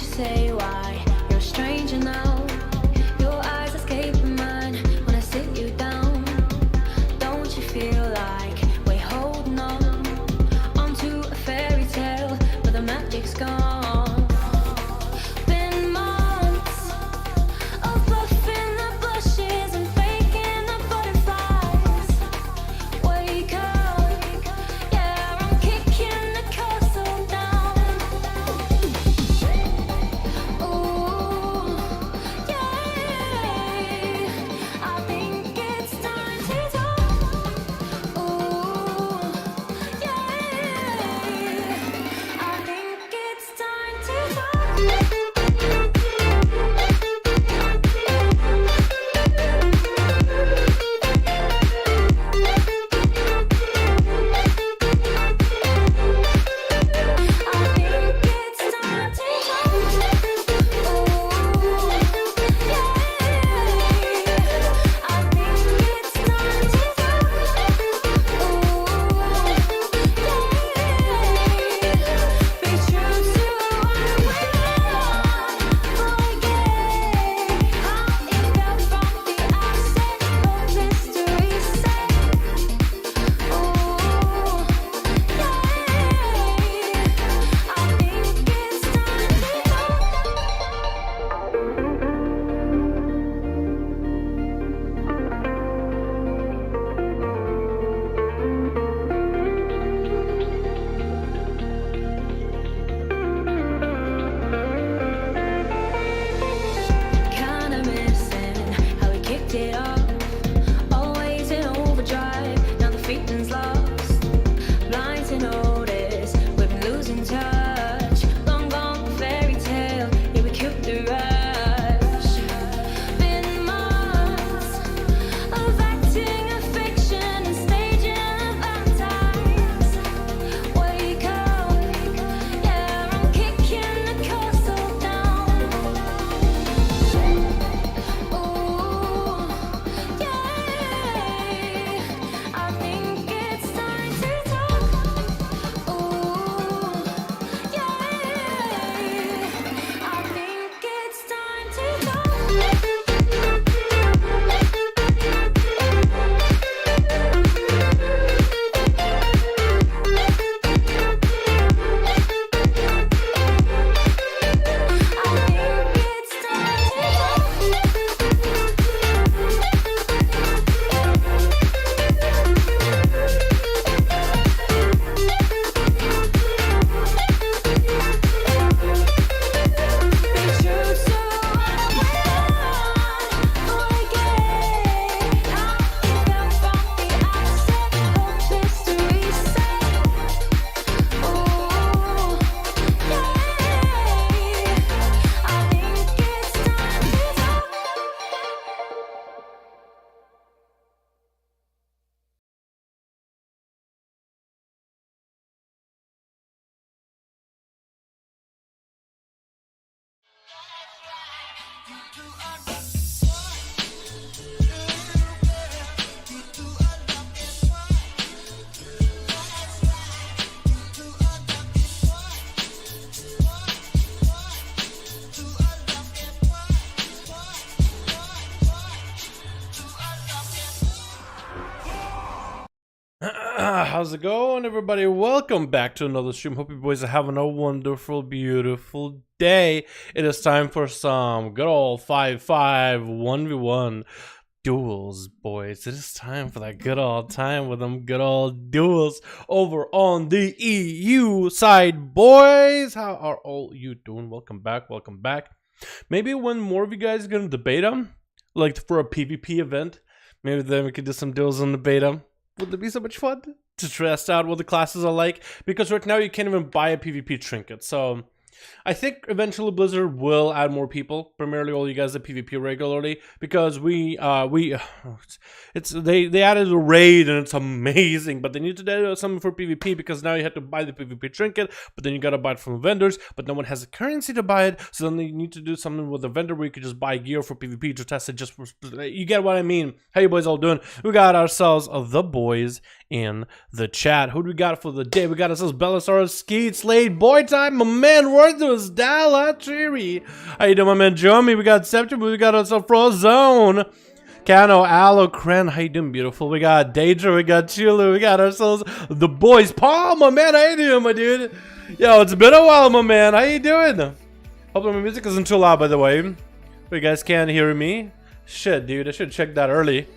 say why you're a stranger now. Your eyes escaping mine when I sit you down. Don't you feel like we're holding on onto a fairy tale, but the magic's gone? Been months of buffing the bushes and faking the butterflies. Wake up, yeah, I'm kicking the castle down. Ooh, yeah, I think it's time to talk. Ooh, yeah, I think it's time to kinda missing how we kicked it off. Always in overdrive, now the feeling's lost. Blind to notice, we've been losing touch. Long gone fairy tale, yeah, we killed the rush. Been months of acting a fiction and staging a Valentine's. Wake up, yeah, I'm kicking the castle down. Ooh, yeah, I think it's time to talk. Ooh, yeah, I think it's time to talk. How's it going, everybody? Welcome back to another stream. Hope you boys are having a wonderful, beautiful day. It is time for some good old 5v5 1v1 duels, boys. It is time for that good old time with them good old duels over on the EU side, boys. How are all you doing? Welcome back, welcome back. Maybe when more of you guys are gonna debate them, like for a PvP event, maybe then we could do some duels on the beta. Would it be so much fun to test out what the classes are like? Because right now you can't even buy a PvP trinket. So I think eventually Blizzard will add more people, primarily all you guys that PvP regularly, because they added a raid and it's amazing, but they need to do something for PvP because now you have to buy the PvP trinket, but then you gotta buy it from vendors, but no one has the currency to buy it, so then they need to do something with a vendor where you could just buy gear for PvP to test it. Just for, you get what I mean? How you boys all doing? We got ourselves the boys in the chat. Who do we got for the day? We got ourselves Bellasaurus, Skeet, Slade, Boy Time, my man. Arthur's Dalaran. How you doing, my man Jeremy? We got September, we got ourselves Frozone. Cano, Aloe, Kren, how you doing, beautiful? We got Daedra, we got Chulu, we got ourselves the boys. Paul, my man, how you doing, my dude? Yo, it's been a while, my man. How you doing? Hopefully my music isn't too loud, by the way. But you guys can't hear me. Shit, dude, I should check that early.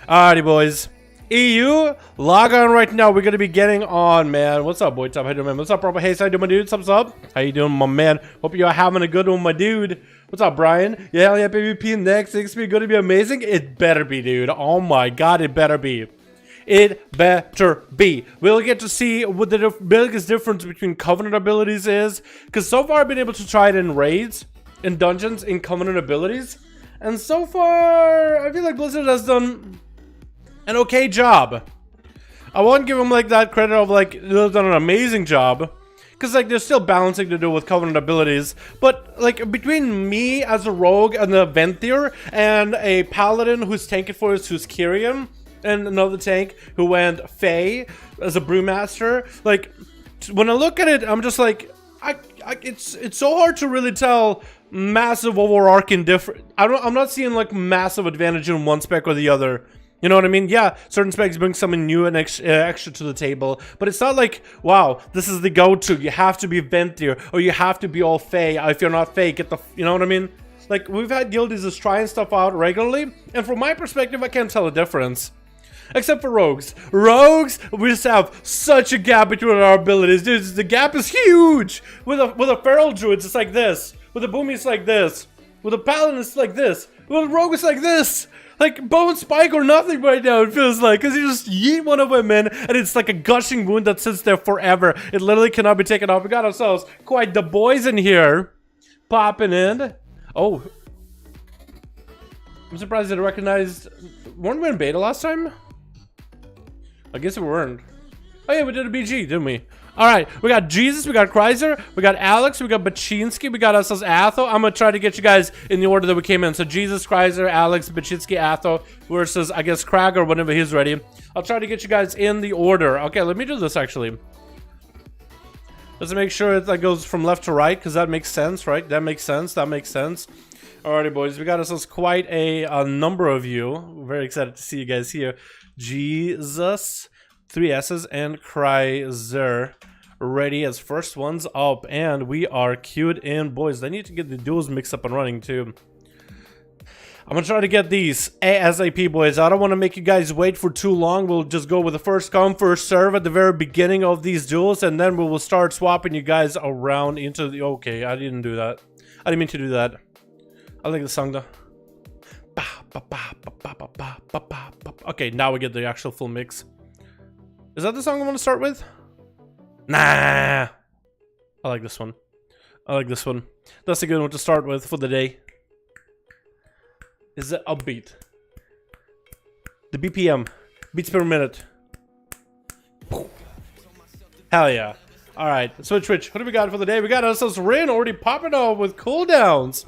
Alrighty, boys. EU, log on right now. We're gonna be getting on, man. What's up, boy? Top, how you doing, man? What's up, Proper? Hey, how you doing, my dude? What's up? How you doing, my man? Hope you're having a good one, my dude. What's up, Brian? Yeah, PvP next. It's gonna be amazing. It better be, dude. Oh my god, it better be. It better be. We'll get to see what the biggest difference between Covenant abilities is. Because so far I've been able to try it in raids, in dungeons, in Covenant abilities. And so far, I feel like Blizzard has done an okay job. I won't give them like that credit of like they've done an amazing job. Because like there's still balancing to do with Covenant abilities. But like between me as a rogue and a Venthyr and a paladin who's tanking for us, who's Kyrian, and another tank who went Fae as a brewmaster, like when I look at it, I'm just like, it's so hard to really tell massive overarching difference. I'm not seeing like massive advantage in one spec or the other. You know what I mean? Yeah, certain specs bring something new and extra to the table, but it's not like, wow, this is the go-to. You have to be Venthyr, or you have to be all Fae. If you're not Fae, get the, you know what I mean? Like, we've had guildies just trying stuff out regularly, and from my perspective, I can't tell a difference. Except for rogues. Rogues, we just have such a gap between our abilities. Dude, the gap is huge! With a feral druid, it's like this. With a boomy, it's like this. With a paladin, it's like this. With a rogue, it's like this. Like, bow and spike or nothing right now, it feels like. Because you just yeet one of them in, and it's like a gushing wound that sits there forever. It literally cannot be taken off. We got ourselves quite the boys in here. Popping in. Oh. I'm surprised they recognized... Weren't we in beta last time? I guess we weren't. Oh yeah, we did a BG, didn't we? Alright, we got Jesus, we got Chrysler, we got Alex, we got Baczynski, we got ourselves Atho. I'm gonna try to get you guys in the order that we came in. So Jesus, Chrysler, Alex, Baczynski, Atho versus, I guess, Krager whenever he's ready. I'll try to get you guys in the order. Okay, let me do this actually. Let's make sure it like goes from left to right, because that makes sense, right? That makes sense, that makes sense. Alrighty, boys, we got ourselves quite a number of you. We're very excited to see you guys here. Jesus, 3 S's, and Chrysler ready as first ones up, and we are queued in, boys. I need to get the duels mixed up and running too. I'm gonna try to get these ASAP, boys. I don't want to make you guys wait for too long. We'll just go with the first come, first serve at the very beginning of these duels, and then we will start swapping you guys around into the... Okay, I didn't do that. I didn't mean to do that. I like the song though. Okay, now we get the actual full mix. Is that the song I want to start with? Nah. I like this one. I like this one. That's a good one to start with for the day. Is it upbeat? The BPM. Beats per minute. Hell yeah. Alright, switch. What do we got for the day? We got ourselves Rin already popping off with cooldowns.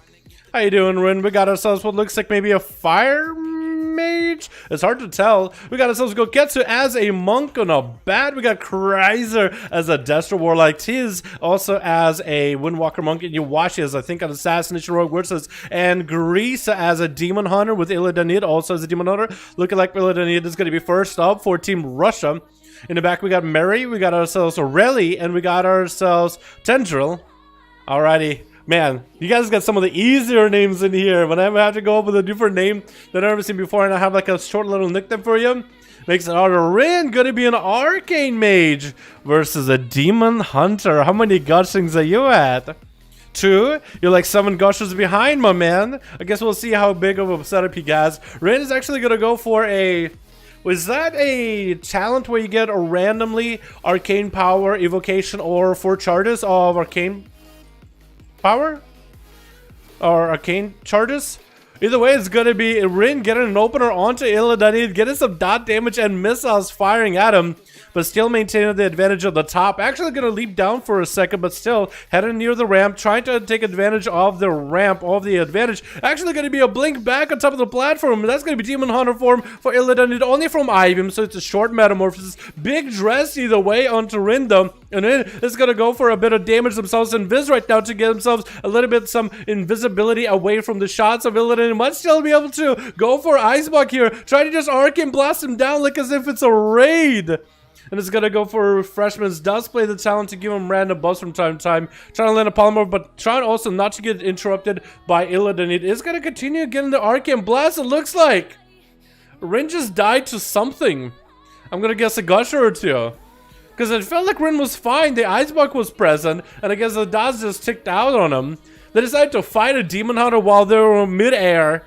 How you doing, Rin? We got ourselves what looks like maybe a fire mage? It's hard to tell. We got ourselves Goketsu as a monk on a bat. We got Chrysler as a Destro Warlock. Tiz also as a Windwalker monk. And Yuwashi as I think an Assassination Rogue versus. And Grease as a Demon Hunter with Illidanid also as a Demon Hunter. Looking like Illidanid is going to be first up for Team Russia. In the back we got Mary. We got ourselves Aurelie. And we got ourselves Tendril. Alrighty. Man, you guys got some of the easier names in here. When I have to go up with a different name that I've never seen before, and I have like a short little nickname for you, makes it harder. Rin gonna be an Arcane Mage versus a Demon Hunter. How many gushings are you at? 2? You're like 7 gushers behind, my man. I guess we'll see how big of a setup he has. Rin is actually gonna go for a... Was that a talent where you get a randomly Arcane Power, Evocation, or 4 charges of Arcane Power? Or Arcane charges? Either way, it's gonna be Rin getting an opener onto Illidanid, getting some dot damage and missiles firing at him, but still maintaining the advantage of the top. Actually gonna leap down for a second, but still heading near the ramp, trying to take advantage of the ramp, of the advantage. Actually gonna be a blink back on top of the platform. That's gonna be Demon Hunter form for Illidanid, only from Ivim, so it's a short metamorphosis. Big dress either way onto Rin though. And then it's gonna go for a bit of damage themselves and Viz right now to get themselves a little bit some invisibility away from the shots of Illidan, and might still be able to go for Iceblock here, try to just arcane blast him down like as if it's a raid. And it's gonna go for Refreshments. Does play the talent to give him random buffs from time to time, trying to land a Polymorph, but trying also not to get interrupted by Illidan. It is gonna continue getting the arcane blast. It looks like Rin just died to something. I'm gonna guess a gusher or two. Because it felt like Rin was fine, the Iceblock was present, and I guess the Daz just ticked out on him. They decided to fight a Demon Hunter while they were mid-air,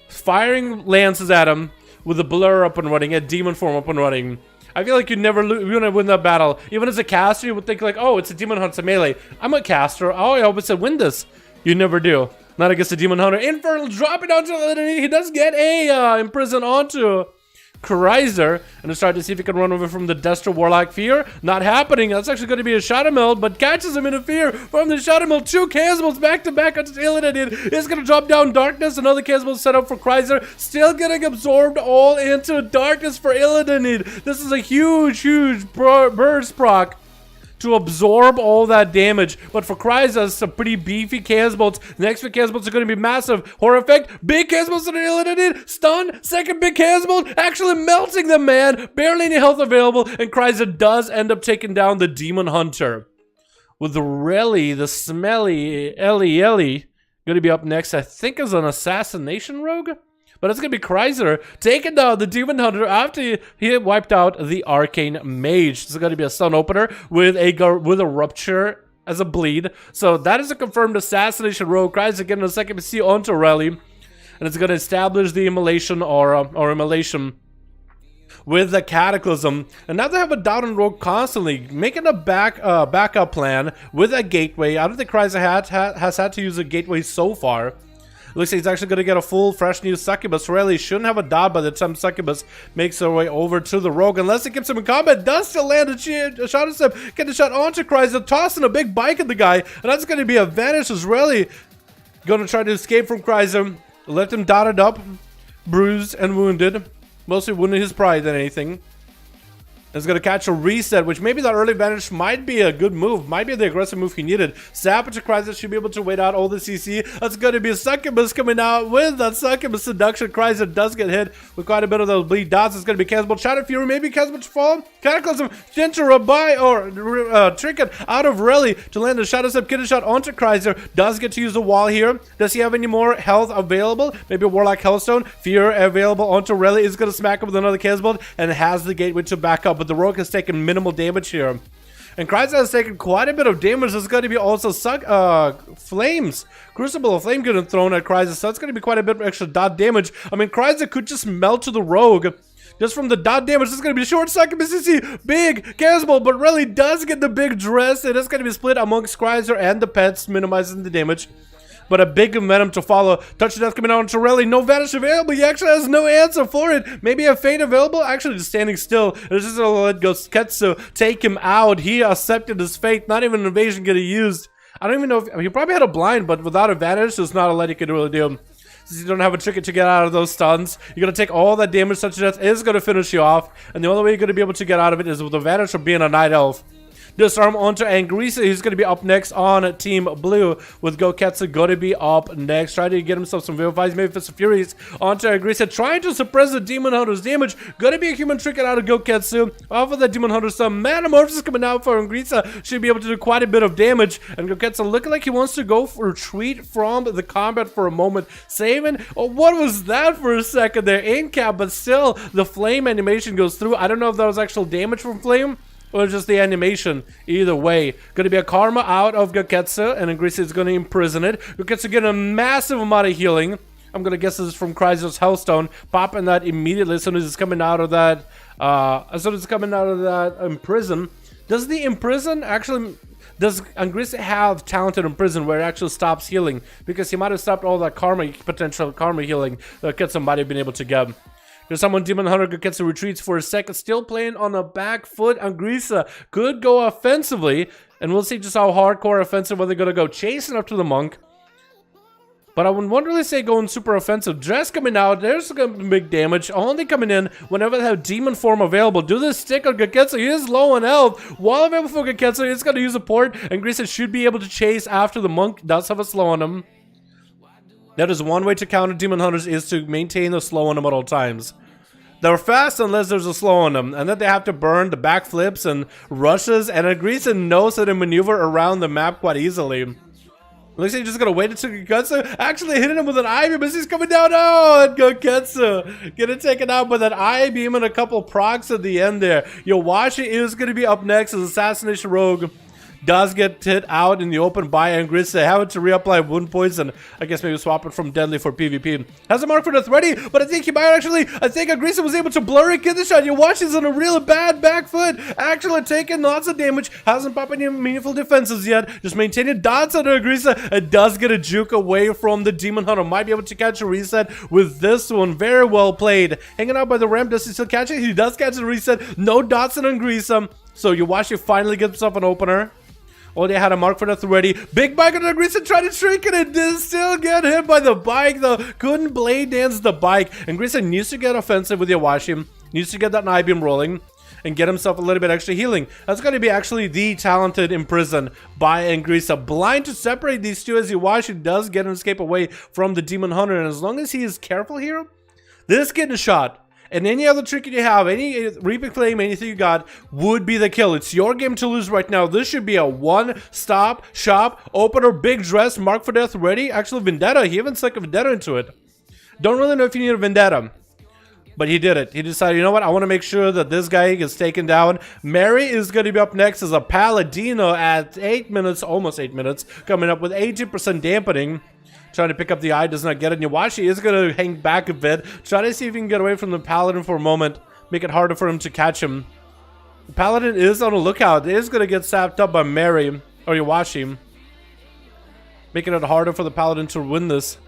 firing lances at him with a blur up and running, a demon form up and running. I feel like you never win that battle. Even as a caster, you would think like, oh, it's a Demon Hunter melee. I'm a caster, oh, I hope it's a win this. You never do. Not against a Demon Hunter. Infernal dropping onto the, he does get a imprison onto Corsair, and is trying to see if he can run over from the Destro Warlock Fear. Not happening. That's actually going to be a Shadow Meld, but catches him in a Fear from the Shadow Meld. 2 Chasmos back to back onto Illidan. Is going to drop down Darkness. Another Chasmos set up for Corsair. Still getting absorbed all into Darkness for Illidan. This is a huge burst proc to absorb all that damage. But for Kryza, some pretty beefy Chasmotes. The next big Chasmotes are going to be massive. Horror effect, big Chasmotes on Illidan. Stun, second big Chasmote, actually melting the man. Barely any health available, and Kryza does end up taking down the Demon Hunter. With the Relly, the smelly Ellie going to be up next, I think, as an Assassination Rogue? But it's going to be Kryza taking down the Demon Hunter after he wiped out the Arcane Mage. This is going to be a stun opener with a Rupture as a bleed. So that is a confirmed Assassination Rogue. Kryza getting a second PC onto Rally. And it's going to establish the Immolation aura, or Immolation, with the Cataclysm. And now they have a Dalaran Rogue constantly, making a backup plan with a Gateway. I don't think Kryza has had to use a Gateway so far. Looks like he's actually going to get a full, fresh new Succubus. Really shouldn't have a dot by the time Succubus makes her way over to the Rogue. Unless it keeps him in combat, does still land a shot step. Get the shot onto Kryza, tossing a big bike at the guy. And that's going to be a vanish. Is really going to try to escape from Kryza. Left him dotted up, bruised and wounded. Mostly wounded his pride than anything. Is going to catch a reset, which maybe that early advantage might be a good move, might be the aggressive move he needed. Sabotage Kryza should be able to wait out all the CC. That's going to be a Succubus coming out with that Succubus Seduction. Kryza does get hit with quite a bit of those bleed dots. It's going to be Chasmal Shadow Fury, maybe Chasmal Fall, Cataclysm, Gentle by or Trinket out of Rally to land a Shadow Step, get a shot onto Kryza. Does get to use the wall here. Does he have any more health available? Maybe a Warlock Hellstone. Fear available onto Rally. Is going to smack up with another Chasmal and has the gateway to back up. But the Rogue has taken minimal damage here. And Kryza has taken quite a bit of damage. There's going to be also Flames. Crucible of Flame getting thrown at Kryza. So that's going to be quite a bit of extra dot damage. I mean, Kryza could just melt to the Rogue. Just from the dot damage, this is going to be a short second. BCC, big Casmal, but really does get the big dress. It is going to be split amongst Kryza and the pets, minimizing the damage. But a big momentum to follow. Touch of Death coming out on Torelli. No vanish available. He actually has no answer for it. Maybe a fate available. Actually, just standing still. It's just gonna let Ketsu take him out. He accepted his fate. Not even an evasion getting used. I don't even know if he probably had a blind, but without advantage, there's not a lot he could really do. Since you don't have a ticket to get out of those stuns, you're gonna take all that damage. Touch of Death is gonna finish you off, and the only way you're gonna be able to get out of it is with the advantage of being a Night Elf. Disarm onto Angrisa. He's going to be up next on Team Blue with Goketsu going to be up next. Trying to get himself some Vivifies, maybe Fist of Furies onto Angrisa. Trying to suppress the Demon Hunter's damage. Going to be a human trinket out of Goketsu. Off of that Demon Hunter, some Metamorphosis coming out for Angrisa. Should be able to do quite a bit of damage. And Goketsu looking like he wants to go for retreat from the combat for a moment. Saving. Oh, what was that for a second there? In cap, but still the flame animation goes through. I don't know if that was actual damage from flame or just the animation. Either way, going to be a karma out of Goketsu, and Angrisa is going to imprison it. Goketsu getting a massive amount of healing. I'm going to guess this is from Kryza's Hellstone. Popping that immediately as soon as it's coming out of that. Imprison. Does the imprison actually? Does Angrisa have talented imprison where it actually stops healing? Because he might have stopped all that potential karma healing that Goketsu might have been able to get. There's someone Demon Hunter gets retreats for a second, still playing on a back foot. Angrisa could go offensively, and we'll see just how hardcore offensive where they're going to go. Chasing up to the Monk. But I wouldn't really say going super offensive. Dress coming out, there's gonna be big damage. Only coming in whenever they have demon form available. Do this stick on Geketsu. He is low on health. While available for Geketsu, he's gonna use a port, and Grisa should be able to chase after the monk. Does have a slow on him. That is one way to counter demon hunters, is to maintain the slow on them at all times. They're fast unless there's a slow on them, and then they have to burn the backflips and rushes, and Grisa knows how to maneuver around the map quite easily. Looks like he's just gonna wait until Geketsu actually hitting him with an I-beam as he's coming down. Oh, and Geketsu getting taken out with an I-beam and a couple procs at the end there. Yowashi is gonna be up next as Assassination Rogue does get hit out in the open by Grisa, having to reapply wound poison. I guess maybe swap it from deadly for PvP. Has a mark for death ready, but I think he might actually. I think Grisa was able to blur it, get the shot. Yowashi's on a real bad back foot, actually taking lots of damage. Hasn't popped any meaningful defenses yet. Just maintaining dots under Grisa. It does get a juke away from the Demon Hunter. Might be able to catch a reset with this one. Very well played. Hanging out by the ramp. Does he still catch it? He does catch a reset. No dots on Grisa. So Yowashi finally gets himself an opener. Oh, they had a mark for death already. Big bike on the Grisa trying to shrink it and did still get hit by the bike though. Couldn't blade dance the bike. And Grisa needs to get offensive with Yowashi. Needs to get that I-beam rolling and get himself a little bit extra healing. That's going to be actually the talented imprisoned by Grisa. Blind to separate these two as Yowashi does get an escape away from the Demon Hunter. And as long as he is careful here, this getting a shot. And any other trinket you have, any Reaping Flame, anything you got, would be the kill. It's your game to lose right now. This should be a one-stop shop opener. Big dress, mark for death ready. Actually, Vendetta. He even stuck a Vendetta into it. Don't really know if you need a Vendetta, but he did it. He decided, you know what? I want to make sure that this guy gets taken down. Mary is going to be up next as a Paladino at 8 minutes, almost 8 minutes, coming up with 80% dampening. Trying to pick up the eye, does not get it. Yowashi is going to hang back a bit. Try to see if he can get away from the Paladin for a moment. Make it harder for him to catch him. The Paladin is on the lookout. It is going to get sapped up by Mary or Yowashi. Making it harder for the Paladin to win this.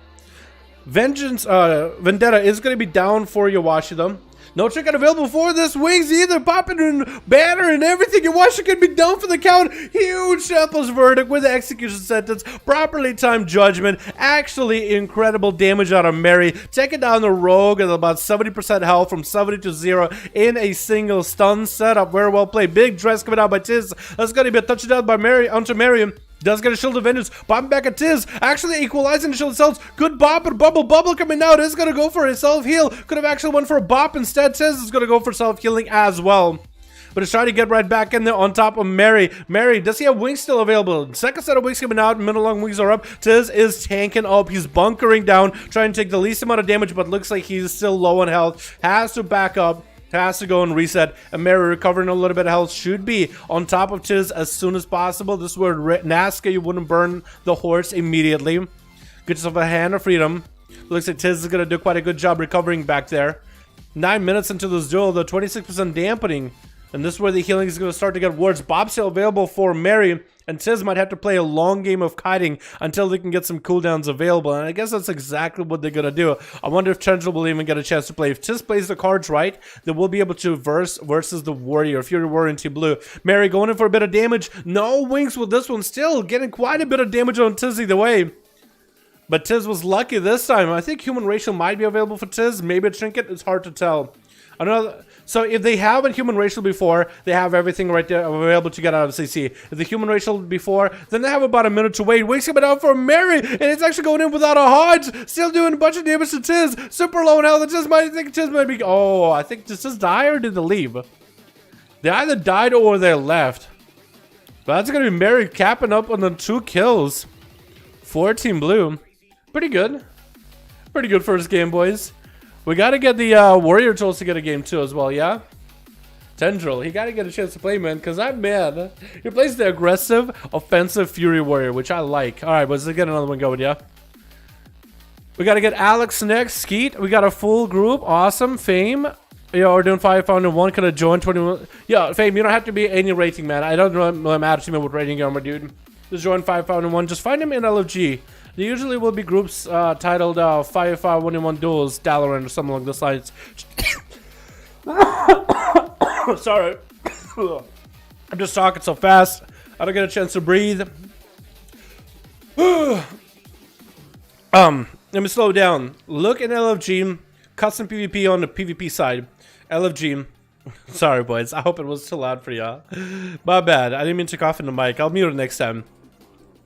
Vendetta is going to be down for Yowashi though. No trinket available for this. Wings either. Popping and banner and everything. Yowashi can be down for the count. Huge Templar's verdict with the execution sentence. Properly timed judgment. Actually incredible damage out of Mary. Taking down the rogue at about 70% health from 70 to 0 in a single stun setup. Very well played. Big dress coming out by Tiz. That's going to be a touchdown by Mary onto Mary. Does get a Shield of Vengeance. Bombing back at Tiz. Actually equalizing the shield itself. Good bop and bubble coming out. Is going to go for a self-heal. Could have actually went for a bop instead. Tiz is going to go for self-healing as well. But he's trying to get right back in there on top of Mary. Mary, does he have wings still available? Second set of wings coming out. Middle long wings are up. Tiz is tanking up. He's bunkering down. Trying to take the least amount of damage, but looks like he's still low on health. Has to back up. Has to go and reset. And Mary recovering a little bit of health. Should be on top of Tiz as soon as possible. This is where Nazca, you wouldn't burn the horse immediately. Get yourself a hand of freedom. Looks like Tiz is going to do quite a good job recovering back there. 9 minutes into this duel, the 26% dampening. And this is where the healing is going to start to get worse. Bob still available for Mary. And Tiz might have to play a long game of kiting until they can get some cooldowns available. And I guess that's exactly what they're going to do. I wonder if Chandra will even get a chance to play. If Tiz plays the cards right, then we'll be able to versus the Warrior. Fury Warrior in Team Blue. Mary going in for a bit of damage. No wings with this one. Still getting quite a bit of damage on Tiz either way. But Tiz was lucky this time. I think Human Racial might be available for Tiz. Maybe a Trinket. It's hard to tell. So if they have a Human Racial before, they have everything right there available to get out of CC. If the Human Racial before, then they have about a minute to wait. Wings coming out for Mary, and it's actually going in without a hodge. Still doing a bunch of damage to Tiz. Super low in health. Tiz might be. Oh, I think does Tiz die or did they leave? They either died or they left. But that's gonna be Mary capping up on the 2 kills for Team Blue. Pretty good. Pretty good first game, boys. We got to get the Warrior tools to get a game too as well, yeah? Tendril, he got to get a chance to play, man, because that man, he plays the aggressive, offensive Fury Warrior, which I like. All right, let's get another one going, yeah? We got to get Alex next. Skeet, we got a full group. Awesome. Fame. Yeah, we're doing 5v1. Could have joined 21. Yeah, Fame, you don't have to be any rating, man. I don't really matter to me what rating you are, my dude. Just join 5v1. Just find him in LFG. There usually will be groups titled 5v5 1v1 Duels, Dalaran, or something along those lines. Sorry. I'm just talking so fast. I don't get a chance to breathe. Let me slow down. Look at LFG, custom PvP on the PvP side. LFG. Sorry, boys. I hope it was too loud for y'all. My bad. I didn't mean to cough in the mic. I'll mute it next time.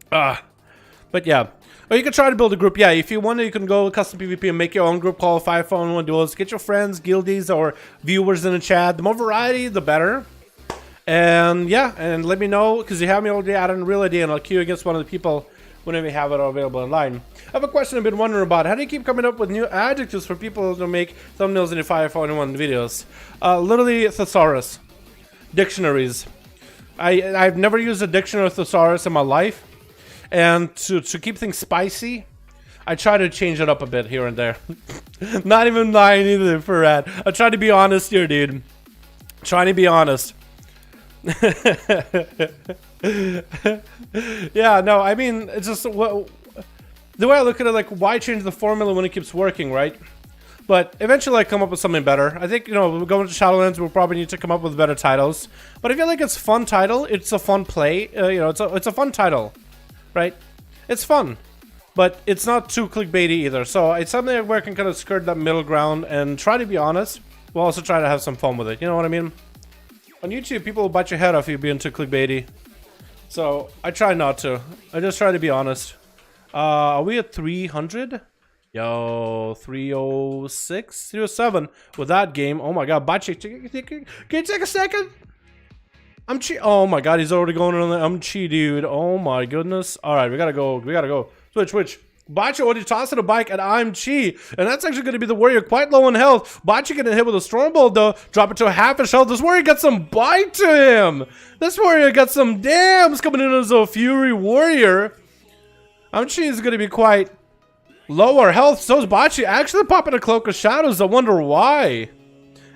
But yeah. Or you can try to build a group. Yeah, if you want to, you can go custom PvP and make your own group called 5V5 1V1 DUELS. Get your friends, guildies, or viewers in the chat. The more variety, the better. And yeah, and let me know, because you have me already added a real ID, and I'll queue against one of the people whenever you have it available online. I have a question I've been wondering about. How do you keep coming up with new adjectives for people to make thumbnails in your 5V5 1V1 videos? Literally, thesaurus. Dictionaries. I've never used a dictionary or thesaurus in my life. And to keep things spicy, I try to change it up a bit here and there. Not even lying either, for that. I try to be honest here, dude. Trying to be honest. Yeah, no, I mean, it's just the way I look at it, like, why change the formula when it keeps working, right? But eventually I come up with something better. I think, you know, we're going to Shadowlands, we'll probably need to come up with better titles. But I feel like it's a fun title, it's a fun play, you know, it's a fun title, right? It's fun, but it's not too clickbaity either. So it's something where I can kind of skirt that middle ground and try to be honest, while also try to have some fun with it, you know what I mean? On YouTube, people will bite your head off if you're being too clickbaity. So, I try not to. I just try to be honest. Are we at 300? Yo, 306? 307 with that game. Oh my god, Bachi, can you take a second? I'm chi. Oh my god, he's already going on the chi, dude. Oh my goodness. Alright, we gotta go. Switch. Bachi already tossed a bike and I'm chi. And that's actually going to be the warrior quite low in health. Bachi getting hit with a Stormbolt though. Drop it to a half his health. This warrior got some bite to him. This warrior got some dams coming in as a fury warrior. I'm chi is going to be quite lower health. So is Bachi actually popping a Cloak of Shadows. I wonder why.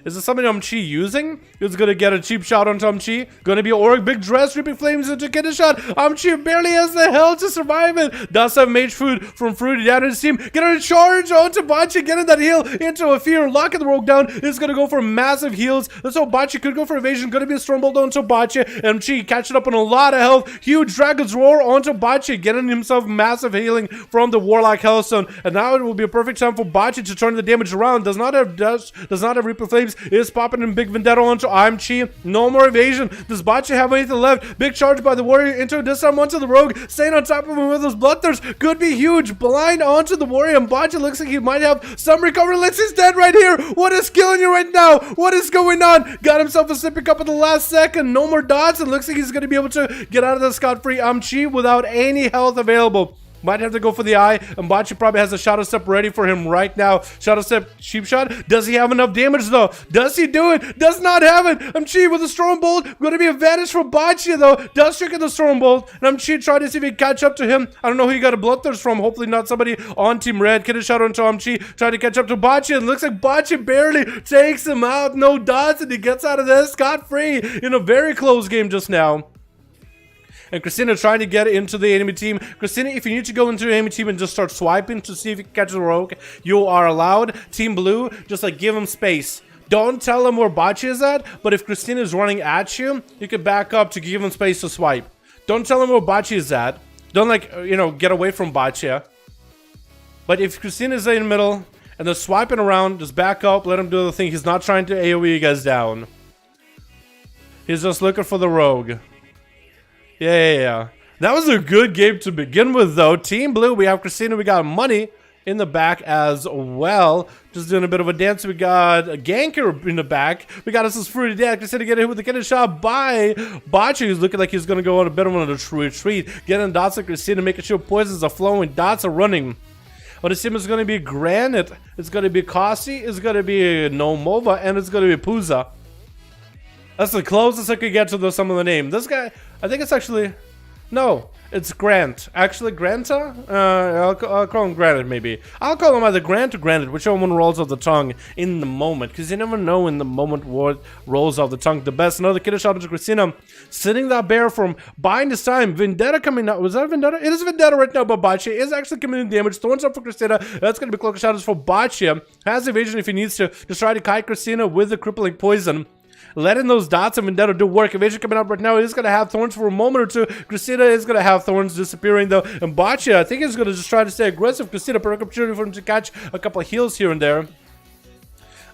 Is this something Chi using? Is gonna get a cheap shot on Chi. Gonna be Auric, big dress, ripping flames into get a shot. Chi barely has the health to survive it. Does have mage food from Fruity down to his team. Getting a charge onto Bachi, getting that heal into a fear. Locking the rogue down. Is gonna go for massive heals. That's how Bachi could go for evasion. Gonna be a Stormbolt onto Bachi. And Chi catching up on a lot of health. Huge Dragon's Roar onto Bachi, getting himself massive healing from the Warlock Hellstone. And now it will be a perfect time for Bachi to turn the damage around. Does not have Reaper Flames. Is popping in big Vendetta onto Chi. No more evasion. Does Bachi have anything left? Big charge by the warrior into a disarm onto the rogue. Staying on top of him with his bloodthirst. Could be huge. Blind onto the warrior. And Bachi looks like he might have some recovery. Let's he's dead right here. What is killing you right now? What is going on? Got himself a sippy cup at the last second. No more dots. And looks like he's going to be able to get out of the scot-free Chi without any health available. Might have to go for the eye, and Bachi probably has a Shadow Step ready for him right now. Shadow Step, Cheap Shot. Does he have enough damage though? Does he do it? Does not have it. Chi with a Stormbolt. Going to be advantage for Bachi though. Does trick in the Stormbolt, and Chi trying to see if he can catch up to him. I don't know who he got a Bloodthirst from. Hopefully not somebody on Team Red. Get a shot onto Chi. Trying to catch up to Bachi, and looks like Bachi barely takes him out. No dots, and he gets out of this scot-free in a very close game just now. And Christina trying to get into the enemy team. Christina, if you need to go into the enemy team and just start swiping to see if you can catch the rogue, you are allowed. Team Blue, just like give him space. Don't tell him where Bachi is at, but if Christina is running at you, you can back up to give him space to swipe. Don't tell him where Bachi is at. Don't, like, you know, get away from Bachi. But if Christina is in the middle and they're swiping around, just back up, let him do the thing. He's not trying to AoE you guys down. He's just looking for the rogue. Yeah. That was a good game to begin with, though. Team Blue, we have Christina, we got Money in the back as well. Just doing a bit of a dance. We got a Ganker in the back. We got us Fruity Dad. Christina getting hit with the getting shot by Bachi, who's looking like he's going to go on a bit of a retreat. Getting dots of Christina, making sure poisons are flowing, dots are running. But it seems it's going to be Granite, it's going to be Kasi, it's going to be Nomova, and it's going to be Puza. That's the closest I could get to some of the name. This guy, I think it's actually... No, it's Grant. Actually, Granta? I'll call him Granite, maybe. I'll call him either Grant or Granite, whichever one rolls off the tongue in the moment. Because you never know in the moment what rolls off the tongue the best. Another kiddo shot into Christina. Sitting that bear from buying this time. Vendetta coming out. Was that Vendetta? It is Vendetta right now, but Bachi is actually committing damage. Thorns up for Christina. That's going to be Cloak of Shadows for Bachi. Has evasion if he needs to. Just try to kite Christina with the crippling poison. letting those dots of Vendetta do work. Evasion coming up right now. He's going to have thorns for a moment or two. Christina is going to have thorns disappearing, though. And Bocce, I think, is going to just try to stay aggressive. Christina, perfect opportunity for him to catch a couple of heals here and there.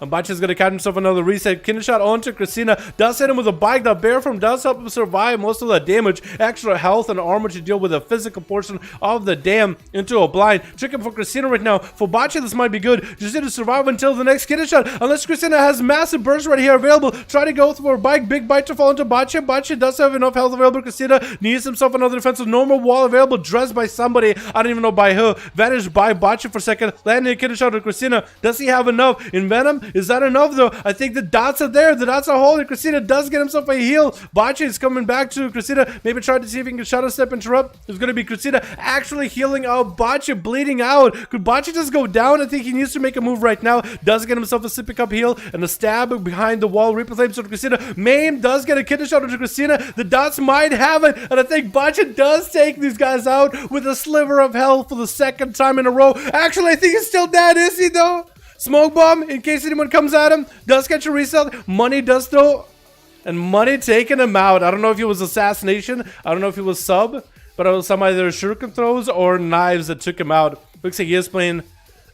And Bocce's going to catch himself another reset. Kidney shot onto Christina. Does hit him with a bike. That bear from does help him survive most of the damage. Extra health and armor to deal with the physical portion of the dam into a blind. Trick him for Christina right now. For Bocce, this might be good. Just need to survive until the next kidney shot. Unless Christina has massive burst right here available. Try to go for a bike. Big bite to fall into Bocce. Bocce does have enough health available. Christina needs himself another defensive normal wall available. Dressed by somebody. I don't even know by who. Vanished by Bocce for a second. Landing a kidney shot to Christina. Does he have enough? In Venom? Is that enough though? I think the dots are there. The dots are holding. Christina does get himself a heal. Bocce is coming back to Christina. Maybe try to see if he can shadow step interrupt. It's going to be Christina actually healing out. Bocce bleeding out. Could Bocce just go down? I think he needs to make a move right now. Does get himself a sippy cup heal and a stab behind the wall. Reaper Flames to Christina. Maim does get a kidney shot to Christina. The dots might have it. And I think Bocce does take these guys out with a sliver of health for the second time in a row. Actually, I think he's still dead. Is he though? Smoke bomb in case anyone comes at him. Does catch a reset. Money does throw. And Money taking him out. I don't know if it was assassination. I don't know if it was sub. But it was some either shuriken throws or knives that took him out. Looks like he is playing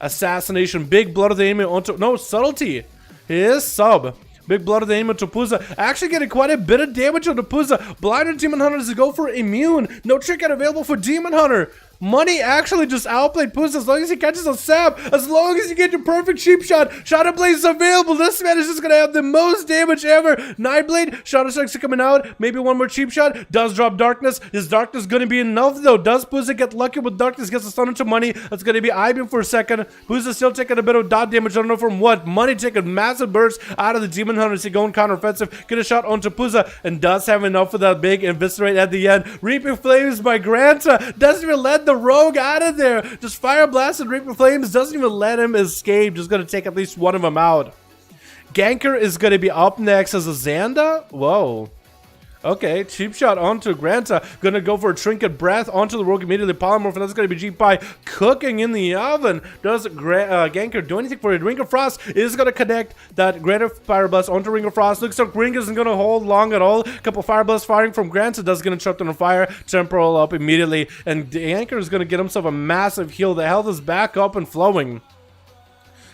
assassination. Big blood of the aim onto... No, subtlety. He is sub. Big blood of the aim onto Puza. Actually getting quite a bit of damage on the Puza. Blinded Demon Hunter to go for immune. No trick out available for Demon Hunter. Money actually just outplayed Puss as long as he catches a sap. As long as you get your perfect cheap shot. Shadow Blade is available. This man is just going to have the most damage ever. Nightblade. Shadow Strikes are coming out. Maybe one more cheap shot. Does drop Darkness. Is Darkness going to be enough though? Does Puza get lucky with Darkness? Gets a stun into Money. That's going to be Ivan for a second. Puza still taking a bit of dot damage. I don't know from what. Money taking massive burst out of the Demon Hunter. So going counteroffensive. Get a shot onto Puza. And does have enough for that big Eviscerate at the end. Reaping Flames by Granta. Doesn't even let the rogue out of there. Just Fire Blast and Reaper Flames. Doesn't even let him escape. Just going to take at least one of them out. Ganker is going to be up next as a Xanda. Whoa. Okay, cheap shot onto Granta. Gonna go for a Trinket Breath onto the rogue immediately. Polymorph, and that's gonna be G-Pie cooking in the oven. Does Ganker do anything for it? Ring of Frost is gonna connect that Granta Fire Blast onto Ring of Frost. Looks like Ring isn't gonna hold long at all. Couple Fire Blasts firing from Granta. Does get interrupted on fire. Temporal up immediately. And Ganker is gonna get himself a massive heal. The health is back up and flowing.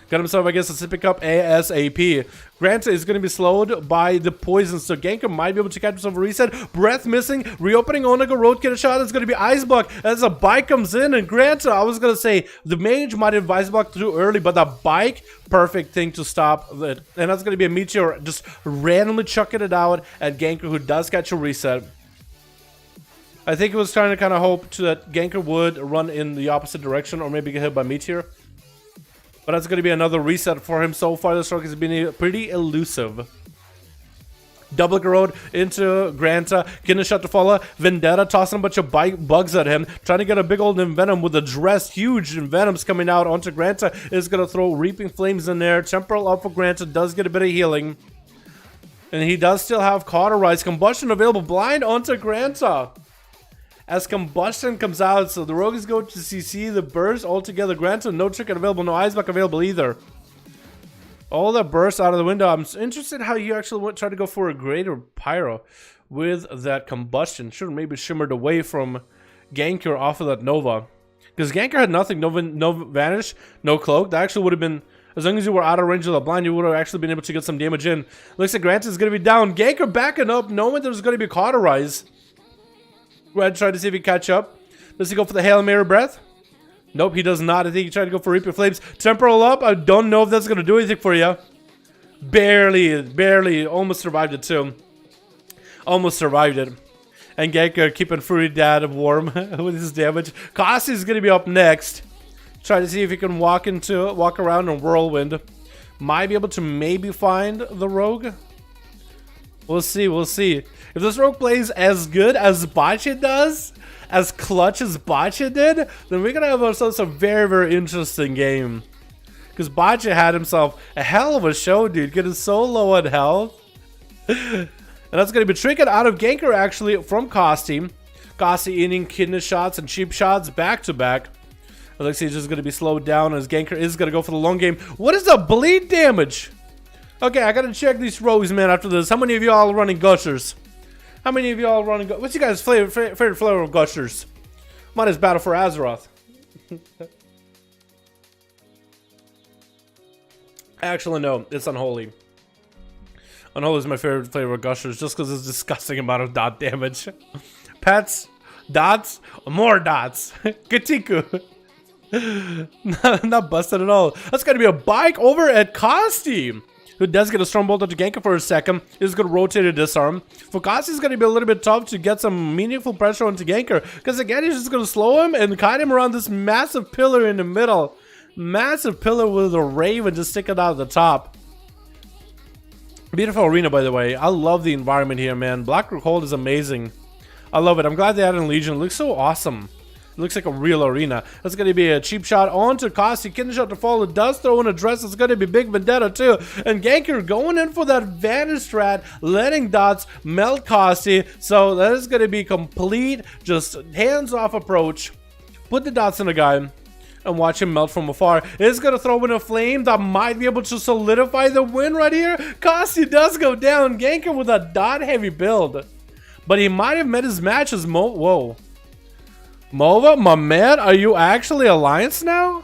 Got himself, I guess, a sippy cup ASAP. Granta is going to be slowed by the poison, so Ganker might be able to catch himself a reset. Breath missing. Reopening Onaga Road Kid shot. It's going to be Ice Block as a bike comes in. And Granta, I was going to say, the mage might have Ice Block too early, but the bike, perfect thing to stop it. And that's going to be a Meteor just randomly chucking it out at Ganker, who does catch a reset. I think he was trying to kind of hope that Ganker would run in the opposite direction or maybe get hit by Meteor. But that's going to be another reset for him. So far, the stroke has been pretty elusive. Double road into Granta. Getting a shot to follow. Vendetta tossing a bunch of bugs at him. Trying to get a big old Envenom with a dress. Huge Envenoms coming out onto Granta. Is going to throw Reaping Flames in there. Temporal up for Granta. Does get a bit of healing. And he does still have Cauterize. Combustion available. Blind onto Granta. As Combustion comes out, so the rogue is going to CC the burst altogether. Granta, no Trinket available, no Ice Block available either. All that burst out of the window. I'm interested how you actually try to go for a greater Pyro with that Combustion. Should have maybe shimmered away from Ganker off of that Nova. Because Ganker had nothing, no Vanish, no Cloak. That actually would have been, as long as you were out of range of the blind, you would have actually been able to get some damage in. Looks like Granta is going to be down. Ganker backing up, knowing there's going to be Cauterize. Go ahead and try to see if he can catch up. Does he go for the Hail Mary Breath? Nope, he does not. I think he tried to go for Reaper Flames. Temporal up. I don't know if that's going to do anything for you. Barely. Almost survived it too. Almost survived it. And Ganker keeping Fury Dad warm with his damage. Kasi is going to be up next. Try to see if he can walk around in Whirlwind. Might be able to maybe find the Rogue. We'll see. If this rogue plays as good as Bocce does, as clutch as Bocce did, then we're going to have ourselves a very, very interesting game. Because Bocce had himself a hell of a show, dude. Getting so low on health. And that's going to be triggered out of Ganker, actually, from Kosti. Kosti eating kidney shots and cheap shots back to back. Alexei is just going to be slowed down as Ganker is going to go for the long game. What is the bleed damage? Okay, I gotta check these rogues, man, after this. How many of y'all are running gushers? How many of y'all running what's your guys' favorite flavor of gushers? Mine is Battle for Azeroth. Actually, no, it's Unholy. Unholy is my favorite flavor of gushers just because it's disgusting amount of dot damage. Pets, dots, more dots. Katiku. Not busted at all. That's gonna be a bike over at Kosti, who does get a Stormbolt onto Genka for a second. Is gonna rotate a disarm. For Kosti, it's gonna be a little bit tough to get some meaningful pressure onto Genka, because again, he's just gonna slow him and kite him around this massive pillar in the middle. Massive pillar with a Raven just sticking out of the top. Beautiful arena, by the way. I love the environment here, man. Blackrock Hold is amazing. I love it. I'm glad they added Legion. It looks so awesome. It looks like a real arena. That's going to be a cheap shot onto Kosti. Kidney shot to fall. It does throw in a dress. It's going to be Big Vendetta too. And Ganker going in for that Vanish strat, letting dots melt Kosti. So that is going to be complete, just hands-off approach. Put the dots in the guy and watch him melt from afar. It's gonna throw in a flame that might be able to solidify the win right here. Kosti does go down. Ganker with a dot heavy build, but he might have met his match as whoa. Mova, my man, are you actually Alliance now?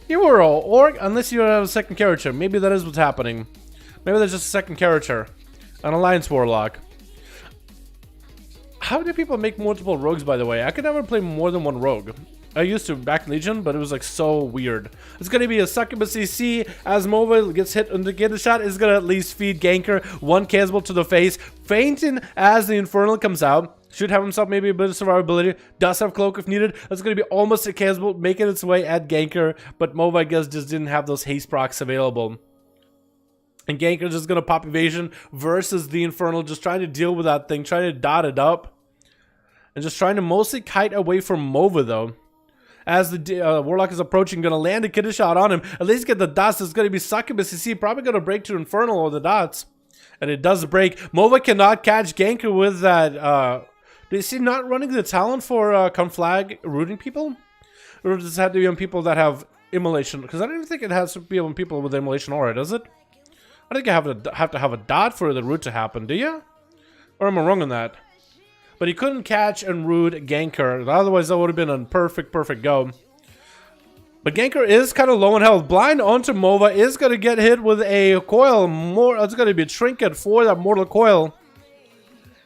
You were all orc, unless you have a second character. Maybe that is what's happening. Maybe there's just a second character, an Alliance Warlock. How do people make multiple rogues, by the way? I could never play more than one rogue. I used to back Legion, but it was like so weird. It's gonna be a succubus CC as Mova gets hit and to get a shot is gonna at least feed Ganker one Caswell to the face, fainting as the Infernal comes out. Should have himself maybe a bit of survivability. Does have cloak if needed. That's gonna be almost a Caswell making its way at Ganker, but Mova I guess just didn't have those haste procs available. And Ganker just gonna pop evasion versus the Infernal, just trying to deal with that thing, trying to dot it up, and just trying to mostly kite away from Mova though. As the Warlock is approaching, gonna land a kidney shot on him. At least get the dots. It's gonna be Succubus. You see, probably gonna break to Infernal or the dots. And it does break. Mova cannot catch Ganker with that. Is he not running the talent for Conflag rooting people? Or does it have to be on people that have immolation? Because I don't even think it has to be on people with immolation aura, does it? I think you have to have a dot for the root to happen, do you? Or am I wrong on that? But he couldn't catch and root Ganker. Otherwise, that would have been a perfect go. But Ganker is kind of low in health. Blind onto Mova is going to get hit with a coil. It's going to be a trinket for that mortal coil.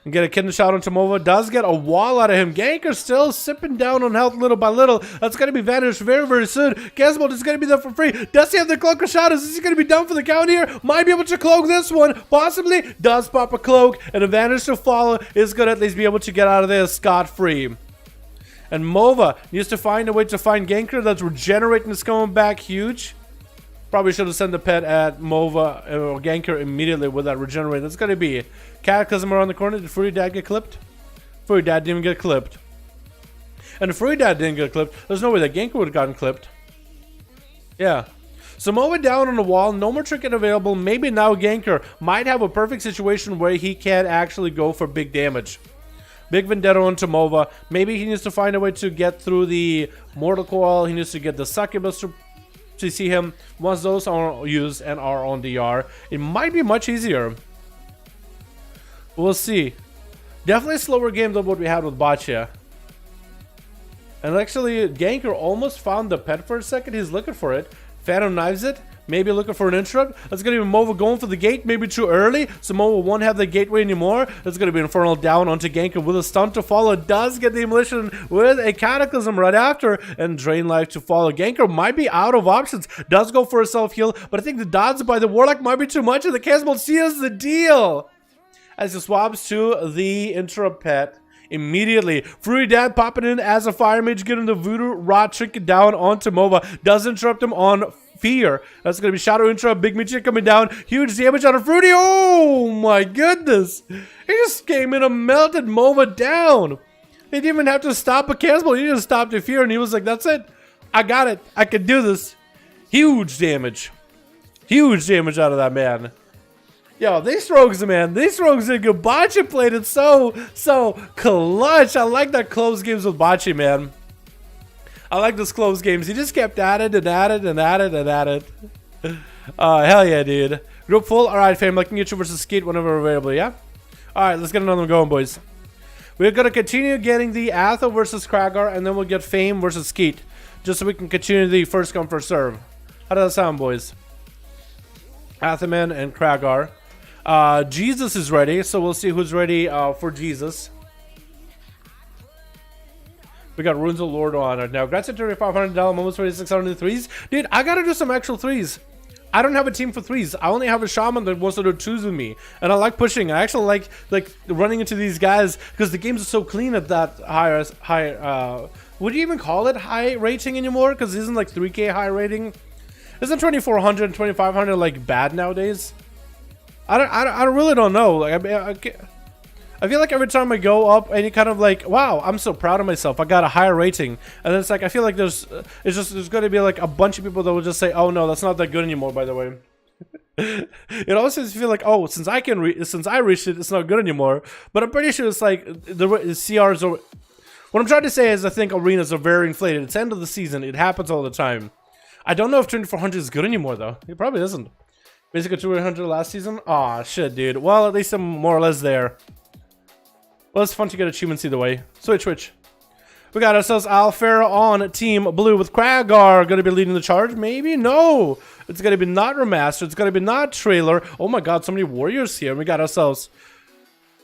And get a kidney shot onto Mova. Does get a wall out of him. Ganker still sipping down on health little by little. That's going to be vanished very soon. Gazmold is going to be there for free. Does he have the cloak of shadows? Is he going to be down for the count here? Might be able to cloak this one. Possibly. Does pop a cloak. And a vanish to follow is going to at least be able to get out of there scot-free. And Mova needs to find a way to find Ganker that's regenerating his coming back huge. Probably should have sent the pet at Mova or Ganker immediately with that regenerate. That's going to be Cataclysm around the corner. Did Fury Dad get clipped? Fury Dad didn't get clipped. And if Fury Dad didn't get clipped, there's no way that Ganker would have gotten clipped. Yeah. So Mova down on the wall. No more trinket available. Maybe now Ganker might have a perfect situation where he can actually go for big damage. Big Vendetta onto Mova. Maybe he needs to find a way to get through the Mortal Coil. He needs to get the Succubus to see him. Once those are used and are on DR, it might be much easier. We'll see. Definitely a slower game than what we had with Boccia. And actually, Ganker almost found the pet for a second. He's looking for it. Phantom knives it. Maybe looking for an interrupt. That's going to be Mova going for the gate. Maybe too early. So Mova won't have the gateway anymore. That's going to be Infernal down onto Ganker with a stun to follow. Does get the Demolition with a Cataclysm right after. And Drain Life to follow. Ganker might be out of options. Does go for a self-heal. But I think the dodge by the Warlock might be too much. And the Caswell seals the deal. As he swaps to the interrupt pet. Immediately, Fury Dad popping in as a Fire Mage, getting the Voodoo Rod Trinket down onto Mova. Does interrupt him on Fear. That's going to be Shadow Interrupt. Big Mage coming down. Huge damage on a Fruity. Oh my goodness. He just came in and melted Mova down. He didn't even have to stop a Caswell. He just stopped a Fear and he was like, that's it. I got it. I can do this. Huge damage. Huge damage out of that man. Yo, these rogues, man. These rogues are good. Bocce played it so clutch. I like that close games with Bocce, man. I like those close games. He just kept at it and at it and at it and at it. Hell yeah, dude. Group full? Alright, fam. I can get you versus Skeet whenever available, yeah? Alright, let's get another one going, boys. We're going to continue getting the Atho versus Kragar, and then we'll get Fame versus Skeet. Just so we can continue the first come, first serve. How does that sound, boys? Athaman and Kragar. Jesus is ready, so we'll see who's ready for Jesus. We got Runes of Lord on it now. Grats at $500 moments for 600 threes. Dude, I gotta do some actual threes. I don't have a team for threes. I only have a shaman that wants to do twos with me, and I like pushing. I actually like running into these guys because the games are so clean at that high. Would you even call it high rating anymore? Because isn't like 3K high rating? Isn't 2400 and 2500 like bad nowadays? I really don't know. Like I feel like every time I go up any kind of like, wow, I'm so proud of myself, I got a higher rating, and it's like I feel like there's going to be like a bunch of people that will just say, oh no, that's not that good anymore, by the way. It also feel like, oh, since I reached it, it's not good anymore. But I'm pretty sure it's like the CRs are. What I'm trying to say is I think arenas are very inflated. It's end of the season. It happens all the time. I don't know if 2400 is good anymore though. It probably isn't. Basically 200 last season. Aw, shit, dude. Well, at least I'm more or less there. Well, it's fun to get achievements either way. Switch. We got ourselves Alfera on Team Blue with Kragar. Gonna be leading the charge? Maybe? No. It's gonna be not Remastered. It's gonna be not Trailer. Oh my god, so many warriors here. We got ourselves...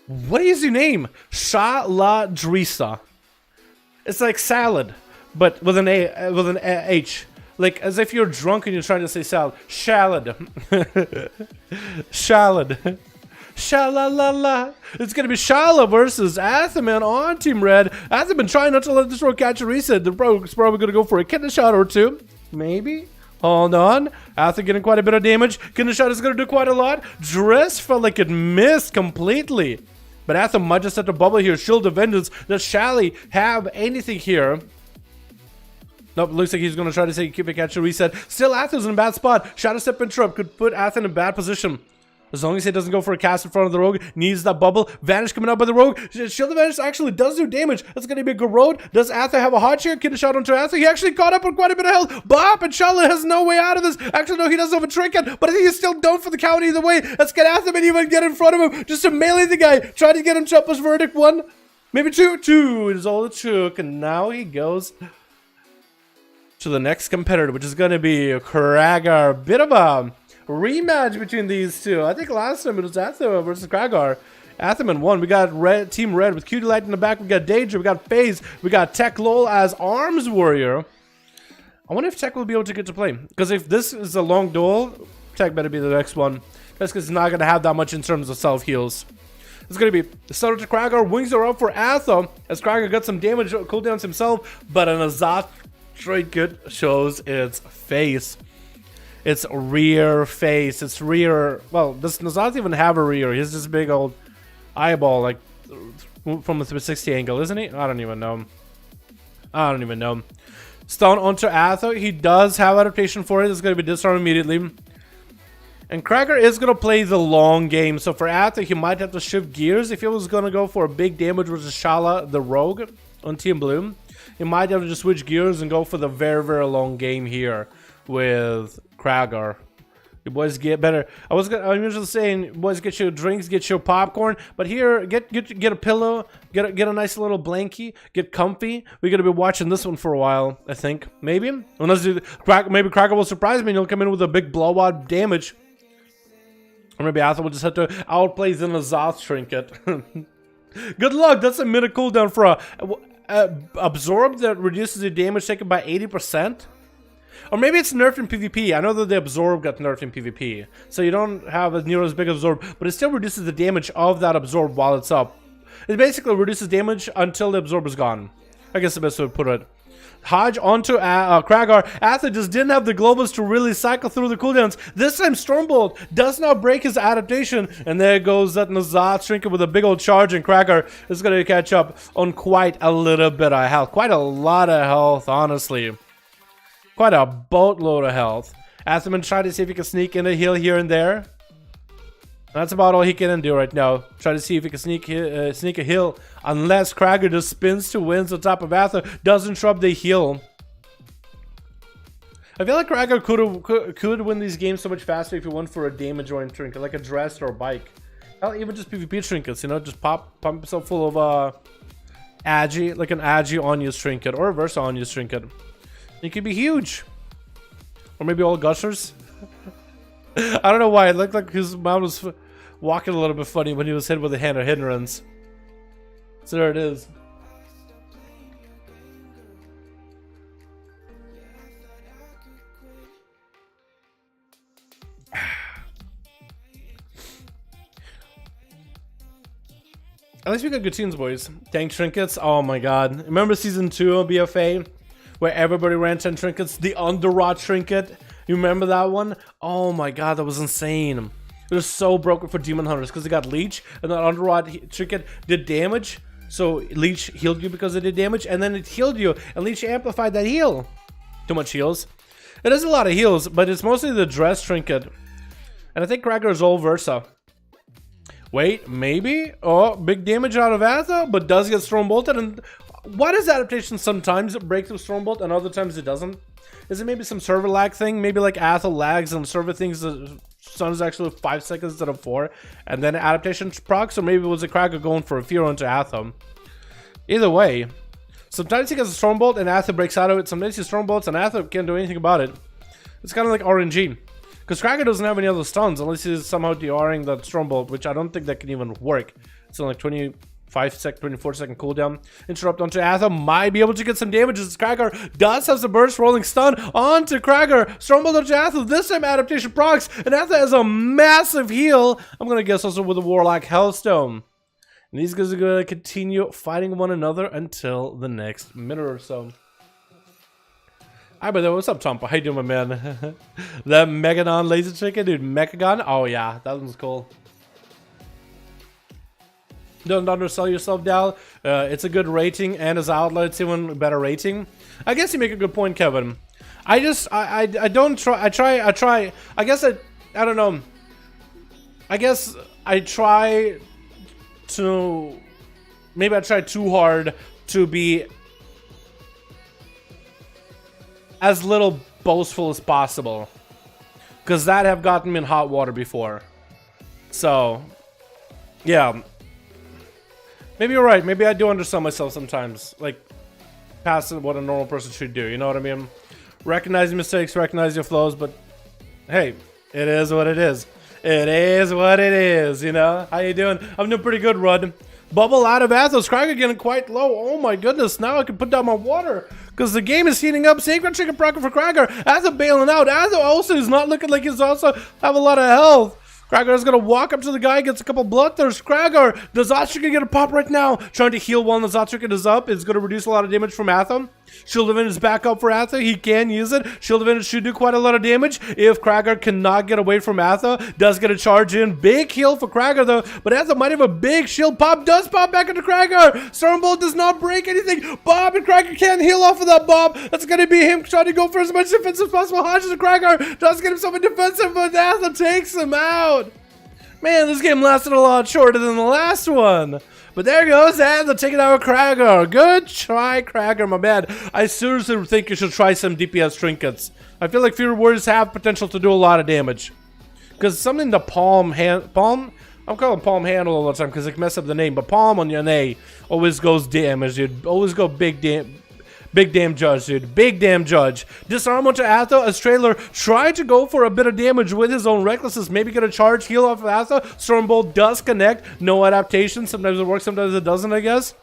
What is your name? Shaladrisa. It's like salad, but with an H. Like, as if you're drunk and you're trying to say salad. Shalad. Shalad. Shalalala. It's gonna be Shala versus Athaman on Team Red. Athaman trying not to let this road catch a reset. The rogue's probably gonna go for a kidney shot or two. Maybe. Hold on. Athaman getting quite a bit of damage. Kidney shot is gonna do quite a lot. Dress felt like it missed completely. But Athaman might just have to bubble here. Shield of Vengeance. Does Shally have anything here? Nope, looks like he's going to try to say keep it catch a reset. Still, Atha's in a bad spot. Shadow Step Interrupt could put Atha in a bad position. As long as he doesn't go for a cast in front of the rogue, needs that bubble. Vanish coming out by the rogue. Shield of Vanish actually does do damage. That's going to be a good road. Does Atha have a hot share? Kid a shot onto Atha. He actually caught up on quite a bit of health. Bop, and Shala has no way out of this. Actually, no, he doesn't have a trinket, but I think he's still down for the count either way. Let's get Atha and even get in front of him just to melee the guy. Try to get him Chumpa's verdict. One, maybe two. Two is all it took, and now he goes to the next competitor, which is going to be Kragar. Bit of a rematch between these two. I think last time it was Atha versus Kragar. Athaman won. We got Team Red with Cutie Light in the back. We got Danger. We got FaZe. We got Tech Lol as Arms Warrior. I wonder if Tech will be able to get to play. Because if this is a long duel, Tech better be the next one. That's because he's not going to have that much in terms of self-heals. It's going to be the start to Kragar. Wings are up for Atha as Kragar got some damage cooldowns himself. But an Azeroth straight good shows its face. It's rear face. It's rear. Well, does not even have a rear. He's this big old eyeball, like from a 360 angle, isn't he? I don't even know. Stone onto Atha. He does have adaptation for it. It's going to be disarmed immediately. And Kragar is going to play the long game. So for Atha, he might have to shift gears if he was going to go for a big damage versus Shala, the rogue, on Team Blue. He might have to just switch gears and go for the very, very long game here with Kragar. You boys get better. I'm usually saying, boys, get your drinks, get your popcorn, but here, get a pillow, get a nice little blankie, get comfy. We're gonna be watching this one for a while, I think. Maybe, unless maybe Kragar will surprise me and he'll come in with a big blowout damage, or maybe Atha will just have to outplay the Azeroth trinket. Good luck. That's a minute cooldown for a absorb that reduces the damage taken by 80%. Or maybe it's nerfed in PvP. I know that the Absorb got nerfed in PvP. So you don't have as near as big Absorb, but it still reduces the damage of that Absorb while it's up. It basically reduces damage until the Absorb is gone. I guess the best way to put it. Hodge onto Kragar. Atha just didn't have the Globus to really cycle through the cooldowns. This time Stormbolt does not break his adaptation. And there goes that Azeroth Trinket with a big old charge, and Kragar is going to catch up on quite a little bit of health. Quite a lot of health, honestly. Quite a boatload of health. Athaman tried to see if he can sneak in a heal here and there. That's about all he can do right now. Try to see if he can sneak a heal. Unless Kragar just spins to wins on top of Atha. Doesn't shrub the heal. I feel like Krager could win these games so much faster if you went for a damage-oriented trinket, like a dress or a bike. Hell, even just PvP trinkets, you know, just pump yourself full of Agi, like an Agi on-use trinket or a Versa on-use trinket. It could be huge. Or maybe all gushers. I don't know why. It looked like his mouth was walking a little bit funny when he was hit with a hand or hindrance. So there it is. At least we got good teams, boys. Tank trinkets. Oh my god. Remember season 2 of BFA? Where everybody ran 10 trinkets? The Underrot trinket. You remember that one? Oh my god, that was insane. It was so broken for Demon Hunters because they got Leech and that Underrot trinket did damage. So Leech healed you because it did damage, and then it healed you, and Leech amplified that heal. Too much heals. It is a lot of heals, but it's mostly the dress trinket. And I think Krager is all Versa. Wait, maybe? Oh, big damage out of Atha, but does get Storm Bolted. And why does adaptation sometimes break through Storm Bolt and other times it doesn't? Is it maybe some server lag thing? Maybe like Atha lags and server thinks the stun is actually 5 seconds instead of 4, and then adaptation procs, or maybe it was a Krager going for a fear onto Atha. Either way, sometimes he gets a Storm Bolt and Atha breaks out of it. Sometimes he Storm Bolts and Atha can't do anything about it. It's kind of like RNG. Because Krager doesn't have any other stuns unless he's somehow DRing that Storm Bolt, which I don't think that can even work. It's on like 24 second cooldown. Interrupt onto Atha, might be able to get some damage as Krager does have some burst rolling stun onto Krager. Storm Bolt onto Atha, this time adaptation procs, and Atha has a massive heal. I'm gonna guess also with a Warlock Hellstone. And these guys are gonna continue fighting one another until the next minute or so. Hi, by the way, what's up, Tompa? How you doing, my man? That Megadon laser trinket, dude. Mechagon? Oh, yeah, that one's cool. Don't undersell yourself, Dal. It's a good rating, and as outlet, it's even better rating. I guess you make a good point, Kevin. I guess I don't know. I guess I try to, maybe I try too hard to be as little boastful as possible, because that have gotten me in hot water before. So yeah, maybe you're right. Maybe I do undersell myself sometimes, like past what a normal person should do, you know what I mean? Recognize your mistakes, recognize your flaws, but hey, it is what it is. It is what it is, you know? How you doing? I'm doing pretty good, Rud. Bubble out of Athos. Krager getting quite low. Oh my goodness, now I can put down my water because the game is heating up. Sacred Chicken Procker for Krager. Atha bailing out. Atha also is not looking like he's also have a lot of health. Krager is going to walk up to the guy, gets a couple bloodthirsts. Krager, the Zatshuka get a pop right now. Trying to heal while the Zatshuka is up. It's going to reduce a lot of damage from Atha. Shield of Vintage is back up for Atha. He can use it. Shield of Vintage should do quite a lot of damage if Krager cannot get away from Atha. Does get a charge in. Big heal for Krager though. But Atha might have a big shield pop. Does pop back into Krager. Stormbolt does not break anything. Bob and Krager can't heal off of that Bob. That's going to be him trying to go for as much defense as possible. Hodges and Krager does get himself a defensive, but Atha takes him out. Man, this game lasted a lot shorter than the last one. But there goes Atha taking out Krager. Good try, Krager, my man. I seriously think you should try some DPS trinkets. I feel like Fury Warriors have potential to do a lot of damage. Because something the palm, I'm calling palm handle all the time because it can mess up the name. But palm on your NA always goes damage, dude. Always go big damn judge, dude. Big damn judge. Disarm onto Atha as Trailer tried to go for a bit of damage with his own recklessness. Maybe get a charge heal off of Atha. Stormbolt does connect. No adaptation. Sometimes it works, sometimes it doesn't, I guess.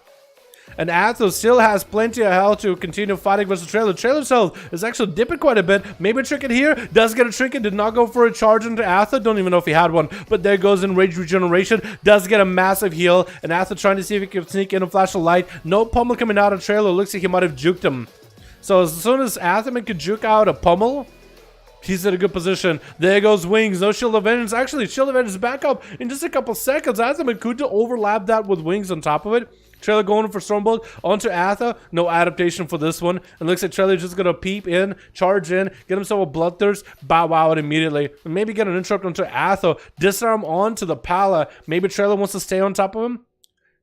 And Atha still has plenty of health to continue fighting versus Trailer. Trailer's health is actually dipping quite a bit. Maybe a trinket here. Does get a trinket. Did not go for a charge into Atha. Don't even know if he had one. But there goes Enraged Regeneration. Does get a massive heal. And Atha trying to see if he can sneak in a flash of light. No pummel coming out of Trailer. Looks like he might have juked him. So as soon as Atha could juke out a pummel, he's in a good position. There goes Wings. No Shield of Vengeance. Actually, Shield of Vengeance is back up in just a couple seconds. Atha could overlap that with Wings on top of it. Trailer going for Stormbolt onto Atha. No adaptation for this one. And looks like Trailer just gonna peep in, charge in, get himself a Bloodthirst, bow out immediately. And maybe get an interrupt onto Atha. Disarm onto the Pala. Maybe Trailer wants to stay on top of him.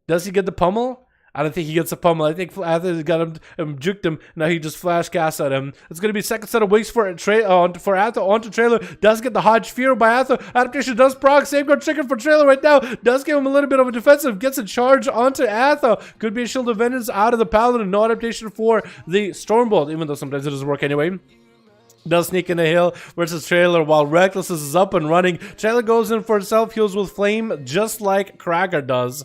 Does he get the pummel? I don't think he gets a pummel. I think Aether got him juked him. Now he just flash cast at him. It's going to be second set of wings for Aether onto Trailer. Does get the Hodge Fear by Aether. Adaptation does proc. Safeguard chicken for Trailer right now. Does give him a little bit of a defensive. Gets a charge onto Aether. Could be a Shield of Vengeance out of the Paladin. No adaptation for the Stormbolt, even though sometimes it doesn't work anyway. Does sneak in the hill versus Trailer while Reckless is up and running. Trailer goes in for self-heals with Flame just like Krager does.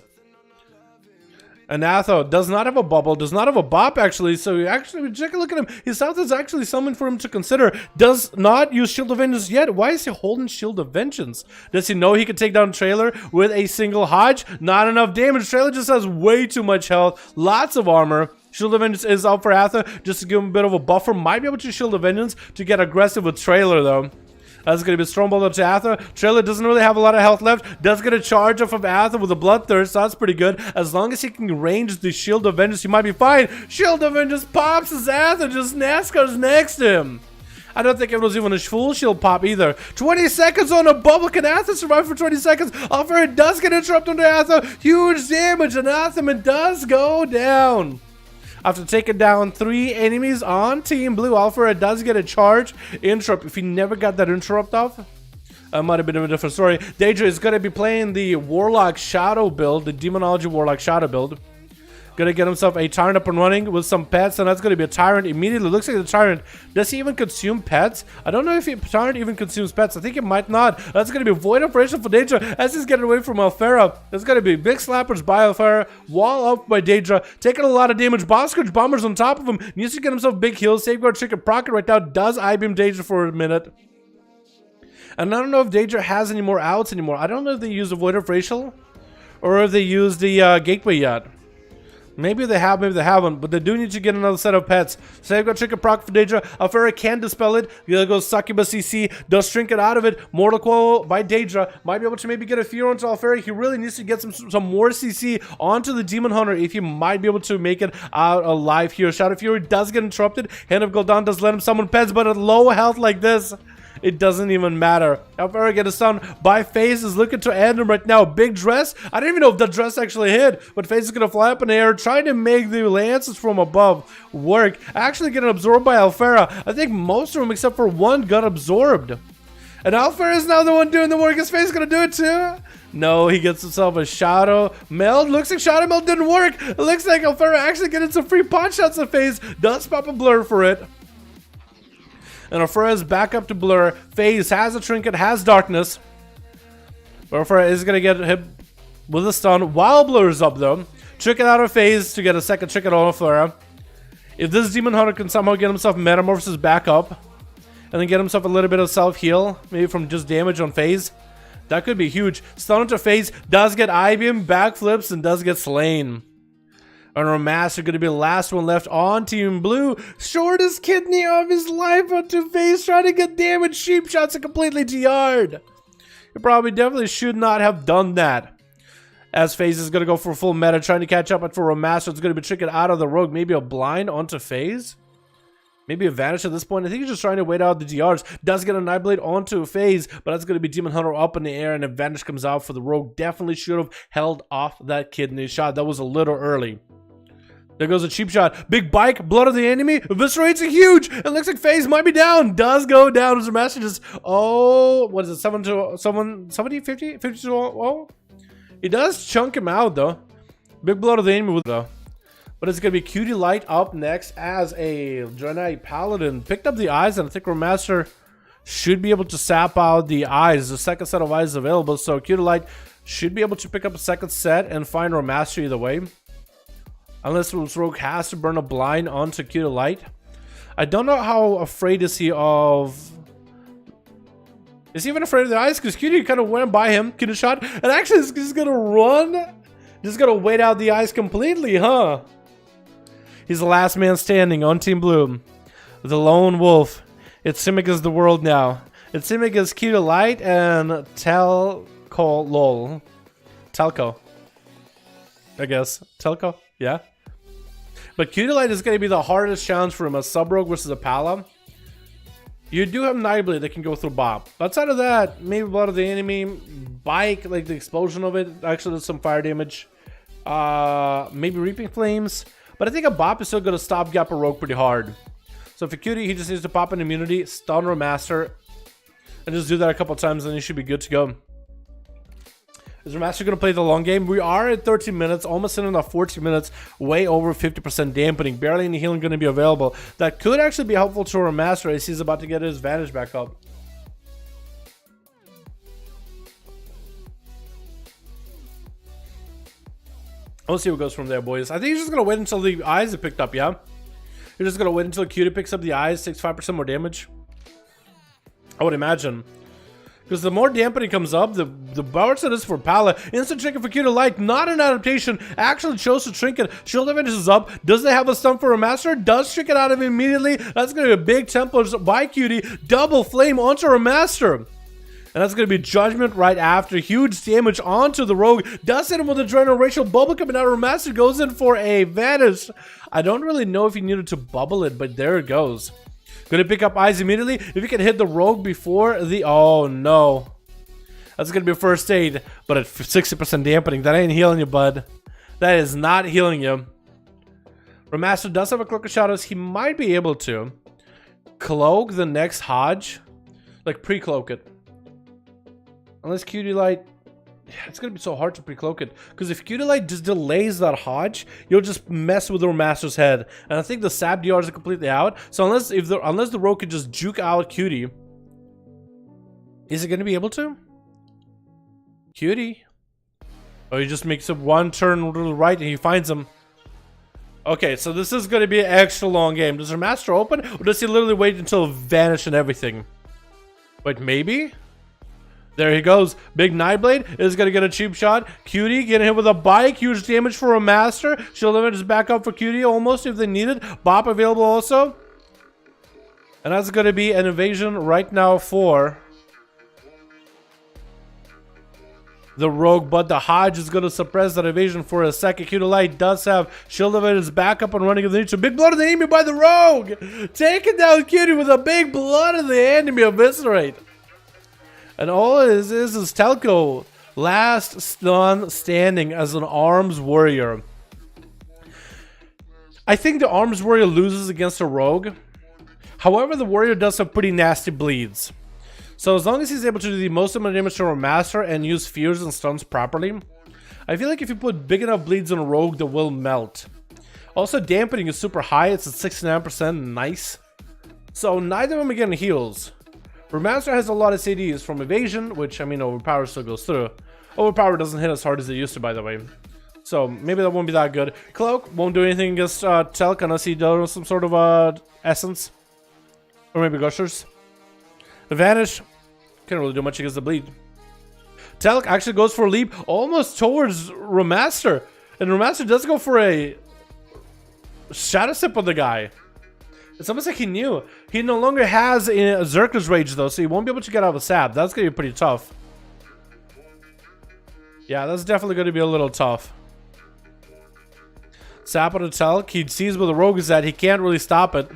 And Atho does not have a bubble, does not have a bop actually, so take a look at him. His south is actually something for him to consider. Does not use Shield of Vengeance yet. Why is he holding Shield of Vengeance? Does he know he can take down Trailer with a single Hodge? Not enough damage. Trailer just has way too much health, lots of armor. Shield of Vengeance is out for Atha just to give him a bit of a buffer. Might be able to Shield of Vengeance to get aggressive with Trailer though. That's going to be Strongbolt to Atha. Trailer doesn't really have a lot of health left. Does get a charge off of Atha with a Bloodthirst. So that's pretty good. As long as he can range the Shield of Vengeance, he might be fine. Shield of Vengeance pops as Atha just NASCAR's next to him. I don't think it was even a full shield pop either. 20 seconds on a bubble. Can Atha survive for 20 seconds? Alfred does get interrupted into Atha. Huge damage, and Athaman does go down. After taking down 3 enemies on Team Blue, Alfred does get a charge interrupt. If he never got that interrupt off, might have been a different story. Daedra is going to be playing the Warlock Shadow build, the Demonology Warlock Shadow build. Gonna get himself a Tyrant up and running with some pets, and that's gonna be a Tyrant immediately. Looks like the Tyrant, does he even consume pets? I don't know if Tyrant even consumes pets. I think it might not. That's gonna be a Void Operation for Daedra as he's getting away from Alfera. There's gonna be big slappers by Alfera, wall up by Daedra, taking a lot of damage. Bosscourge Bombers on top of him. Needs to get himself big heals. Safeguard Chicken Procket right now does I-beam Daedra for a minute. And I don't know if Daedra has any more outs anymore. I don't know if they use the Void of Racial or if they use the Gateway yet. Maybe they have, maybe they haven't, but they do need to get another set of pets. Safeguard Chicken Proc for Daedra. Alfera can dispel it. There goes Succubus CC. Does Trinket out of it. Mortal Coil by Daedra. Might be able to maybe get a fear onto Alfera. He really needs to get some more CC onto the Demon Hunter if he might be able to make it out alive here. Shadow Fury does get interrupted. Hand of Gul'dan does let him summon pets, but at low health like this, it doesn't even matter. Alfera get a stun by FaZe is looking to end him right now. Big dress. I don't even know if the dress actually hit, but FaZe is going to fly up in the air, trying to make the lances from above work. Actually getting absorbed by Alfera. I think most of them, except for one, got absorbed. And Alfera is now the one doing the work. Is FaZe going to do it too? No, he gets himself a Shadow Meld. Looks like Shadow Meld didn't work. It looks like Alfera actually getting some free punch shots of FaZe. Does pop a blur for it. And Alfera is back up to blur. FaZe has a trinket, has darkness. Alfera is going to get hit with a stun while blur is up though. Trinket out of FaZe to get a second trinket on Alfera. If this Demon Hunter can somehow get himself Metamorphosis back up, and then get himself a little bit of self-heal, maybe from just damage on FaZe, that could be huge. Stun into FaZe, does get I-beam, backflips, and does get slain. And our master going to be the last one left on Team Blue. Shortest kidney of his life onto FaZe, trying to get damage. Sheep shots and completely TR'd. He probably definitely should not have done that. As FaZe is going to go for full meta, trying to catch up, but for a master, it's going to be tricking out of the rogue. Maybe a blind onto FaZe. Maybe a vanish at this point. I think he's just trying to wait out the DRs. Does get a Nightblade onto FaZe, but that's going to be Demon Hunter up in the air, and a vanish comes out for the rogue. Definitely should have held off that kidney shot. That was a little early. There goes a cheap shot. Big bike, blood of the enemy. Eviscerates a huge. It looks like FaZe might be down. Does go down as a master just, oh, what is it? 70, 50? 50 to, oh. He does chunk him out though. Big blood of the enemy with though. But it's going to be Cutie Light up next as a Draenei Paladin. Picked up the eyes, and I think Master should be able to sap out the eyes. The second set of eyes available, so Cutie Light should be able to pick up a second set and find Master either way. Unless Rogue has to burn a blind onto Cutie Light. I don't know how afraid is he of... Is he even afraid of the eyes? Because Cutie kind of went by him, Cutie shot, and actually is just going to run. Just going to wait out the eyes completely, huh? He's the last man standing on Team Blue. The lone wolf. It's Simic as the world now. It's Simic as Cutie Light and Telco lol. Telco. I guess. Telco? Yeah. But Cutie Light is going to be the hardest challenge for him. A sub-rogue versus a Pala. You do have Nightblade that can go through Bob. Outside of that, maybe Blood of the Enemy. Bike, like the explosion of it, actually does some fire damage. Maybe Reaping Flames. But I think a Bop is still going to stopgap a Rogue pretty hard. So for Cutie, he just needs to pop an immunity, stun Remaster, and just do that a couple times, and he should be good to go. Is Remaster going to play the long game? We are at 13 minutes, almost in about 14 minutes, way over 50% dampening, barely any healing going to be available. That could actually be helpful to Remaster as he's about to get his Vantage back up. We'll see what goes from there, boys. I think he's just going to wait until the eyes are picked up, yeah? You're just going to wait until Cutie picks up the eyes, takes 5% more damage? I would imagine. Because the more dampening comes up, the worse it is for Pala. Instant Trinket for Cutie Light, not an adaptation. Actually chose to Trinket. Shield Advantage is up. Does they have a stun for a Master? Does Trinket out of it immediately. That's going to be a big tempo by Cutie. Double Flame onto a Master. And that's going to be Judgment right after. Huge damage onto the Rogue. Does hit him with a generational bubble coming out of Master. Goes in for a Vanish. I don't really know if he needed to bubble it, but there it goes. Going to pick up eyes immediately. If he can hit the Rogue before the... Oh, no. That's going to be a first aid. But at 60% dampening, that ain't healing you, bud. That is not healing you. Remaster does have a Cloak of Shadows. He might be able to cloak the next Hodge. Like, pre-cloak it. Unless Cutie Light... Yeah, it's going to be so hard to pre-cloak it. Because if Cutie Light just delays that Hodge, you'll just mess with the Master's head. And I think the Sap DRs are completely out. So unless the Rogue could just juke out Cutie... Is it going to be able to? Cutie? Oh, he just makes a one turn to the right and he finds him. Okay, so this is going to be an extra long game. Does her Master open? Or does he literally wait until Vanish and everything? Wait, maybe? There he goes. Big Nightblade is going to get a cheap shot. Cutie getting hit with a bike. Huge damage for a Master. Shield Limit is back up for Cutie almost if they need it. Bop available also. And that's going to be an evasion right now for the Rogue. But the Hodge is going to suppress that evasion for a second. Cutie Light does have Shield Limit is back up and running. So big blood of the enemy by the Rogue. Taking down Cutie with a big blood of the enemy eviscerate. And all it is Telco, last stun standing as an arms warrior. I think the arms warrior loses against a Rogue. However, the warrior does have pretty nasty bleeds. So as long as he's able to do the most amount of damage to a Master and use fears and stuns properly, I feel like if you put big enough bleeds on a Rogue, that will melt. Also, dampening is super high. It's at 69%. Nice. So neither of them are getting heals. Remaster has a lot of CDs from evasion, which, I mean, overpower still goes through. Overpower doesn't hit as hard as it used to, by the way. So maybe that won't be that good. Cloak won't do anything against Telk unless he does some sort of essence. Or maybe Gushers. The Vanish can't really do much against the bleed. Telk actually goes for a leap almost towards Remaster. And Remaster does go for a Shadow Sip on the guy. It's almost like he knew. He no longer has a Zerka's Rage, though, so he won't be able to get out of Sap. That's going to be pretty tough. Yeah, that's definitely going to be a little tough. Sap on the Telk. He sees where the Rogue is at. He can't really stop it.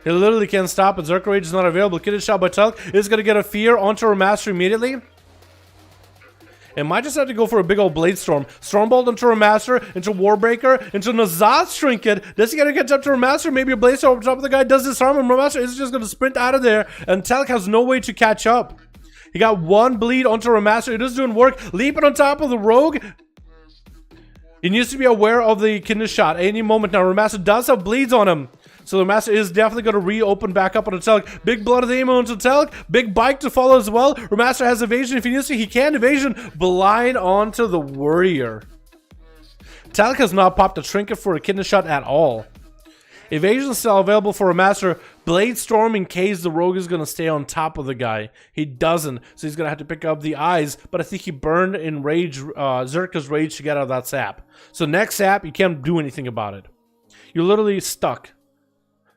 He literally can't stop it. Zerka Rage is not available. Kid shot by Telk is going to get a Fear onto her Master immediately. It might just have to go for a big old Blade Storm. Stormbolt into her Master, into Warbreaker, into Nazat's Trinket. Does he get to catch up to her Master? Maybe a Blade Storm on top of the guy does disarm him. Her Master is just going to sprint out of there, and Telk has no way to catch up. He got one bleed onto her Master. It is doing work. Leaping on top of the Rogue. He needs to be aware of the Kidney Shot any moment now. Her Master does have bleeds on him. So the Master is definitely going to reopen back up on the Telk. Big blood of the aim onto Telk. Big bike to follow as well. Remaster has evasion if he needs to. He can evasion. Blind onto the Warrior. Telk has not popped a Trinket for a Kidney Shot at all. Evasion is still available for Remaster. Blade Storm in case the Rogue is going to stay on top of the guy. He doesn't. So he's going to have to pick up the eyes. But I think he burned in Rage, Zerka's Rage to get out of that Sap. So next Sap, you can't do anything about it. You're literally stuck.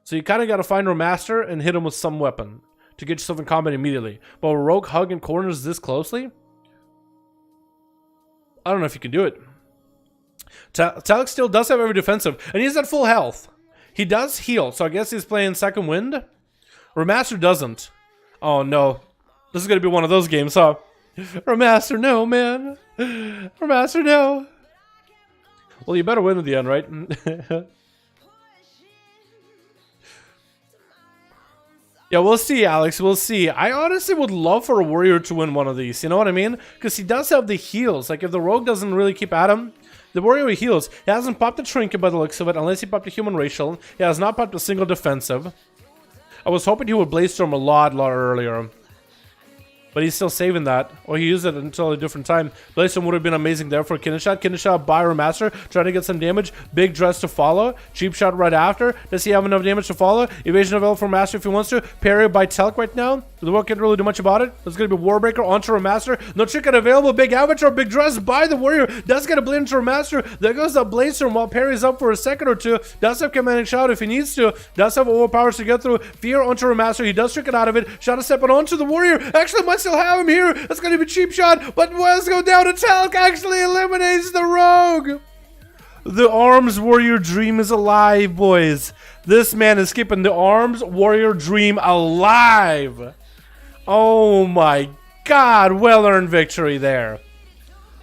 So you kind of got to find Remaster and hit him with some weapon to get yourself in combat immediately. But with Rogue hugging corners this closely, I don't know if you can do it. Telk still does have every defensive, and he's at full health. He does heal, so I guess he's playing Second Wind. Remaster doesn't. Oh no. This is going to be one of those games, huh? Remaster, no, man. Remaster, no. Well, you better win at the end, right? Yeah, we'll see, Alex. We'll see. I honestly would love for a warrior to win one of these. You know what I mean? Because he does have the heals. Like, if the rogue doesn't really keep at him, the warrior heals. He hasn't popped a trinket by the looks of it, unless he popped a human racial. He has not popped a single defensive. I was hoping he would blaze storm a lot earlier. But he's still saving that. Or he used it until a different time. Blaze storm would have been amazing there for Kineshot. Kineshot by Remaster, trying to get some damage. Big dress to follow. Cheap shot right after. Does he have enough damage to follow? Evasion available for Master if he wants to. Parry by Telk right now. The world can't really do much about it. There's going to be Warbreaker onto Remaster. No trinket available. Big Avatar, big dress by the warrior. Does get a blade into Remaster. There goes the Blaze storm while parries up for a second or two. Does have commanding shout if he needs to. Does have overpowers to get through. Fear onto Remaster. He does trinket out of it. Shot a step onto the warrior. Actually might still have him here. That's going to be cheap shot, but let's go down to Talc. Actually eliminates the rogue. The Arms Warrior Dream is alive, boys. This man is keeping the Arms Warrior Dream alive. Oh my God, well-earned victory there.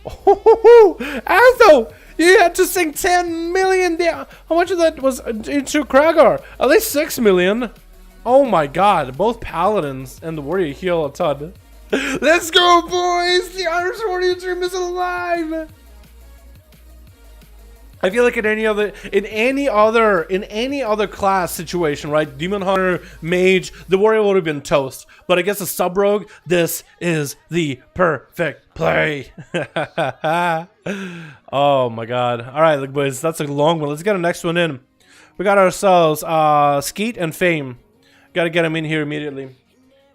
Oh, Atho, you had to sink 10 million down. How much of that was into Kragar? At least 6 million. Oh my God, both Paladins and the Warrior heal a ton. Let's go, boys! The Arms Warrior Dream is alive. I feel like in any other class situation, right? Demon Hunter, Mage, the Warrior would have been toast. But I guess a sub rogue, this is the perfect play. Oh my God! All right, look, boys, that's a long one. Let's get the next one in. We got ourselves Skeet and Fame. Got to get him in here immediately.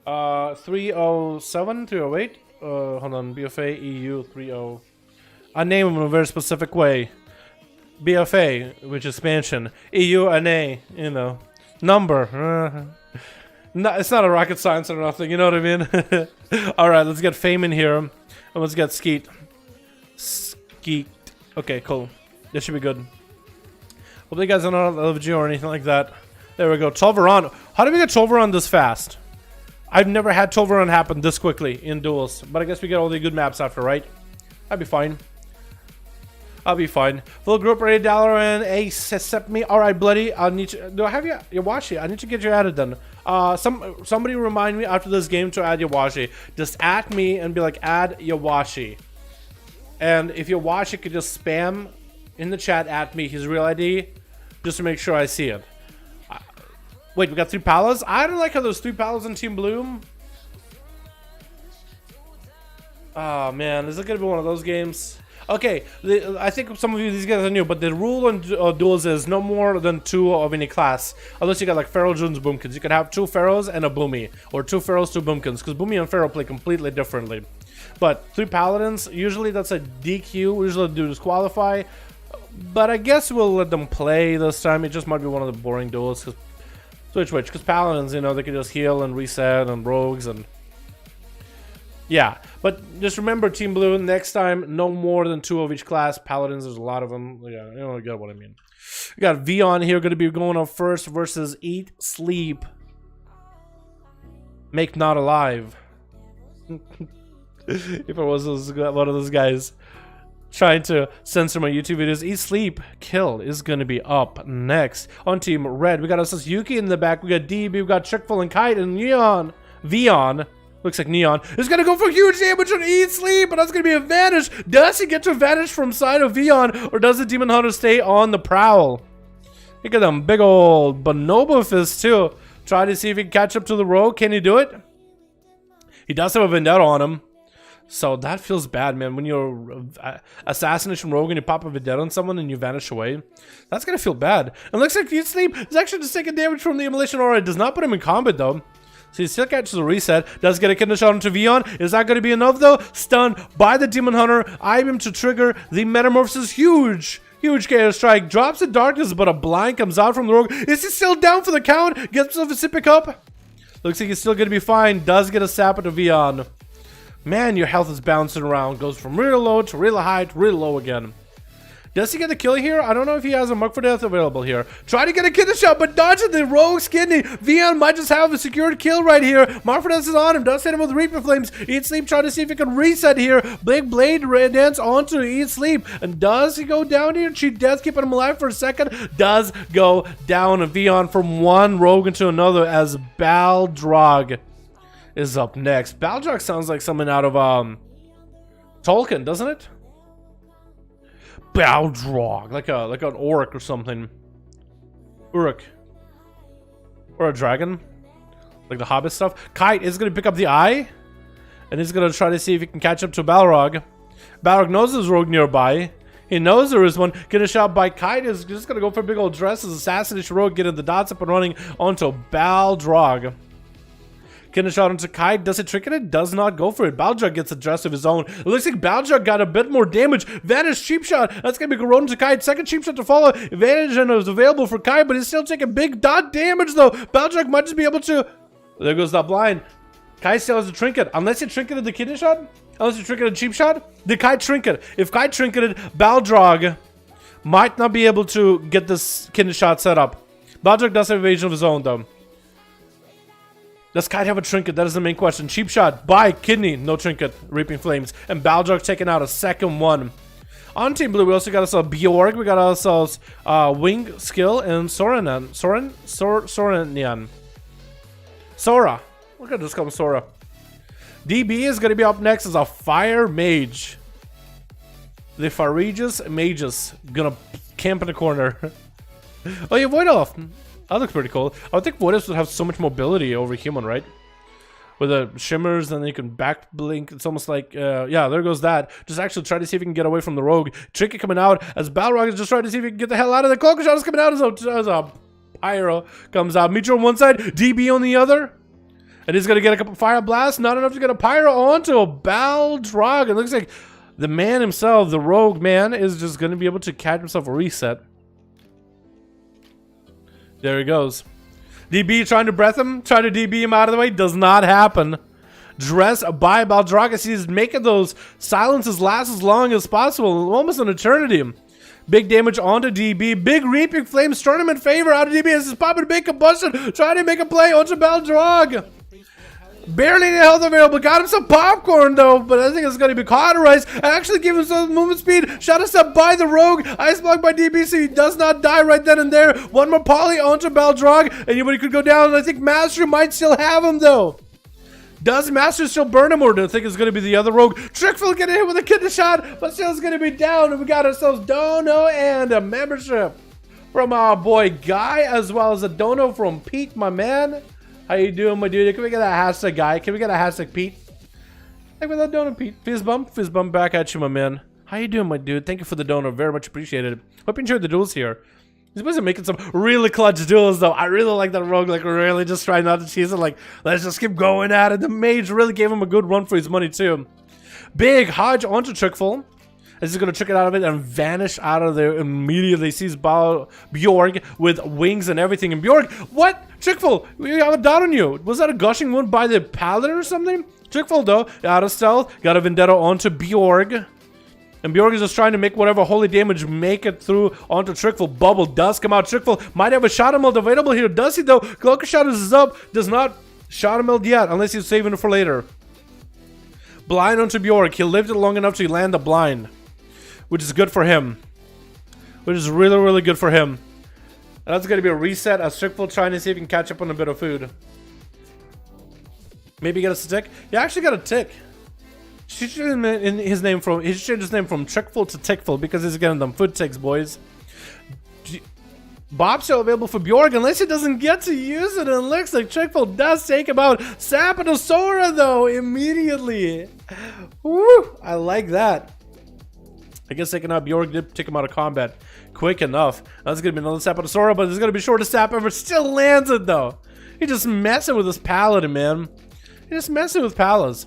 307, 308. Hold on, BFA EU 30. I name them in a very specific way. BFA, which is expansion. EU NA, you know, number. No, it's not a rocket science or nothing. You know what I mean? All right, let's get Fame in here, and let's get Skeet. Skeet. Okay, cool. This should be good. Hope you guys don't know LFG or anything like that. There we go. Tolvaron. How did we get Tolvaron this fast? I've never had Tolvaron happen this quickly in duels, but I guess we get all the good maps after, right? I'll be fine. I'll be fine. Full group ready, Dalaran. Accept me. All right, bloody. I need to. Do I have Yawashi? I need to get you added then. Somebody remind me after this game to add Yawashi. Just add me and be like, add Yawashi. And if Yawashi could just spam in the chat at me his real ID, just to make sure I see it. Wait, we got 3 Palas? I don't like how there's 3 Palas in Team Bloom. Oh man, is it gonna be one of those games? Okay, I think some of you, these guys are new, but the rule on duels is no more than 2 of any class. Unless you got like Pharaoh, Junes, Boomkins. You could have 2 Pharaohs and a Boomy. Or 2 Pharaohs, 2 Boomkins. Because Boomy and Pharaoh play completely differently. But 3 Paladins, usually that's a DQ. Usually do disqualify. But I guess we'll let them play this time. It just might be one of the boring duels. Switch, because Paladins, you know, they can just heal and reset, and Rogues, and yeah. But just remember, Team Blue, next time, no more than 2 of each class. Paladins, there's a lot of them. Yeah, you know, you get what I mean. We got Vion here, going to be going up first versus Eat, Sleep, Make Not Alive. If I was one of those guys trying to censor my YouTube videos. Eat, Sleep, Kill is going to be up next. On Team Red, we got us Yuki in the back. We got DB, we got Trickful and Kite, and Neon. Vion, looks like Neon, is going to go for huge damage on Eat, Sleep, but that's going to be a vanish. Does he get to vanish from side of Vion, or does the Demon Hunter stay on the prowl? Look at them big old Bonobo fists too. Try to see if he can catch up to the Rogue. Can he do it? He does have a Vendetta on him. So that feels bad, man. When you're Assassination Rogue and you pop a Vendetta on someone and you vanish away, that's gonna feel bad. And looks like Eat, Sleep is actually just taking damage from the Immolation Aura. It does not put him in combat though. So he still catches a reset. Does get a kidney shot onto Vion. Is that going to be enough though? Stunned by the Demon Hunter. I him to trigger the Metamorphosis. Huge Chaos Strike. Drops the Darkness, but a blind comes out from the Rogue. Is he still down for the count? Gets himself a Sippy Cup. Looks like he's still going to be fine. Does get a sap into Vion. Man, your health is bouncing around. Goes from real low to real high to real low again. Does he get the kill here? I don't know if he has a Mark for Death available here. Try to get a kidney shot, but dodging the rogue's kidney. Vian might just have a secured kill right here. Mark for Death is on him. Does hit him with Reaper Flames. Eat Sleep, try to see if he can reset here. Big Blade dance onto Eat Sleep. And does he go down here? Cheat Death, keeping him alive for a second. Does go down. And Vian from one rogue into another as Baldrag is up next. Baldrag sounds like something out of Tolkien, doesn't it? Baldrag, like an orc or something. Uruk. Or a dragon. Like the Hobbit stuff. Kite is gonna pick up the eye. And he's gonna try to see if he can catch up to Balrog. Balrog knows there's rogue nearby. He knows there is one. Get a shot by Kite. Is just gonna go for a big old dress as Assassination Rogue, getting the dots up and running onto Baldrag. Getting a shot onto Kite. Does it trick it? Does not go for it. Baldrag gets a dress of his own. It looks like Baldrag got a bit more damage. Vanish cheap shot. That's gonna be Corona to Kite. Second cheap shot to follow. Advantage is available for Kite, but he's still taking big dot damage though. Baldrag might just be able to. There goes that blind. Kite still has a trinket. Unless he trinketed the kidney shot? Unless he trinketed a cheap shot? Did Kite trinket? If Kite trinketed, Baldrag might not be able to get this kidney shot set up. Baldrag does have evasion of his own though. Does Kite have a trinket? That is the main question. Cheap shot by kidney, no trinket, Reaping Flames, and Baldrag taking out a second one. On Team Blue, we also got ourselves Bjorg, we got ourselves Wing Skill, and Soranian. Sora. We're gonna just call him Sora. DB is gonna be up next as a Fire Mage. The Farages Mages gonna camp in the corner. Oh, yeah, Void Elf. That looks pretty cool. I would think Void Elf would have so much mobility over human, right? With the shimmers, and then you can back blink. It's almost like, yeah, there goes that. Just actually try to see if you can get away from the rogue. Tricky coming out as Balrog is just trying to see if he can get the hell out of the Cloak Shot is coming out as a Pyro comes out. Mitro on one side, DB on the other. And he's gonna get a couple Fire Blasts. Not enough to get a Pyro onto a Baldrag. It looks like the man himself, the rogue man, is just gonna be able to catch himself a reset. There he goes. DB trying to breath him, trying to DB him out of the way. Does not happen. Dress by Baldrag as he's making those silences last as long as possible. Almost an eternity. Big damage onto DB. Big Reaping Flames tournament favor out of DB as he's popping big combustion. Trying to make a play onto Baldrag. Barely any health available. Got him some popcorn though, but I think it's going to be cauterized. Actually give him some movement speed. Shot us up by the rogue. Ice block by DB, so he does not die right then and there. One more poly onto Baldrag. Anybody could go down. I think Master might still have him though. Does Master still burn him, or do I think it's going to be the other rogue? Trickful getting hit with a kidney shot, but still is going to be down. And we got ourselves Dono and a membership from our boy Guy, as well as a Dono from Pete, my man. How you doing, my dude? Can we get a hashtag Guy? Can we get a hashtag Pete? Hey, with that Dono, Pete. Fizz bump back at you, my man. How you doing, my dude? Thank you for the Dono. Very much appreciated. Hope you enjoyed the duels here. He's supposed to making some really clutch duels, though. I really like that rogue. Like, really just trying not to cheese it. Like, let's just keep going at it. The mage really gave him a good run for his money, too. Big Hodge onto Trickful. He's going to trick it out of it and vanish out of there immediately. Sees Bjorg with wings and everything. And Bjorg, what? Trickful, we have a dot on you. Was that a gushing wound by the paladin or something? Trickful, though, out of stealth. Got a vendetta onto Bjorg. And Bjorg is just trying to make whatever holy damage make it through onto Trickful. Bubble does come out. Trickful might have a shot meld available here. Does he, though? Cloak Shot is up. Does not shot meld yet, unless he's saving it for later. Blind onto Bjorg. He lived it long enough to land a blind, which is good for him. Which is really, really good for him. And that's going to be a reset as Trickful trying to see if he can catch up on a bit of food. Maybe get a tick. He actually got a tick. He changed his name from Trickful to Tickful because he's getting them food ticks, boys. Bob's still available for Bjorg unless he doesn't get to use it. And it looks like Trickful does take him out. Sapatosora, though, immediately. Woo! I like that. I guess taking out Bjorg did take him out of combat quick enough. That's going to be another Sapatosora, but it's going to be shortest sap ever. Still lands it, though. He's just messing with this paladin, man. He's just messing with palas.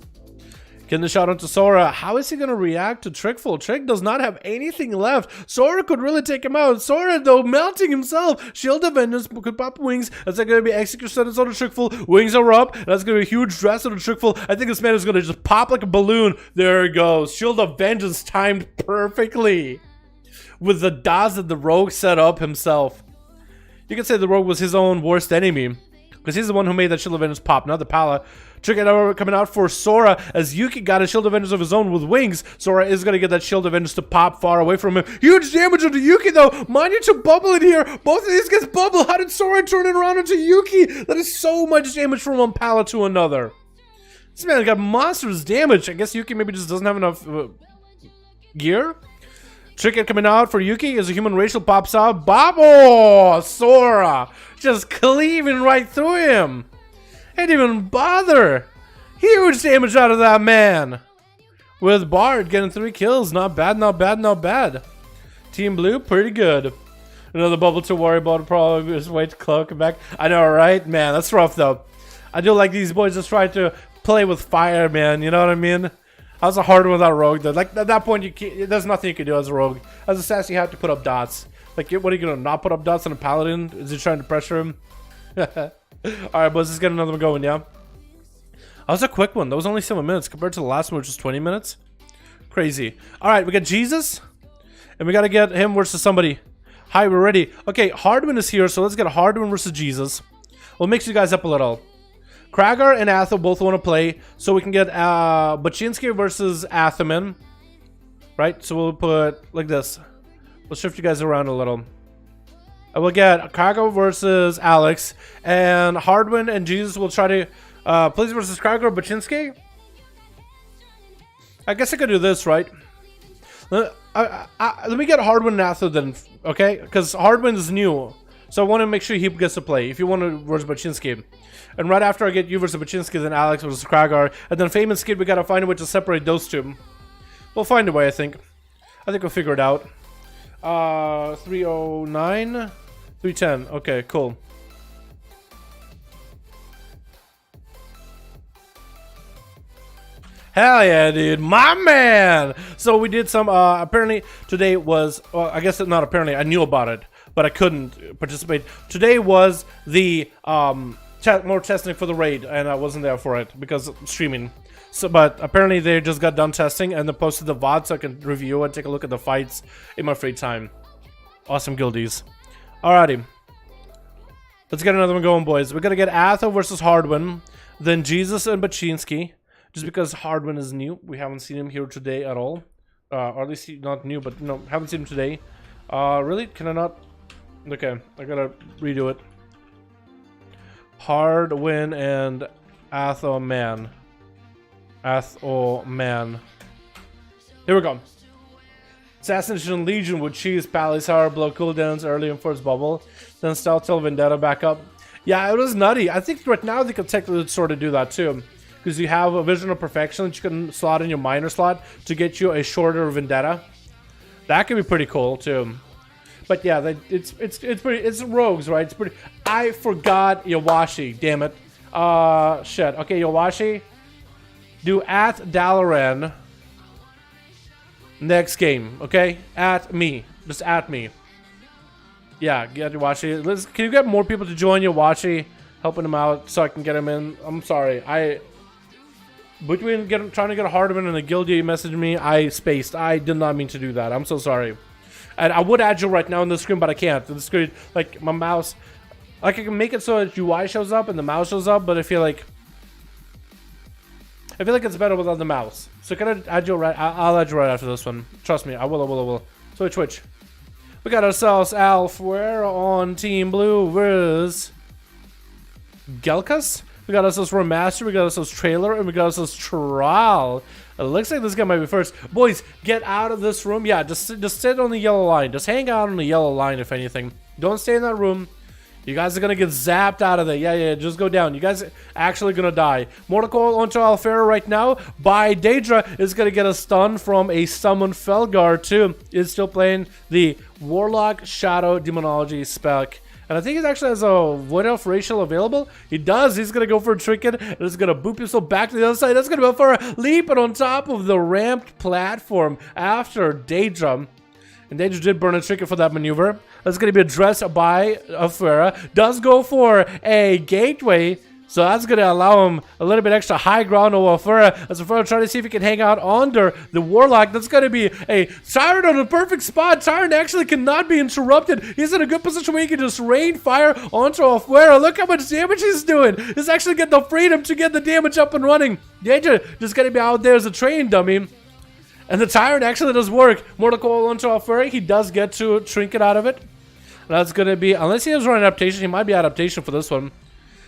Getting the shot onto Sora. How is he going to react to Trickful? Trick does not have anything left. Sora could really take him out. Sora, though, melting himself. Shield of Vengeance could pop wings. That's going to be Execute Sentence on the Trickful. Wings are up. That's going to be a huge dress on the Trickful. I think this man is going to just pop like a balloon. There it goes. Shield of Vengeance timed perfectly. with the dots that the rogue set up himself. You could say the rogue was his own worst enemy, because he's the one who made that Shield of Vengeance pop, not the Pala. Trick it coming out for Sora, as Yuki got a Shield of Vengeance of his own with wings. Sora is going to get that Shield of Vengeance to pop far away from him. Huge damage onto Yuki, though. Mind you to bubble in here. Both of these guys bubble. How did Sora turn it around into Yuki? That is so much damage from one Pala to another. This man got monstrous damage. I guess Yuki maybe just doesn't have enough gear. Trick it coming out for Yuki as a human racial pops out. Babo! Sora just cleaving right through him. Ain't even bother. Huge damage out of that man. With Bard getting 3 kills. Not bad, not bad, not bad. Team Blue, pretty good. Another bubble to worry about. Probably just wait to cloak back. I know, right? Man, that's rough, though. I do like these boys just trying to play with fire, man. You know what I mean? That was a hard one without Rogue, though. Like, at that point, there's nothing you can do as a Rogue. As a Sass, you have to put up dots. Like, what are you going to not put up dots on a Paladin? Is he trying to pressure him? Alright, boys, let's get another one going, yeah? That was a quick one. That was only 7 minutes compared to the last one, which was 20 minutes. Crazy. Alright, we got Jesus. And we got to get him versus somebody. Hi, we're ready. Okay, Hardwin is here, so let's get Hardwin versus Jesus. We'll mix you guys up a little. Kragar and Athel both want to play, so we can get Baczynski versus Athaman. Right? So we'll put like this. We'll shift you guys around a little. I will get Kragar versus Alex, and Hardwin and Jesus will try to Please versus Kragar Baczynski. I guess I could do this, right? Let me get Hardwin and Athel then, okay? Because Hardwin is new, so I want to make sure he gets to play. If you want to versus Baczynski, and right after I get you versus Baczynski, then Alex versus Kragar, and then Fame and Skid, we gotta find a way to separate those two. We'll find a way, I think. We'll figure it out. 309, 310. Okay, cool. Hell yeah, dude. My man! So we did some, apparently today was, well, I guess not apparently, I knew about it, but I couldn't participate. Today was the, more testing for the raid, and I wasn't there for it because of streaming. So, but apparently they just got done testing and they posted the VOD so I can review and take a look at the fights in my free time. Awesome guildies. Alrighty. Let's get another one going, boys. We're gonna get Athel versus Hardwin, then Jesus and Baczynski. Just because Hardwin is new, we haven't seen him here today at all. Or at least not new, but no, haven't seen him today. Really? Can I not? Okay, I gotta redo it. Hardwin and Athel man. Athel man. Here we go. Assassination Legion would cheese Palace Hour, blow cooldowns early in first bubble, then stealth till Vendetta back up. Yeah, it was nutty. I think right now they could technically sort of do that too. Because you have a Vision of Perfection that you can slot in your minor slot to get you a shorter Vendetta. That could be pretty cool too. But yeah, it's rogues, right? It's pretty. I forgot Yawashi, damn it. Shit. Okay, Yawashi. Do at Dalaran. Next game, okay? At me. Just at me. Yeah, get Yawashi. Can you get more people to join Yawashi? Helping him out so I can get him in. I'm sorry. Between trying to get a Hardman and a Guildia messaged me, I spaced. I did not mean to do that. I'm so sorry. And I would add you right now on the screen, but I can't. The screen, like my mouse, like I can make it so that UI shows up and the mouse shows up, but I feel like it's better without the mouse. So can I add you right? I'll add you right after this one. Trust me, I will. Switch. We got ourselves Alf. We're on Team Blue versus Gelkas. We got ourselves Remaster, we got ourselves Trailer, and we got ourselves Trial. It looks like this guy might be first. Boys, get out of this room. Yeah, just sit on the yellow line. Just hang out on the yellow line, if anything. Don't stay in that room. You guys are going to get zapped out of there. Yeah, just go down. You guys are actually going to die. Mortal Coil onto Alfera right now. By Daedra is going to get a stun from a summoned Felgar, too. Is still playing the Warlock Shadow Demonology spec. And I think he actually has a Void Elf racial available. He does. He's going to go for a Trinket. And he's going to boop himself back to the other side. That's going to go for a leap and on top of the ramped platform after Daedra. And Daedra did burn a Trinket for that maneuver. That's going to be addressed by Alfera. Does go for a Gateway. So that's going to allow him a little bit extra high ground over Alfura. As Alfura trying to see if he can hang out under the Warlock. That's going to be a Tyrant on the perfect spot. Tyrant actually cannot be interrupted. He's in a good position where he can just rain fire onto Alfura. Look how much damage he's doing. He's actually getting the freedom to get the damage up and running. Danger just going to be out there as a train dummy. And the Tyrant actually does work. Mortal Coil onto Alfura. He does get to trinket out of it. That's going to be, unless he has running adaptation, he might be adaptation for this one.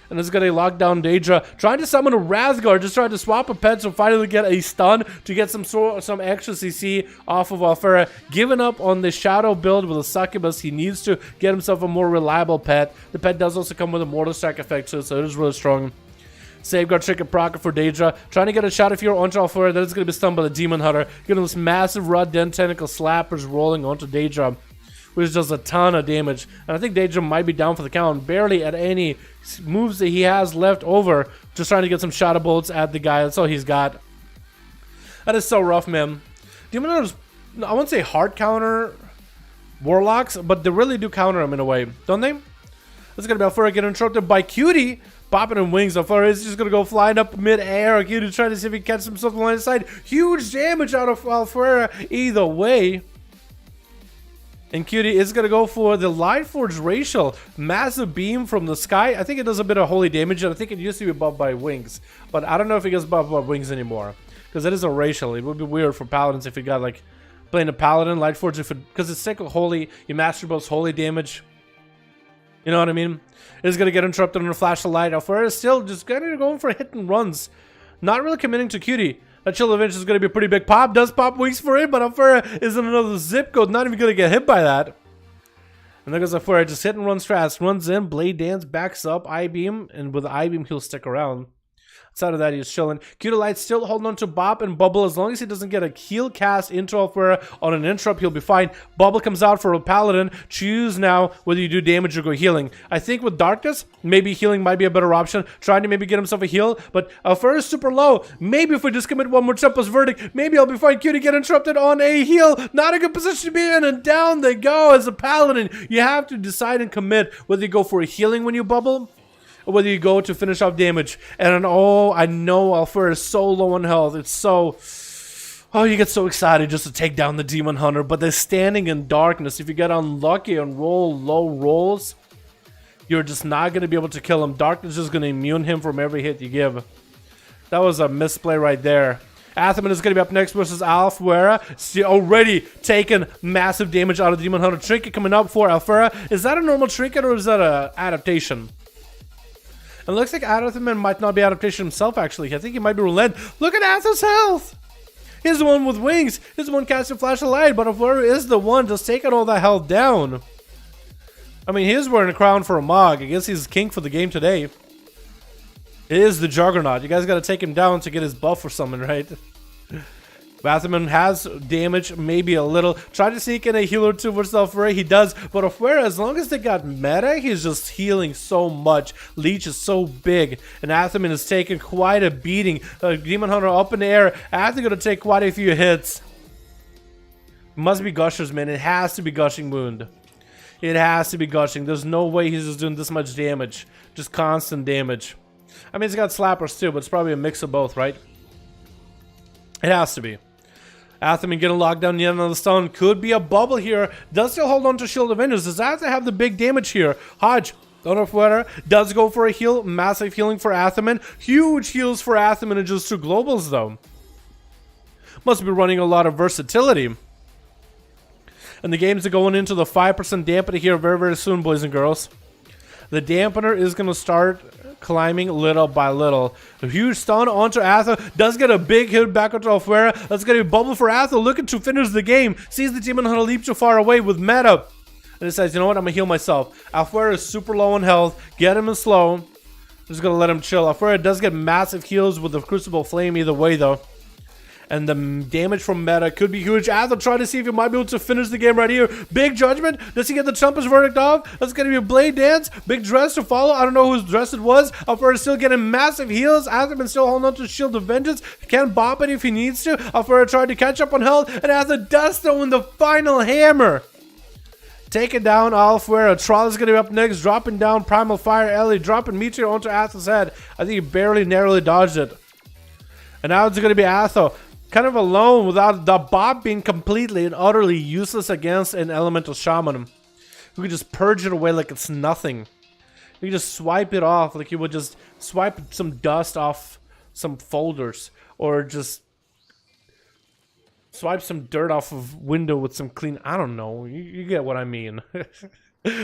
And it's going to lock down Daedra. Trying to summon a Razguard. Just trying to swap a pet to finally get a stun to get some extra CC off of Alfura. Giving up on the Shadow build with a Succubus. He needs to get himself a more reliable pet. The pet does also come with a Mortal Strike effect too, so it is really strong. Safeguard Trinket Proc for Daedra. Trying to get a Shadow Fear onto Alfura. Then it's going to be stunned by the Demon Hunter. Getting this massive Rod Den Tentacle Slappers rolling onto Daedra, which does a ton of damage. And I think Daedra might be down for the count. Barely at any moves that he has left over. Just trying to get some Shadow Bolts at the guy. That's all he's got. That is so rough, man. Demon Hunters, I won't say hard counter Warlocks, but they really do counter them in a way, don't they? It's going to be Alfura getting interrupted by Cutie. Popping in wings. Alfura is just going to go flying up mid-air. Cutie trying to see if he can catch himself on the side. Huge damage out of Alfura either way. And Cutie is going to go for the Lightforge Racial. Massive beam from the sky. I think it does a bit of holy damage, and I think it used to be buffed by wings. But I don't know if it gets buffed by wings anymore. Because it is a racial. It would be weird for Paladins if you got, like, playing a Paladin, Lightforge, because it's sick of holy. You master both holy damage. You know what I mean? It's going to get interrupted on a flash of light. Alfura is still just going for hit and runs. Not really committing to Cutie. That Chill of Inch is going to be a pretty big pop. Does pop wings for it, but Alfura is in another zip code. Not even going to get hit by that. And there goes Alfura. Just hit and runs fast. Runs in. Blade Dance. Backs up. I-Beam. And with the I-Beam, he'll stick around. Outside of that, he's chilling. Cutie Light still holding on to Bop and Bubble. As long as he doesn't get a heal cast into Alfura on an interrupt, he'll be fine. Bubble comes out for a Paladin. Choose now whether you do damage or go healing. I think with Darkness, maybe healing might be a better option. Trying to maybe get himself a heal, but Alfura is super low. Maybe if we just commit one more Tempest Verdict, maybe I'll be fine. Cutie get interrupted on a heal. Not a good position to be in, and down they go as a Paladin. You have to decide and commit whether you go for a healing when you bubble, or whether you go to finish off damage. And oh, I know Alfura is so low on health. It's so... Oh, you get so excited just to take down the Demon Hunter. But they're standing in darkness. If you get unlucky and roll low rolls, you're just not going to be able to kill him. Darkness is going to immune him from every hit you give. That was a misplay right there. Athaman is going to be up next versus Alfura. Already taking massive damage out of Demon Hunter. Trinket coming up for Alfura. Is that a normal Trinket or is that an adaptation? It looks like Athaman might not be adaptation himself, actually. I think he might be relent. Look at Atha's health! He's the one with wings. He's the one casting Flash of Light, but Alfura is the one just taking all that health down. I mean, he's wearing a crown for a Mog. I guess he's king for the game today. It is the Juggernaut. You guys got to take him down to get his buff or something, right? Athaman has damage, maybe a little. Try to sneak in a healer too versus Alfura. He does, but Alfura, as long as they got meta, he's just healing so much. Leech is so big, and Athaman is taking quite a beating. Demon Hunter up in the air. Athaman gonna take quite a few hits. Must be Gushers, man. It has to be Gushing Wound. It has to be Gushing. There's no way he's just doing this much damage. Just constant damage. I mean, he's got Slappers too, but it's probably a mix of both, right? It has to be. Athaman getting locked down yet another stun. Could be a bubble here. Does still hold on to Shield of Vengeance. Does Athaman have the big damage here? Hodge, don't know if whether does go for a heal. Massive healing for Athaman. Huge heals for Athaman and just 2 globals though. Must be running a lot of versatility. And the games are going into the 5% dampener here very, very soon, boys and girls. The dampener is going to start climbing little by little. A huge stun onto Atha. Does get a big hit back onto Alfura. That's going to be bubble for Atha. Looking to finish the game. Sees the Demon Hunter leap too far away with meta. And decides, you know what? I'm going to heal myself. Alfura is super low on health. Get him in slow. Just going to let him chill. Alfura does get massive heals with the Crucible Flame either way though. And the damage from meta could be huge. Atha trying to see if he might be able to finish the game right here. Big Judgment. Does he get the Tempest Verdict off? That's going to be a Blade Dance. Big Dress to follow. I don't know whose dress it was. Alfura still getting massive heals. Atha still holding on to Shield of Vengeance. Can bop it if he needs to. Alfura tried to catch up on health. And Atha does so in the final hammer. Taking down Alfuera. Troll is going to be up next, dropping down Primal Fire Ellie, dropping Meteor onto Atho's head. I think he barely narrowly dodged it. And now it's going to be Atho, kind of alone without the Bob being completely and utterly useless against an Elemental Shaman. We could just purge it away like it's nothing. We could just swipe it off like you would just swipe some dust off some folders. Or just swipe some dirt off of window with some clean... I don't know. You get what I mean.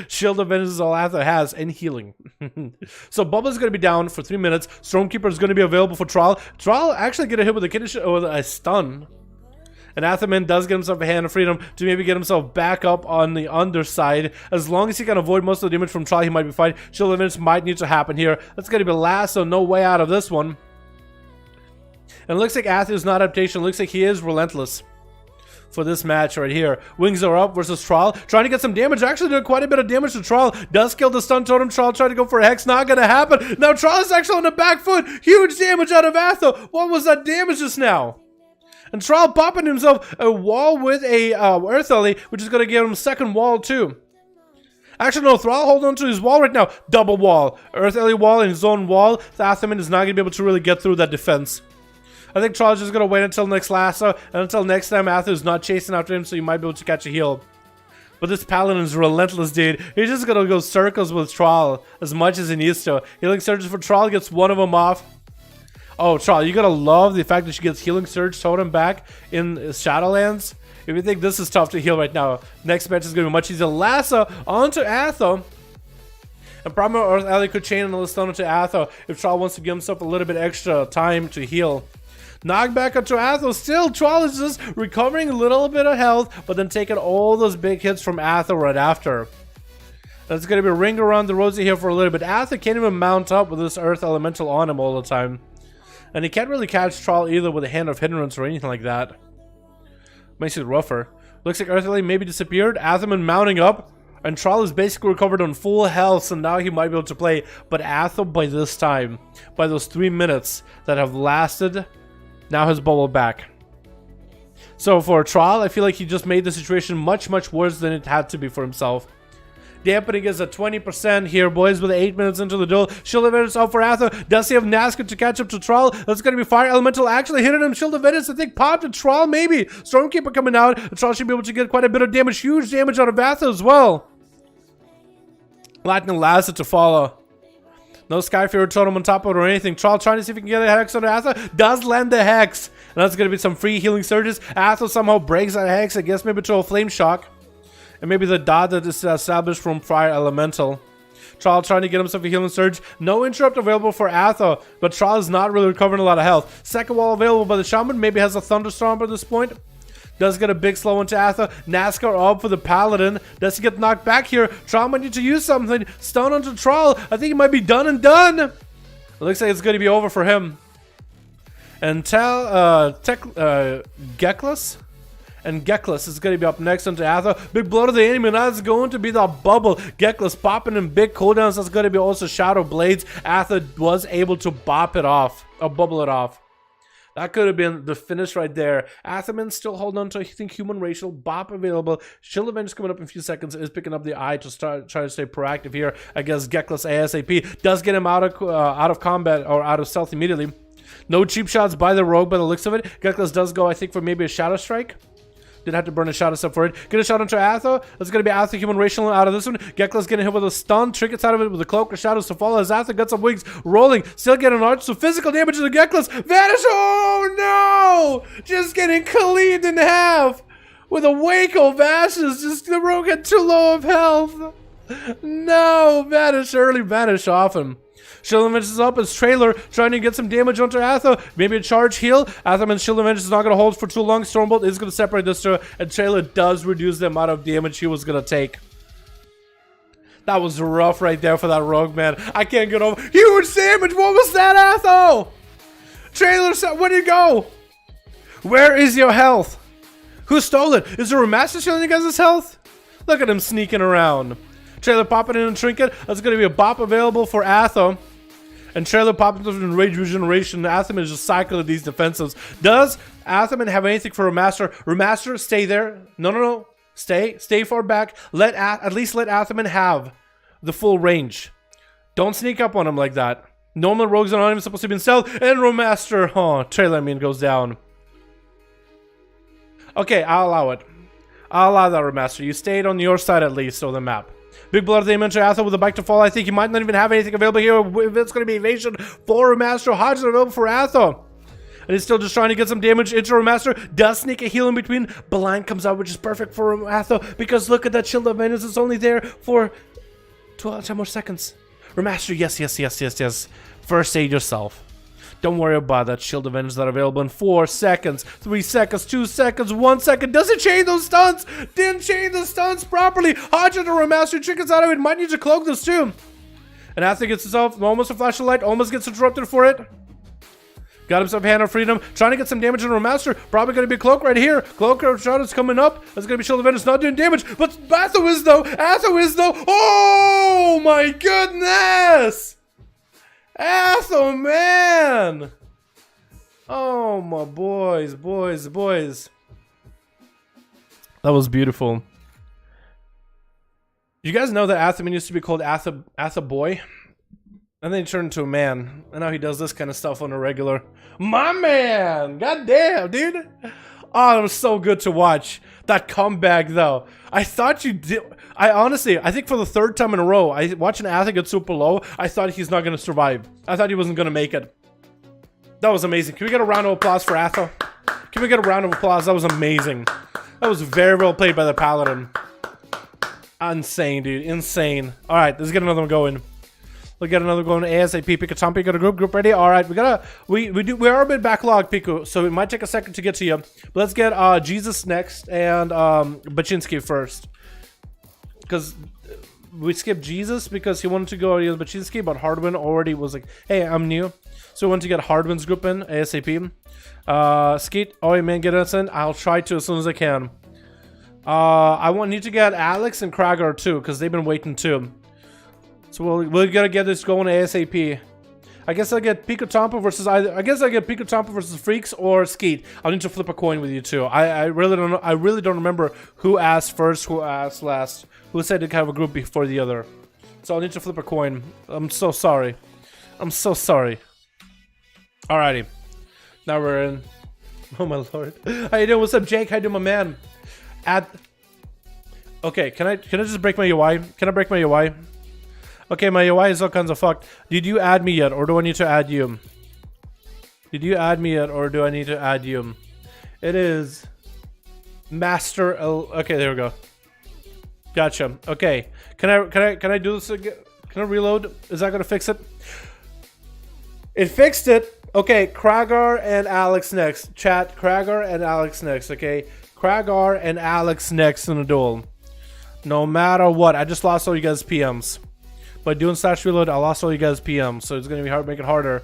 Shield of Vengeance is all Atho has, and healing. So Bubba's going to be down for 3 minutes. Stormkeeper is going to be available for Trial. Trial actually get a hit with a stun. And Athoman does get himself a hand of freedom to maybe get himself back up on the underside. As long as he can avoid most of the damage from Trial, he might be fine. Shield of Vengeance might need to happen here. That's going to be last, so no way out of this one. And it looks like Atho's not adaptation. It looks like he is relentless for this match right here. Wings are up versus Trial. Trying to get some damage. Actually doing quite a bit of damage to Trial. Does kill the stun totem. Trial trying to go for a hex. Not going to happen. Now Trial is actually on the back foot. Huge damage out of Atho. What was that damage just now? And Trial popping himself a wall with a Earth Ellie, which is going to give him second wall too. Actually, no, Thrall hold on to his wall right now. Double wall. Earth Ellie wall and his own wall. The Athoman is not going to be able to really get through that defense. I think Trial's just going to wait until next lasso, and until next time Atho is not chasing after him, so you might be able to catch a heal. But this Paladin is relentless, dude. He's just going to go circles with Trial as much as he needs to. Healing Surges for Trial, gets one of them off. Oh, Trial, you got to love the fact that she gets Healing Surge totem back in Shadowlands. If you think this is tough to heal right now, next match is going to be much easier. Lasso onto Atho. And probably Earth Ellie could chain another stun onto Atho if Trial wants to give himself a little bit extra time to heal. Knockback onto Atho. Still, Trial is just recovering a little bit of health, but then taking all those big hits from Atho right after. That's going to be a ring around the rosy here for a little bit. Atho can't even mount up with this Earth Elemental on him all the time. And he can't really catch Trial either with a Hand of Hindrance or anything like that. Makes it rougher. Looks like Earth Ellie maybe disappeared. Athoman mounting up. And Trial is basically recovered on full health, so now he might be able to play. But Atho, by this time, by those 3 minutes that have lasted, now has bubbled back. So for Trial, I feel like he just made the situation much, much worse than it had to be for himself. Dampening is at 20% here, boys, with 8 minutes into the duel. Shield of Vengeance out for Atho. Does he have Nazca to catch up to Trial? That's going to be Fire Elemental actually hitting him. Shield of Vengeance, I think, popped to Trial, maybe. Stormkeeper coming out. Trial should be able to get quite a bit of damage. Huge damage out of Atho as well. Lightning Lasso to follow. No Skyfear totem on top of it or anything. Trial trying to see if he can get a hex on Atho. Does land the hex. And that's going to be some free healing surges. Atho somehow breaks that hex. I guess maybe to a flame shock. And maybe the dot that is established from Fire Elemental. Trial trying to get himself a healing surge. No interrupt available for Atho. But Trial is not really recovering a lot of health. Second wall available by the Shaman. Maybe has a Thunderstorm at this point. Does get a big slow into Atho. NASCAR up for the Paladin. Does he get knocked back here? Trial might need to use something. Stun onto Trial. I think he might be done and done. It looks like it's going to be over for him. And Geklas? And Geklas is going to be up next onto Atho. Big blow to the enemy, and that's going to be the bubble. Geklas popping in big cooldowns. That's going to be also Shadow Blades. Atho was able to bop it off. Or bubble it off. That could have been the finish right there. Athoman still holding on to, I think, human racial. Bop available. Shield of Vengeance coming up in a few seconds. Is picking up the eye to try to stay proactive here. I guess Geklas ASAP does get him out of combat or out of stealth immediately. No cheap shots by the rogue by the looks of it. Geklas does go, I think, for maybe a Shadow Strike. Did have to burn a Shadow Step for it. Get a shot onto Atho. That's going to be Atho human racial out of this one. Geklas getting hit with a stun. Trinkets out of it with a cloak of shadows to follow as Atho gets some wings rolling. Still getting an arch. So physical damage to the Geklas. Vanish. Oh no! Just getting cleaned in half. With a wake of ashes. Just the rogue had too low of health. No. Vanish early. Vanish often. Shield of Vengeance is up as Trailer trying to get some damage onto Atho. Maybe a charge heal. Athoman's Shield of Vengeance is not going to hold for too long. Stormbolt is going to separate this two, and Trailer does reduce the amount of damage he was going to take. That was rough right there for that rogue, man. I can't get over. Huge damage. What was that, Atho? Trailer, where'd you go? Where is your health? Who stole it? Is there a Master stealing you guys' health? Look at him sneaking around. Trailer popping in a trinket. That's going to be a bop available for Atho. And Trailer popping in Rage Regeneration. Athoman is just cycling these defensives. Does Athoman have anything for Remaster? Remaster, stay there. No. Stay far back. At least let Atherman have the full range. Don't sneak up on him like that. Normal rogues are not even supposed to be in stealth. And Roadmaster, trailer goes down. Okay, I'll allow it. I'll allow that, Roadmaster. You stayed on your side at least of the map. Big blood they mentioned Athel with a bike to fall. I think you might not even have anything available here. If it's going to be evasion for Roadmaster, Hodge available for Athel. And he's still just trying to get some damage into Roadmaster. Does sneak a heal in between. Blind comes out, which is perfect for Roadmaster because look at that Shield of Vengeance. It's only there for 10 more seconds. Roadmaster, yes. First aid yourself. Don't worry about that. Shield of Vengeance that are available in 4 seconds, 3 seconds, 2 seconds, 1 second. Doesn't chain those stunts. Didn't chain the stunts properly. Hodge and Roadmaster chickens out of it. Might need to cloak this too. And Ather gets himself almost a flash of light. Almost gets interrupted for it. Got himself Hand of Freedom. Trying to get some damage on Roadmaster. Probably going to be Cloak right here. Cloak shot is coming up. That's going to be Shield of Vengeance. Not doing damage. But Ather is though. Oh my goodness. Ather, man. Oh my boys. That was beautiful. You guys know that Atherman used to be called Ather Boy? And then he turned into a man. And now he does this kind of stuff on a regular. My man! God damn, dude! Oh, that was so good to watch. That comeback, though. I thought you did... I think for the 3rd time in a row, watching Ather get super low, I thought he's not going to survive. I thought he wasn't going to make it. That was amazing. Can we get a round of applause for Ather? Can we get a round of applause? That was amazing. That was very well played by the Paladin. Insane, dude. Insane. Alright, let's get another one going. We'll get another going ASAP. Piku got a group ready. All right, we are a bit backlogged, Piku, so it might take a second to get to you. But let's get Jesus next and Baczynski first, because we skipped Jesus because he wanted to go against Baczynski, but Hardwin already was like, hey, I'm new, so we want to get Hardwin's group in ASAP. Skeet, oh yeah, man, get us in. I'll try to as soon as I can. I need to get Alex and Kragar too, because they've been waiting too. So we're gonna get this going ASAP. I guess I'll get Pico Tompa versus either. I guess I get Pico Tompa versus Freaks or Skeet. I'll need to flip a coin with you too. I really don't know. I really don't remember who asked first, who asked last, who said to have a group before the other. So I'll need to flip a coin. I'm so sorry. I'm so sorry. Alrighty. Now we're in. Oh my lord. How you doing? What's up, Jake? How you doing, my man? Okay, can I just break my UI? Can I break my UI? Okay, my UI is all kinds of fucked. Did you add me yet, or do I need to add you? Did you add me yet, or do I need to add you? It is Master L. Okay, there we go. Gotcha. Okay, can I do this again? Can I reload? Is that gonna fix it? It fixed it. Okay, Kragar and Alex next. Chat, Kragar and Alex next. Okay, Kragar and Alex next in a duel. No matter what, I just lost all you guys PMs. By doing slash reload, I lost all you guys PMs, so it's gonna be hard, make it harder.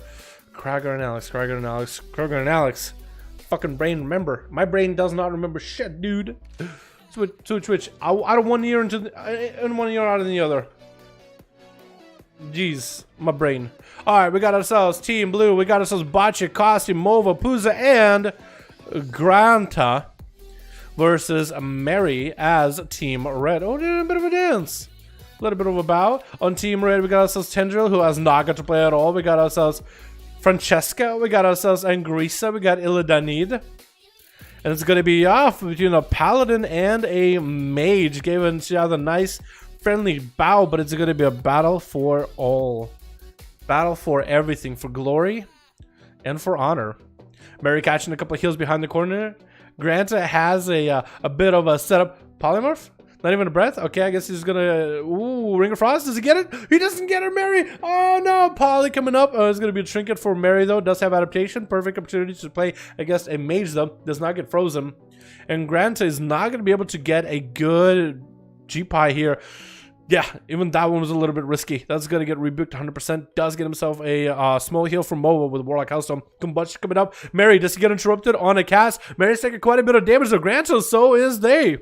Kragar and Alex. Fucking brain, remember. My brain does not remember shit, dude. Switch. Out of one ear into in one ear, out of the other. Jeez, my brain. Alright, we got ourselves Team Blue, we got ourselves Bocce, Costi, Mova, Puza, and Granta versus Mary as Team Red. Oh, did a bit of a dance. A little bit of a bow. On Team Red, we got ourselves Tendril, who has not got to play at all. We got ourselves Francesca. We got ourselves Angrisa. We got Illidanid. And it's going to be off between a Paladin and a Mage. Given she has a nice, friendly bow, but it's going to be a battle for all. Battle for everything. For glory and for honor. Mary catching a couple of heals behind the corner. Granta has a bit of a setup. Polymorph? Not even a breath? Okay, I guess he's gonna... Ooh, Ring of Frost. Does he get it? He doesn't get it, Mary! Oh, no! Polly coming up. Oh, it's gonna be a trinket for Mary, though. Does have adaptation. Perfect opportunity to play against a mage, though. Does not get frozen. And Granta is not gonna be able to get a good G-Pie here. Yeah, even that one was a little bit risky. That's gonna get rebuked 100%. Does get himself a small heal from Mova with Warlock Healthstone. Combustion coming up. Mary, does he get interrupted on a cast? Mary's taking quite a bit of damage to Granta, so is they.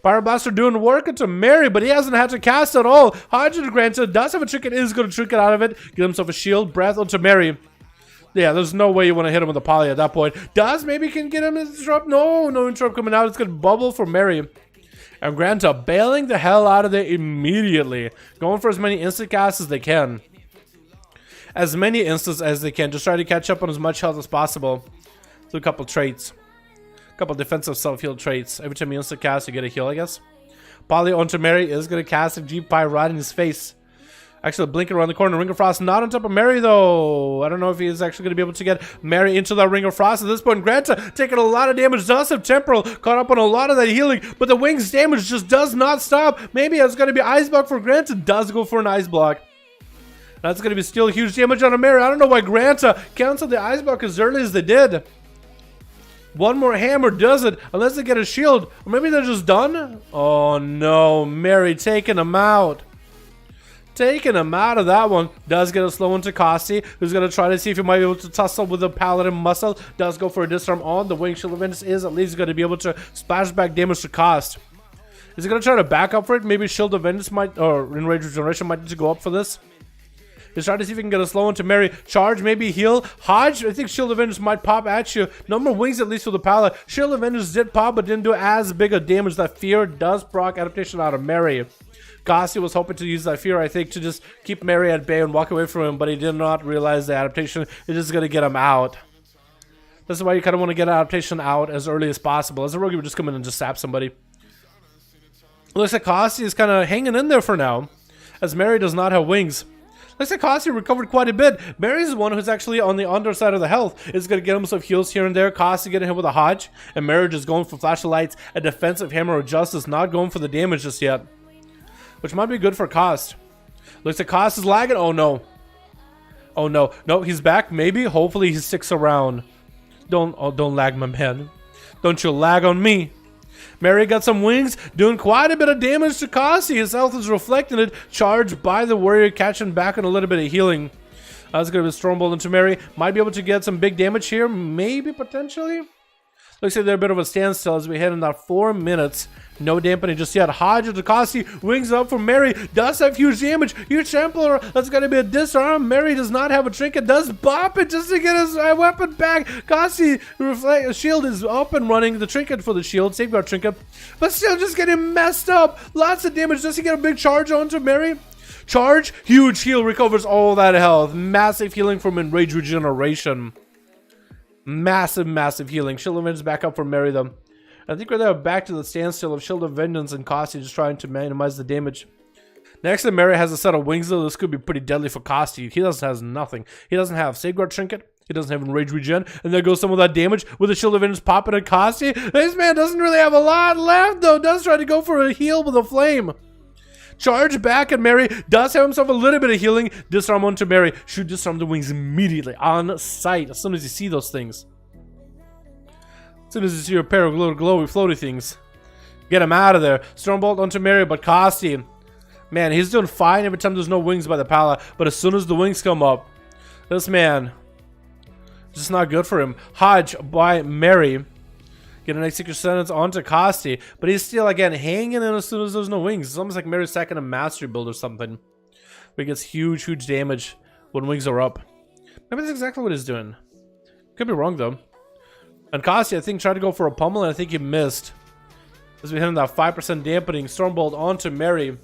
Pyroblast doing work into Mary, but he hasn't had to cast at all. Hodge and Granta does have a trinket, is going to trinket out of it. Get himself a shield, breath onto Mary. Yeah, there's no way you want to hit him with a poly at that point. Does maybe can get him an interrupt? No interrupt coming out. It's going to bubble for Mary. And Granta bailing the hell out of there immediately. Going for as many instant casts as they can. As many instants as they can. Just try to catch up on as much health as possible. Do a couple traits. A couple defensive self-heal traits. Every time you instant cast, you get a heal, I guess. Poly onto Mary is going to cast a G-Pie right in his face. Actually, blinking around the corner. Ring of Frost not on top of Mary, though. I don't know if he is actually going to be able to get Mary into that Ring of Frost. At this point, Granta taking a lot of damage. Does have Temporal. Caught up on a lot of that healing. But the Wings damage just does not stop. Maybe it's going to be Ice Block for Granta. Does go for an Ice Block. That's going to be still huge damage on a Mary. I don't know why Granta canceled the Ice Block as early as they did. One more hammer does it, unless they get a shield. Or maybe they're just done? Oh no, Mary taking him out. Taking him out of that one. Does get a slow one to Kosti, who's going to try to see if he might be able to tussle with the Paladin muscle. Does go for a disarm on. The Wing Shield Avengers is at least going to be able to splash back damage to Cost. Is he going to try to back up for it? Maybe Shield Avengers might, or Enraged Regeneration might need to go up for this. He's trying to see if he can get a slow one to Mary. Charge, maybe heal. Hodge, I think Shield Avengers might pop at you. No more wings, at least for the Pala. Shield Avengers did pop, but didn't do as big a damage. That Fear does proc adaptation out of Mary. Gossi was hoping to use that Fear, I think, to just keep Mary at bay and walk away from him, but he did not realize the adaptation is just going to get him out. This is why you kind of want to get adaptation out as early as possible. As a rogue, you would just come in and just sap somebody. Looks like Gossi is kind of hanging in there for now, as Mary does not have wings. Looks like Kosti recovered quite a bit. Mary's the one who's actually on the underside of the health. Is going to get himself heals here and there. Kosti getting hit with a Hodge. And Mary just going for flashlights. A defensive hammer of justice. Not going for the damage just yet. Which might be good for Kost. Looks like Kost is lagging. Oh no. Oh no. No, he's back. Maybe. Hopefully he sticks around. Don't lag, my man. Don't you lag on me. Mary got some wings, doing quite a bit of damage to Kosti. His health is reflecting it. Charged by the warrior, catching back on a little bit of healing. That's going to be Stormbolt into Mary. Might be able to get some big damage here. Maybe, potentially. Looks like they're a bit of a standstill as we head in that 4 minutes. No dampening just yet. Hodge to Kosti. Wings up for Mary. Does have huge damage. Huge Templar. That's going to be a disarm. Mary does not have a trinket. Does bop it just to get his weapon back. Kosti shield is up and running. The trinket for the shield. Safeguard trinket. But still just getting messed up. Lots of damage. Does he get a big charge onto Mary? Charge. Huge heal. Recovers all that health. Massive healing from Enraged Regeneration. Massive healing. Shield of Vengeance back up for Mary though. I think we're there back to the standstill of Shield of Vengeance and Kosti just trying to minimize the damage. Next, Mary has a set of wings though. This could be pretty deadly for Kosti. He has nothing. He doesn't have Safeguard Trinket. He doesn't have Enraged Regen. And there goes some of that damage with the Shield of Vengeance popping at Kosti. This man doesn't really have a lot left though. Does try to go for a heal with a flame. Charge back at Mary. Does have himself a little bit of healing. Disarm onto Mary. Should disarm the wings immediately on sight as soon as you see those things. As soon as you see a pair of glowy floaty things. Get him out of there. Stormbolt onto Mary, but Kosti. Man, he's doing fine every time there's no wings by the Pala. But as soon as the wings come up, this man, just not good for him. Hodge by Mary. Get an execution sentence onto Kosti. But he's still, again, hanging in as soon as there's no wings. It's almost like Mary's stacking a mastery build or something. Where he gets huge damage when wings are up. Maybe that's exactly what he's doing. Could be wrong, though. And Kosti, I think, tried to go for a pummel, and I think he missed. As we hit him that 5% dampening. Stormbolt onto Mary.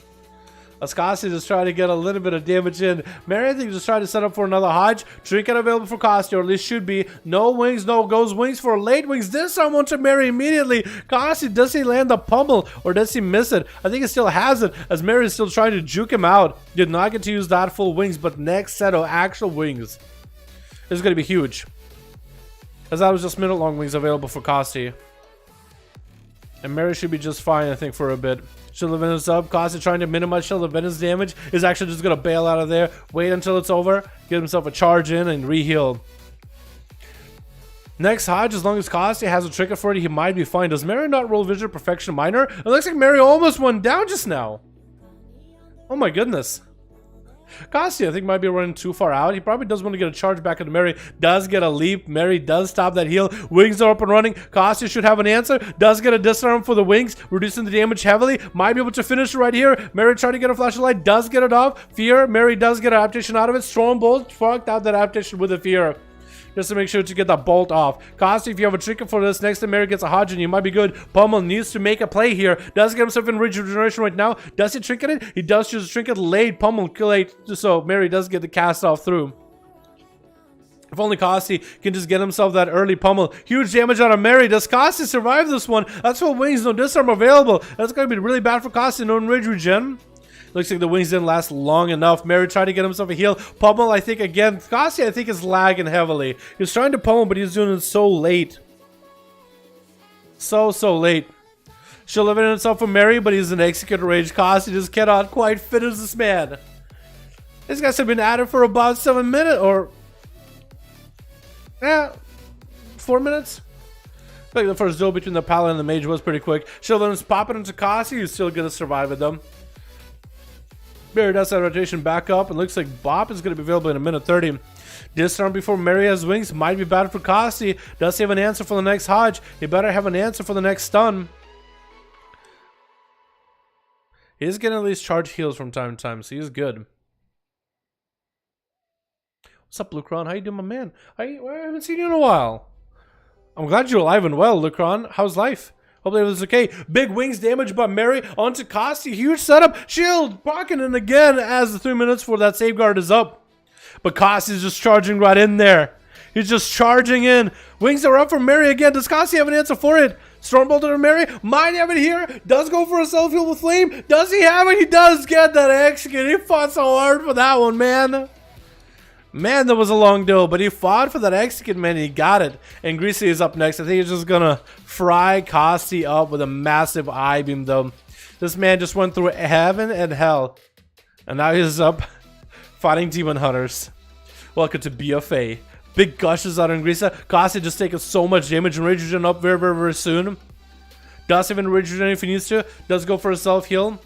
As Kosti just trying to get a little bit of damage in. Mary, I think, just trying to set up for another Hodge. Trinket available for Kosti, or at least should be. No wings, no goes wings for late wings. This time onto Mary immediately. Kosti, does he land the pummel, or does he miss it? I think he still has it, as Mary is still trying to juke him out. Did not get to use that full wings, but next set of actual wings is going to be huge. As that was just minute-long wings available for Kosti. And Mary should be just fine, I think, for a bit. Shield of Vengeance up. Kosti trying to minimize Shield of Vengeance damage. Is actually just going to bail out of there. Wait until it's over. Get himself a charge in and re-heal. Next Hodge, as long as Kosti has a trigger for it, he might be fine. Does Mary not roll Vision Perfection Minor? It looks like Mary almost went down just now. Oh my goodness. Kosti, I think, might be running too far out. He probably does want to get a charge back into Mary. Does get a leap. Mary does stop that heal. Wings are up and running. Kosti should have an answer. Does get a disarm for the wings, reducing the damage heavily. Might be able to finish right here. Mary trying to get a flashlight. Does get it off. Fear. Mary does get an adaptation out of it. Stormbolt fucked out that adaptation with a Fear. just to make sure to get that bolt off. Costi, if you have a trinket for this, next time Mary gets a Hodgin, you might be good. Pummel needs to make a play here. Does get himself in regeneration right now. Does he trinket it? He does choose a trinket late. Pummel late, so Mary does get the cast off through. If only Costi can just get himself that early pummel. Huge damage out of Mary. Does Costi survive this one? That's what wings, no disarm available. That's going to be really bad for Costi. No rage regen. Looks like the wings didn't last long enough. Mary tried to get himself a heal. Pummel, I think, again. Costi, I think, is lagging heavily. He's trying to pummel, but he's doing it so late. So late. She'll live in himself for Mary, but he's an executor rage. Costi just cannot quite finish this man. These guys have been at it for about 7 minutes, or... yeah, 4 minutes. I think the first duel between the Paladin and the Mage was pretty quick. Sheldon's popping into Costi, who's still gonna survive with them. Mary does that rotation back up, and looks like Bop is gonna be available in a minute 30. Disarm before Mary has wings might be bad for Costi. Does he have an answer for the next Hodge? He better have an answer for the next stun. He is getting at least charge heals from time to time, so he's good. What's up, Lucron? How you doing, my man? I haven't seen you in a while. I'm glad you're alive and well, Lucron. How's life? Hopefully it was okay. Big wings damage by Mary onto Costi. Huge setup. Shield pocketing in again as the 3 minutes for that safeguard is up. But Costi's just charging right in there. He's just charging in. Wings are up for Mary again. Does Costi have an answer for it? Stormbolt to Mary. Might have it here. Does go for a self-heal with Flame. Does he have it? He does get that execute. He fought so hard for that one, man. Man, that was a long duel, but he fought for that execute, man. He got it. And Greasy is up next. I think he's just gonna fry Costi up with a massive eye beam, though. This man just went through heaven and hell, and now he's up fighting demon hunters. Welcome to BFA. Big gushes out on Greasy. Costi just taking so much damage and rage regen up very soon. Does even rage regen if he needs to. Does go for a self heal.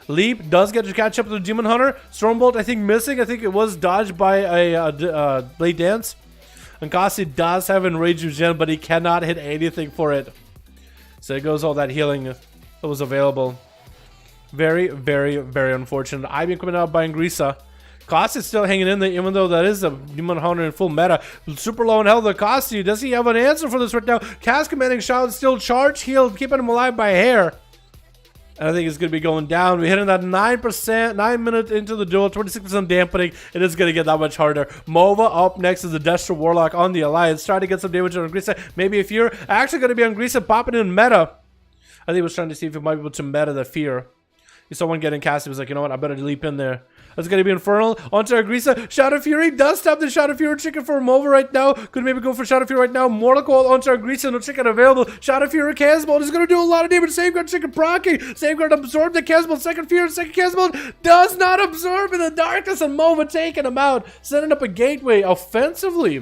Leap does get to catch up to the Demon Hunter. Stormbolt, I think, missing. I think it was dodged by a Blade Dance. And Costi does have Enrage Regen, but he cannot hit anything for it. So it goes all that healing that was available. Very unfortunate. I've been coming out by Ingrisa. Costi is still hanging in there, even though that is a Demon Hunter in full meta. Super low in health. The Costi, does he have an answer for this right now? Cast Commanding Shout, still charge, healed, keeping him alive by hair. And I think it's going to be going down. We're hitting that 9%, 9 minutes into the duel, 26% dampening. It is going to get that much harder. Mova up next is the Destro Warlock on the Alliance. Trying to get some damage on Grisa. Maybe a Fear. Actually going to be on Grisa popping in meta. I think he was trying to see if he might be able to meta the Fear. He saw one getting cast. He was like, you know what? I better leap in there. That's going to be Infernal onto Agrisa. Shadow Fury does stop the Shadow Fury chicken for Mova right now. Could maybe go for Shadow Fury right now. Mortal Coil onto Agrisa. No chicken available. Shadow Fury Casbolt is going to do a lot of damage. Safeguard chicken proccing. Safeguard absorb the Casbolt. Second Fury. Second Casbolt does not absorb in the darkness. And Mova taking him out. Setting up a gateway offensively.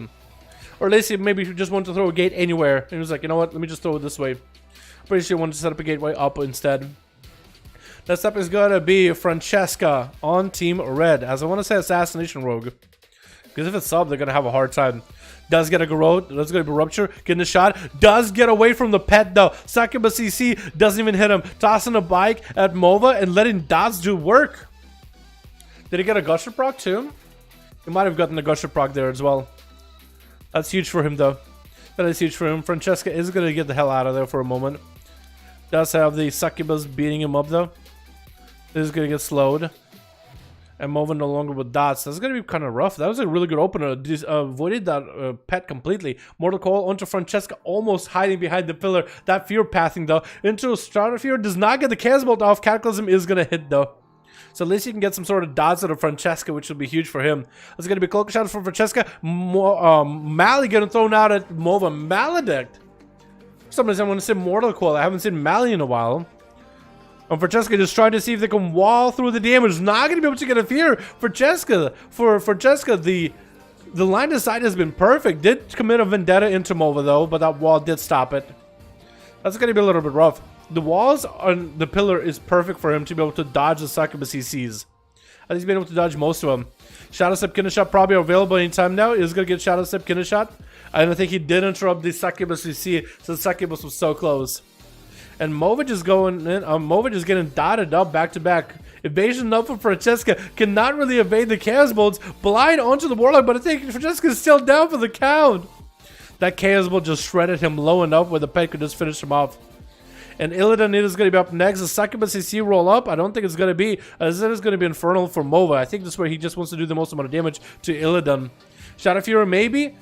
Or at least he maybe just wanted to throw a gate anywhere. And he was like, you know what? Let me just throw it this way. Pretty sure he wanted to set up a gateway up instead. Next up is going to be Francesca on Team Red. As I want to say Assassination Rogue. Because if it's sub, they're going to have a hard time. Does get a Garrote. That's going to be Rupture. Getting a shot. Does get away from the pet though. Succubus CC doesn't even hit him. Tossing a bike at Mova and letting Dots do work. Did he get a Gusher proc too? He might have gotten a Gusher proc there as well. That's huge for him though. That is huge for him. Francesca is going to get the hell out of there for a moment. Does have the Succubus beating him up though. This is going to get slowed. And Mova no longer with dots. That's going to be kind of rough. That was a really good opener. Avoided that pet completely. Mortal Coil onto Francesca, almost hiding behind the pillar. That fear pathing though. Into Starter Fear does not get the Casbolt off. Cataclysm is going to hit though. So at least he can get some sort of dots out of Francesca, which will be huge for him. That's going to be Cloak Shadow for Francesca. Mally getting thrown out at Mova. Maledict. For some reason I want to say Mortal Coil. I haven't seen Mally in a while. And Francesca just trying to see if they can wall through the damage. Not going to be able to get a fear. Francesca, the line of sight has been perfect. Did commit a vendetta into Mova though, but that wall did stop it. That's going to be a little bit rough. The walls on the pillar is perfect for him to be able to dodge the Succubus he sees. I think he's been able to dodge most of them. Shadow Step Kineshot probably available anytime now. He's going to get Shadow Step Kineshot. I don't think he did interrupt the Succubus you see, so the Succubus was so close. And Mova just going in. Mova just getting dotted up back to back. Evasion enough for Francesca. Cannot really evade the Casbolts. Blind onto the Warlock, but I think Francesca's still down for the count. That Chaos Bolt just shredded him low enough where the pet could just finish him off. And Illidan is going to be up next. The Succubus CC roll up. I don't think it's going to be. As it is going to be Infernal for Mova. I think this is where he just wants to do the most amount of damage to Illidan. Shadow Fury maybe?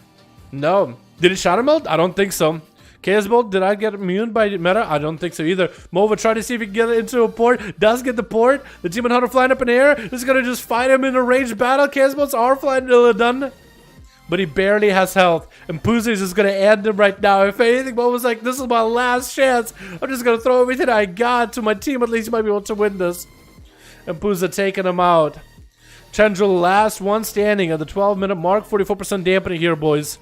No. Did it Shadow Melt? I don't think so. Chaos Bolt, did I get immune by meta? I don't think so either. Mova tried to see if he can get into a port. Does get the port. The Demon Hunter flying up in the air. This is going to just fight him in a ranged battle. Chaos Bolts are flying Illidan. But he barely has health. And Puzzi's is going to end him right now. If anything, Mova's like, this is my last chance. I'm just going to throw everything I got to my team. At least he might be able to win this. And Puzza taking him out. Chendril, last one standing at the 12-minute mark. 44% dampening here, boys.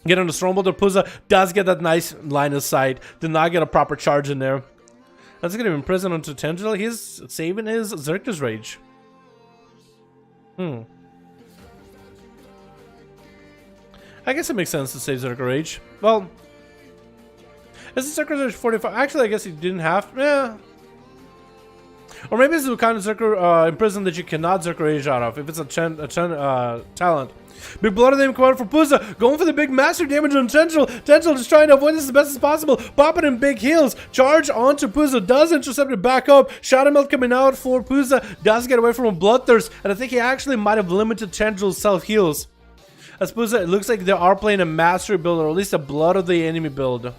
Get on the Strongbolt. Puzza does get that nice line of sight. Did not get a proper charge in there. That's going to imprison onto Tendril. He's saving his Xerxes Rage. I guess it makes sense to save Xerxes Rage. Well, is the Xerxes Rage 45? Actually, I guess he didn't have. Yeah. Or maybe it's the kind of Xerxes imprison that you cannot Xerxes Rage out of if it's a talent. Big blood of them come out for Puzza. Going for the big master damage on Tendril. Tendril just trying to avoid this as best as possible. Popping in big heals. Charge onto Puzza. Does intercept it back up. Shadow Melt coming out for Puzza. Does get away from a Bloodthirst. And I think he actually might have limited Tendril's self heals. As Puzza, it looks like they are playing a mastery build, or at least a blood of the enemy build.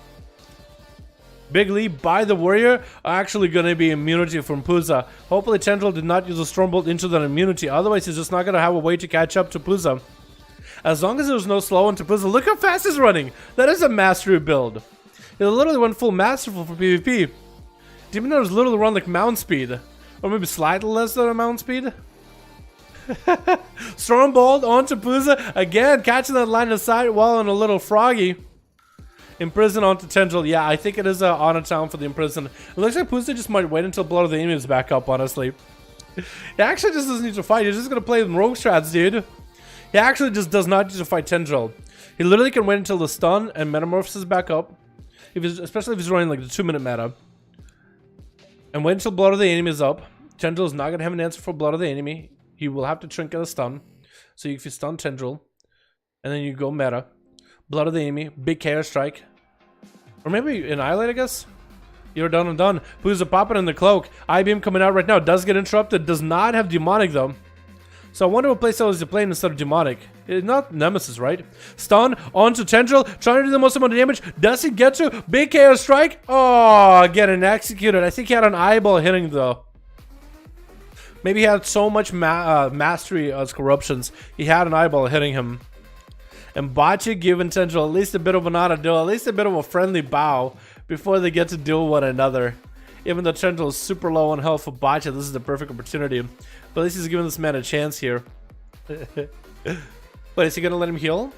Big lead by the warrior are actually going to be immunity from Puzza. Hopefully Tendril did not use a Stormbolt into that immunity. Otherwise, he's just not going to have a way to catch up to Puzza. As long as there's no slow into Puzza, look how fast he's running. That is a mastery build. He literally went full masterful for PvP. Demon Hunters literally run like mount speed. Or maybe slightly less than a mount speed. Stormbolt onto Puzza. Again, catching that line of sight while on a little froggy. Imprison onto Tendril. Yeah, I think it is on a town for the imprison. It looks like Puzza just might wait until Blood of the Enemy is back up, honestly. He actually just doesn't need to fight. He's just going to play them rogue strats, dude. He actually just does not need to fight Tendril. He literally can wait until the stun and metamorphosis is back up. Especially if he's running like the 2-minute meta. And wait until Blood of the Enemy is up. Tendril is not going to have an answer for Blood of the Enemy. He will have to trinket a stun. So if you stun Tendril, and then you go meta. Blood of the Enemy, big Chaos Strike. Or maybe Annihilate, I guess? You're done and done. Puzza popping in the cloak. I-Beam coming out right now. Does get interrupted. Does not have Demonic though. So I wonder what playstyle is he playing instead of Demonic. It's not Nemesis, right? Stun onto Tendril. Trying to do the most amount of damage. Does he get to? Big Chaos Strike. Oh, getting executed. I think he had an eyeball hitting though. Maybe he had so much mastery as corruptions. He had an eyeball hitting him. And Bocce giving Tendril at least a bit of an auto-duel. At least a bit of a friendly bow. Before they get to duel one another. Even though Tendril is super low on health for Bocce, this is the perfect opportunity. But at least he's giving this man a chance here. Wait, is he gonna let him heal?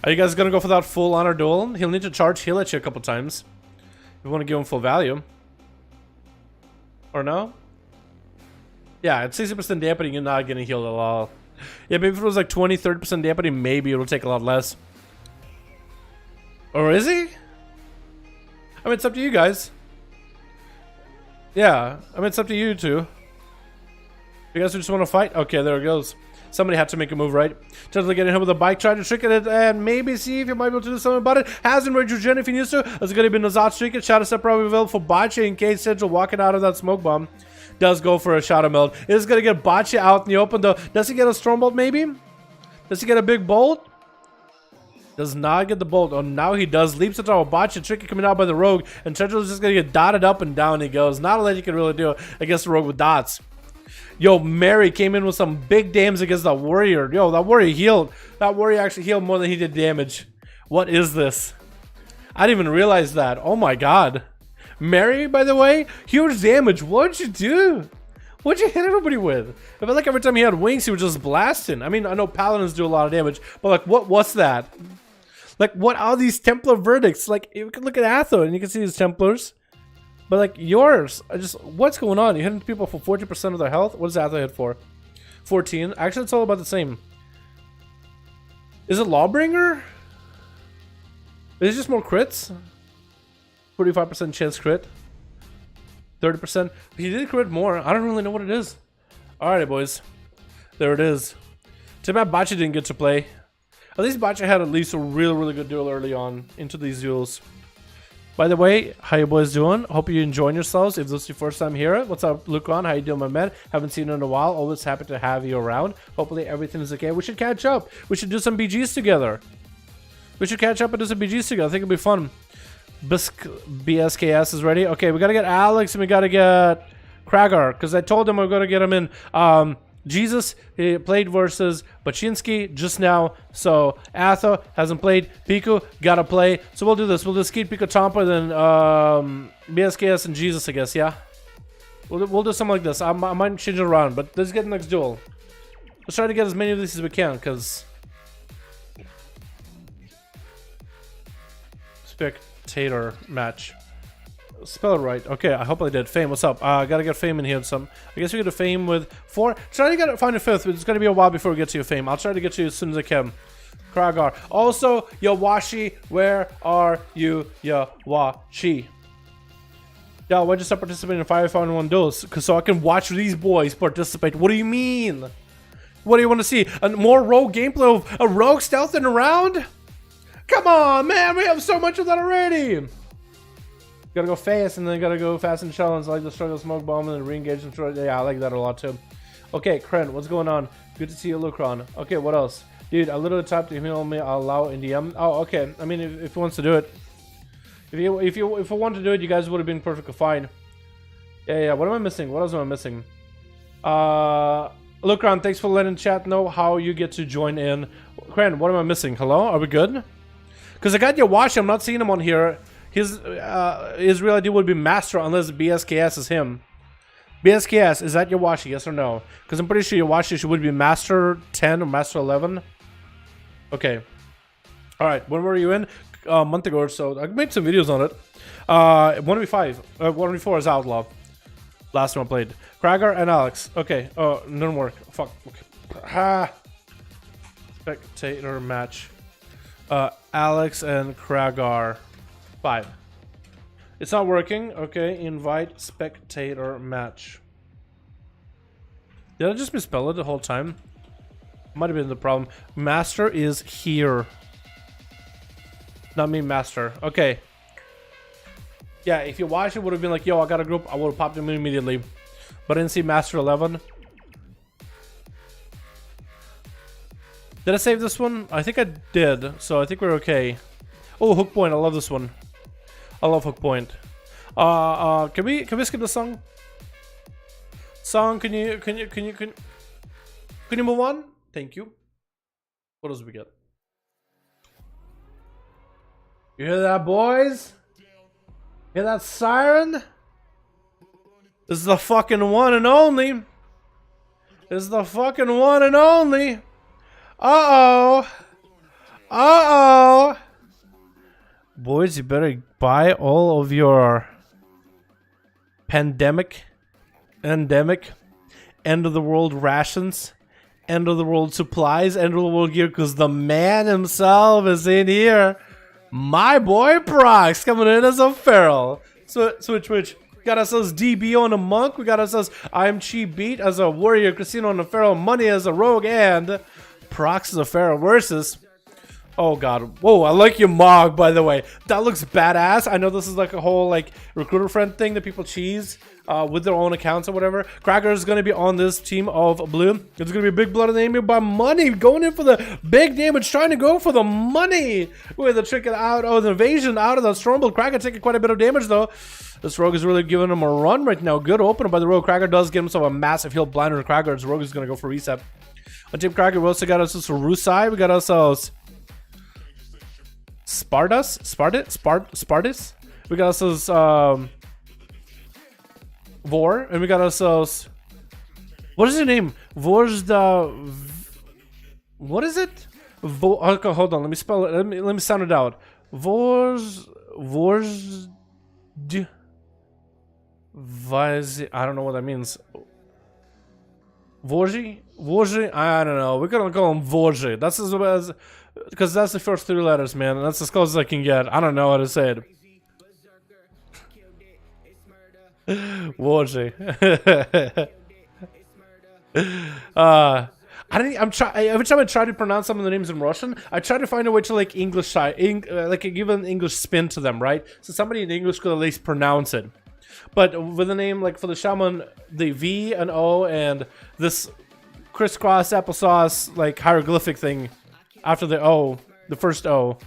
Are you guys gonna go for that full honor duel? He'll need to charge heal at you a couple times. If you want to give him full value. Or no? Yeah, at 60% dampening, you're not getting healed at all. Yeah, maybe if it was like 20-30% dampening, maybe it'll take a lot less. Or is he? I mean, it's up to you guys. Yeah, I mean, it's up to you two. You guys just want to fight? Okay, there it goes. Somebody had to make a move, right? Tendril getting him with a bike, trying to trick it and maybe see if you might be able to do something about it. Has him rage regen if he needs to. It's going to be Nazat Streak. Shadow Step probably available for Bocce in case Tendril walking out of that smoke bomb. Does go for a Shadow Meld. Is going to get Bocce out in the open though. Does he get a Stormbolt maybe? Does he get a big bolt? Does not get the bolt. Oh, now he does. Leaps into a Bocce. Tricky coming out by the rogue. And Tendril is just going to get dotted up and down he goes. Not a lot you can really do against the rogue with dots. Yo, Mary came in with some big dams against that warrior. Yo, that warrior healed. That warrior actually healed more than he did damage. What is this? I didn't even realize that. Oh my god. Mary, by the way, huge damage. What'd you do? What'd you hit everybody with? I felt like every time he had wings, he was just blasting. I mean, I know paladins do a lot of damage, but like, what's that? Like, what are these Templar verdicts? Like, you can look at Atho and you can see these Templars. But like yours, what's going on? You're hitting people for 40% of their health? What does Atho hit for? 14. Actually, it's all about the same. Is it Lawbringer? Is it just more crits? 45% chance crit. 30%. He did crit more. I don't really know what it is. Alright, boys. There it is. Too bad Bachi didn't get to play. At least Bachi had at least a really good duel early on into these duels. By the way, how you boys doing? Hope you're enjoying yourselves. If this is your first time here, what's up, Lucron? How you doing, my man? Haven't seen you in a while. Always happy to have you around. Hopefully everything is okay. We should catch up. We should do some BGs together. We should catch up and do some BGs together. I think it'll be fun. BSKS is ready. Okay, we gotta get Alex and we gotta get Kragar, because I told him we're gonna get him in. Jesus, he played versus Baczynski just now, so Atho hasn't played. Piku gotta play, so we'll do this. We'll do Skeet, Piku, Tompa, then BSKS and Jesus, I guess. Yeah, we'll do something like this. I might change it around, but let's get the next duel. Let's try to get as many of these as we can, because spectator match. Spell it right. Okay, I hope I did. Fame, what's up? Gotta get Fame in here. I guess we get a Fame with 4. Try to find a 5th, but it's gonna be a while before we get to your Fame. I'll try to get to you as soon as I can. Kragar. Also, Yawashi, where are you, Yawashi? Yeah, why just start participating in 5v5 1v1 Duels? Because so I can watch these boys participate. What do you mean? What do you want to see? A more rogue gameplay of a rogue stealthing around? Come on, man, we have so much of that already. Gotta go fast, and then gotta go fast and challenge, like the struggle smoke bomb, and then re-engage and throw. Yeah, I like that a lot too. Okay, Kren, what's going on? Good to see you, Lucron. Okay, what else? Dude, I literally typed to email me, I'll allow in DM. Oh, okay. I mean, if he wants to do it. If I want to do it, you guys would have been perfectly fine. Yeah, what am I missing? What else am I missing? Lucron, thanks for letting chat know how you get to join in. Kren, what am I missing? Hello? Are we good? Because I got your watch, I'm not seeing him on here. His real ID would be Master unless BSKS is him. BSKS, is that Yawashi, yes or no? Because I'm pretty sure Yawashi would be Master 10 or Master 11. Okay. Alright, when were you in? A month ago or so. I made some videos on it. 1v5. 1v4 is Outlaw. Last time I played. Kragar and Alex. Okay. Oh, didn't work. Fuck. Okay. Ha! Spectator match. Alex and Kragar. 5. It's not working. Okay, invite spectator match. Did I just misspell it the whole time? Might have been the problem. Master is here. Not me, Master. Okay. Yeah, if you watch it, would have been like, yo, I got a group. I would have popped him in immediately. But I didn't see Master 11. Did I save this one? I think I did. So I think we're okay. Oh, Hook Point. I love this one. I love Hook Point. Can we skip the song? Song, can you move on? Thank you. What else we get? You hear that, boys? Hear that siren? This is the fucking one and only. This is the fucking one and only. Uh-oh. Uh-oh. Boys, you better buy all of your endemic, end of the world rations, end of the world supplies, end of the world gear, because the man himself is in here. My boy Prox coming in as a feral. Switch. Got ourselves DB on a monk. We got ourselves I'm Cheap Beat as a warrior, Casino on a feral, Money as a rogue, and Prox as a feral versus. Oh god. Whoa, I like your Mog, by the way. That looks badass. I know this is like a whole like recruiter friend thing that people cheese with their own accounts or whatever. Cracker is going to be on this team of blue. It's going to be big blood enemy by money. Going in for the big damage, trying to go for the money. With the trick out of the invasion out of the Stormbolt. Cracker taking quite a bit of damage though. This rogue is really giving him a run right now. Good opener by the rogue. Cracker does get himself a massive heal blinder. Cracker. This rogue is going to go for reset. On Team Cracker, we also got ourselves Rusai. We got ourselves Spartus. We got ourselves Vor, and we got ourselves. What is your name? Vor's the. What is it? Okay, hold on. Let me spell it. Let me sound it out. Vor's. I don't know what that means. Vorji? I don't know. We're gonna call him Vorji. That's as because that's the first 3 letters, man. That's as close as I can get. I don't know how to say it. Vorji. Every time I try to pronounce some of the names in Russian, I try to find a way to like give an English spin to them, right? So somebody in English could at least pronounce it. But with a name like for the shaman, the V and O and this crisscross applesauce like hieroglyphic thing after the O, the first O,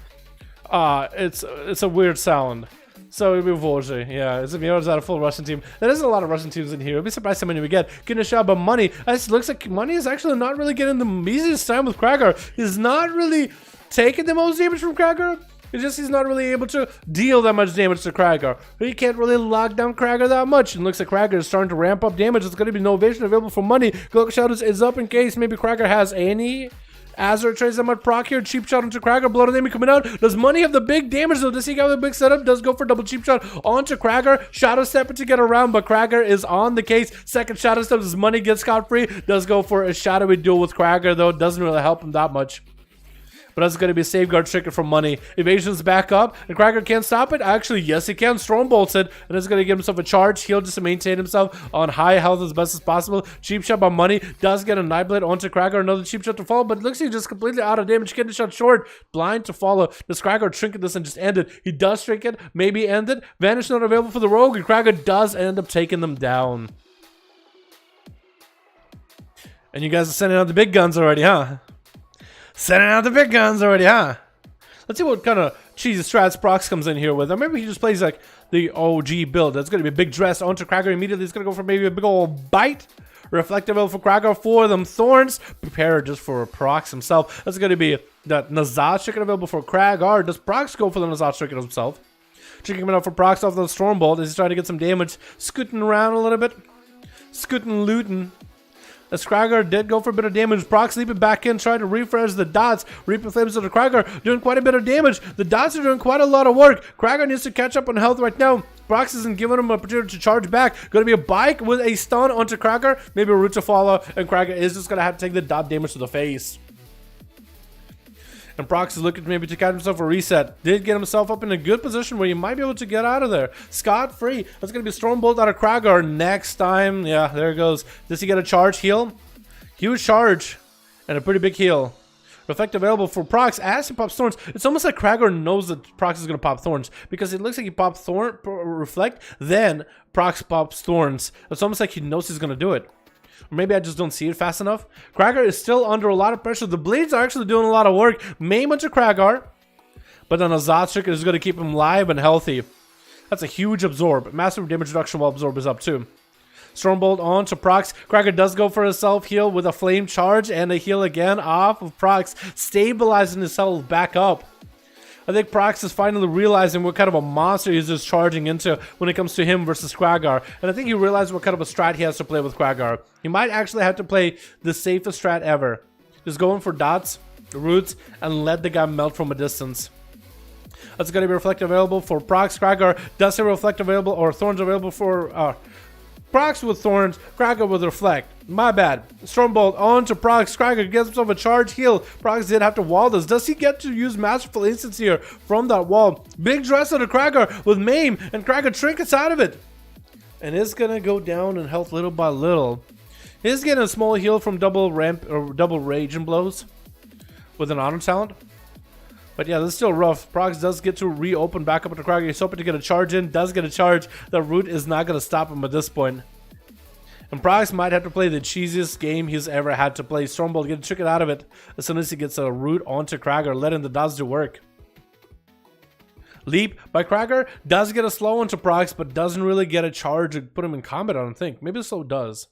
it's a weird sound. So it'd be Volge, yeah. It's a full Russian team. There is a lot of Russian teams in here. I'd be surprised how many we get. Getting a shot about Money. It looks like Money is actually not really getting the easiest time with Krager. He's not really taking the most damage from Krager. It's just he's not really able to deal that much damage to Krager. He can't really lock down Krager that much. And looks like Krager is starting to ramp up damage. There's going to be no evasion available for Money. Glock Shadows is up in case maybe Krager has any Azeroth trades that much proc here. Cheap shot onto Krager. Blood enemy coming out. Does Money have the big damage though? Does he have the big setup? Does go for double cheap shot onto Krager. Shadow step to get around, but Krager is on the case. Second shadow step. Does Money get scot free? Does go for a shadowy duel with Krager though. Doesn't really help him that much. But that's going to be a safeguard trigger from Money. Evasion's back up, and Krager can't stop it. Actually, yes, he can. Storm bolts it, and it's going to give himself a charge heal just to maintain himself on high health as best as possible. Cheap shot by Money. Does get a Nightblade onto Krager. Another cheap shot to follow, but it looks like he's just completely out of damage. Getting shot short. Blind to follow. Does Krager trinket this and just end it? He does trinket. Maybe end it. Vanish not available for the rogue, and Krager does end up taking them down. And you guys are sending out the big guns already, huh? Sending out the big guns already, huh? Let's see what kind of cheesy strats Prox comes in here with. Or maybe he just plays like the OG build. That's going to be a big dress onto Krager immediately. He's going to go for maybe a big old bite. Reflective for Krager for them thorns. Prepare just for Prox himself. That's going to be that Nazat chicken available for Krager. Does Prox go for the Nazat chicken himself? Chicken coming out for Prox off the Stormbolt. He's trying to get some damage. Scooting around a little bit. Scooting, looting. As Krager did go for a bit of damage, Prox leaping back in, trying to refresh the dots. Reaping flames of the Krager, doing quite a bit of damage. The dots are doing quite a lot of work. Krager needs to catch up on health right now. Prox isn't giving him an opportunity to charge back. Going to be a bike with a stun onto Krager. Maybe a root to follow, and Krager is just going to have to take the dot damage to the face. And Prox is looking maybe to catch himself a reset. Did get himself up in a good position where he might be able to get out of there. Scot-free. That's going to be Stormbolt out of Krager next time. Yeah, there it goes. Does he get a charge heal? Huge charge. And a pretty big heal. Effect available for Prox as he pops Thorns. It's almost like Krager knows that Prox is going to pop Thorns. Because it looks like he popped Reflect. Then Prox pops Thorns. It's almost like he knows he's going to do it. Or maybe I just don't see it fast enough. Krager is still under a lot of pressure. The blades are actually doing a lot of work. Maim onto Krager. But then a Zot is going to keep him live and healthy. That's a huge absorb. Massive damage reduction while absorb is up too. Stormbolt on to Prox. Krager does go for a self-heal with a flame charge and a heal again off of Prox. Stabilizing himself back up. I think Prox is finally realizing what kind of a monster he's just charging into when it comes to him versus Krager. And I think he realized what kind of a strat he has to play with Krager. He might actually have to play the safest strat ever. Just going for dots, roots, and let the guy melt from a distance. That's going to be Reflect available for Prox. Krager does have Reflect available, or Thorns available for Prox with Thorns, Krager with Reflect. My bad. Stormbolt on to Prox. Krager gets himself a charge heal. Prox did have to wall this. Does he get to use Masterful Instance here from that wall? Big dress on the Krager with Maim, and Krager trinkets out of it. And is going to go down in health little by little. He's getting a small heal from double ramp or double rage and blows with an honor talent. But yeah, this is still rough. Prox does get to reopen back up to Krager. He's hoping to get a charge in. Does get a charge. The root is not going to stop him at this point. And Prox might have to play the cheesiest game he's ever had to play. Stormbolt getting triggered out of it as soon as he gets a root onto Krager, letting the dots do work. Leap by Krager does get a slow onto Prox, but doesn't really get a charge to put him in combat, I don't think. Maybe the slow does.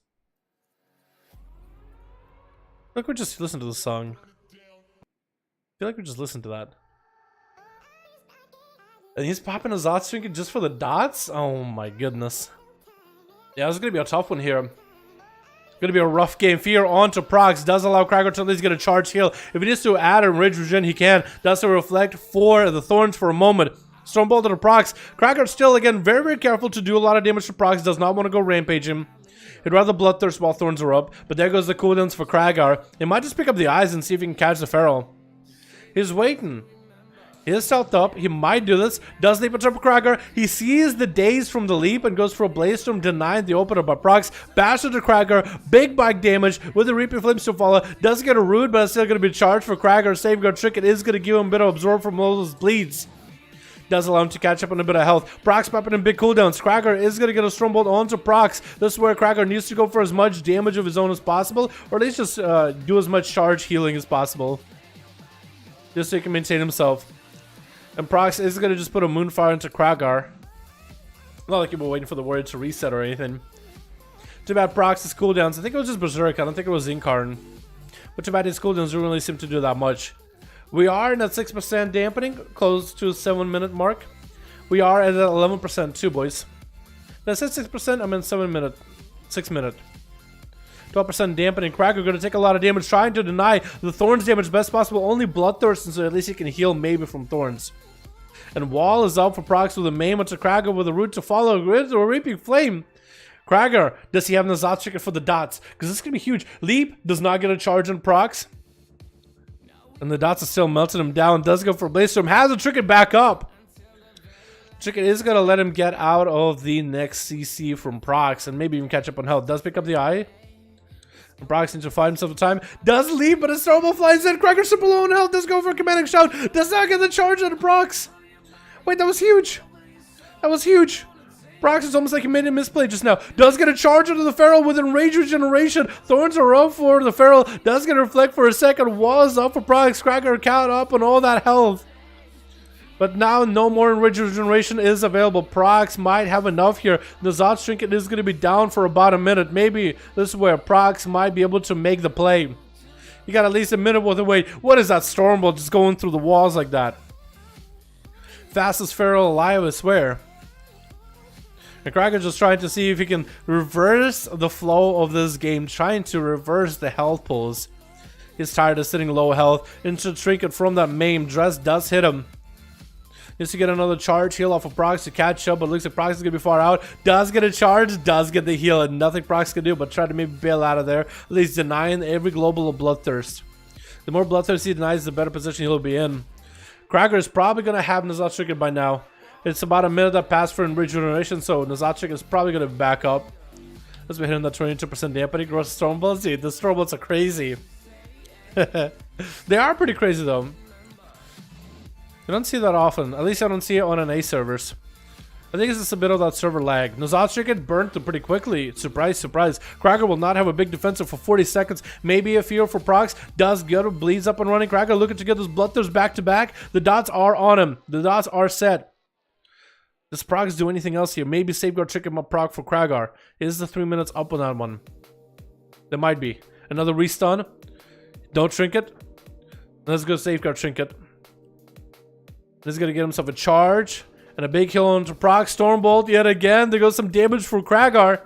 Look, we just listen to the song. I feel like we just listened to that. And he's popping a Zot trinket just for the dots? Oh my goodness. Yeah, this is going to be a tough one here. It's going to be a rough game. Fear onto Prox. Does allow Krager to at least get a charge heal. If he needs to add a Rage Regen, he can. Does to Reflect for the Thorns for a moment. Stormbolt to Prox. Krager still, again, very, very careful to do a lot of damage to Prox. Does not want to go rampage him. He'd rather Bloodthirst while Thorns are up. But there goes the cooldowns for Krager. He might just pick up the eyes and see if he can catch the Feral. He's waiting. He is stealthed up. He might do this. Does leap attempt Krager. He sees the daze from the leap and goes for a Blaze Storm, denying the opener by Prox. Bash into Krager. Big bike damage with the Reaping Flames to follow. Does get a root, but it's still going to be charged for Krager. Safeguard Trinket is going to give him a bit of absorb from all those bleeds. Does allow him to catch up on a bit of health. Prox popping in big cooldowns. Krager is going to get a Stormbolt onto Prox. This is where Krager needs to go for as much damage of his own as possible, or at least just do as much charge healing as possible, just so he can maintain himself. And Prox is going to just put a Moonfire into Krager. Not like he was waiting for the word to reset or anything. Too bad Prox's cooldowns. I think it was just Berserk. I don't think it was Incarn. But too bad his cooldowns don't really seem to do that much. We are in at 6% dampening, close to 7-minute mark. We are at 11% too, boys. Did I say 6%? I meant 7-minute. 6-minute. 12% dampening. Krager going to take a lot of damage, trying to deny the Thorns damage best possible. Only Bloodthirst, so at least he can heal maybe from Thorns. And Wall is up for Prox with a maim onto Krager with a root to follow. With a Reaping Flame. Krager, does he have an Azot ticket for the dots? Because this is going to be huge. Leap does not get a charge on Prox. And the dots are still melting him down. Does go for Blaze Storm. Has a Trinket back up. Trinket is going to let him get out of the next CC from Prox and maybe even catch up on health. Does pick up the eye. And Prox needs to find himself a time. Does leave, but a Stormbolt flies in. Krager super low on health. Does go for a Commanding Shout. Does not get the charge on Prox. Wait, that was huge. That was huge. Prox is almost like he made a misplay just now. Does get a charge into the Feral with Enrage Regeneration. Thorns are up for the Feral. Does get a Reflect for a second. Wall is up for Prox. Krager count up on all that health. But now no more Enrage Regeneration is available. Prox might have enough here. The Zot Trinket is going to be down for about a minute. Maybe this is where Prox might be able to make the play. You got at least a minute worth of wait. What is that Stormbolt just going through the walls like that? Fastest Feral alive, I swear. And Krager just trying to see if he can reverse the flow of this game, trying to reverse the health pulls. He's tired of sitting low health. Into Trinket from that maim. Dress does hit him. Needs to get another charge heal off of Prox to catch up, but looks like Prox is going to be far out. Does get a charge, does get the heal, and nothing Prox can do but try to maybe bail out of there. At least denying every global of Bloodthirst. The more Bloodthirst he denies, the better position he'll be in. Krager is probably going to have Nazat Trinket by now. It's about a minute that passed for Regeneration, so Nazatric is probably going to back up. Let's be hitting that 22% dampening. Gross Stormbolts. Dude, the Stormbolts are crazy. They are pretty crazy, though. You don't see that often. At least I don't see it on NA servers. I think it's just a bit of that server lag. Nazatric get burnt pretty quickly. Surprise, surprise. Krager will not have a big defensive for 40 seconds. Maybe a fear for Prox. Does get him, bleeds up and running. Krager looking to get those Bloodthirsts back to back. The dots are on him. The dots are set. Does Prox do anything else here? Maybe Safeguard Trick him up Proc for Krager. Is the 3 minutes up on that one? There might be. Another restun. Don't Trinket. Let's go Safeguard Trinket. This is going to get himself a charge. And a big heal onto Prox. Stormbolt yet again. There goes some damage for Krager.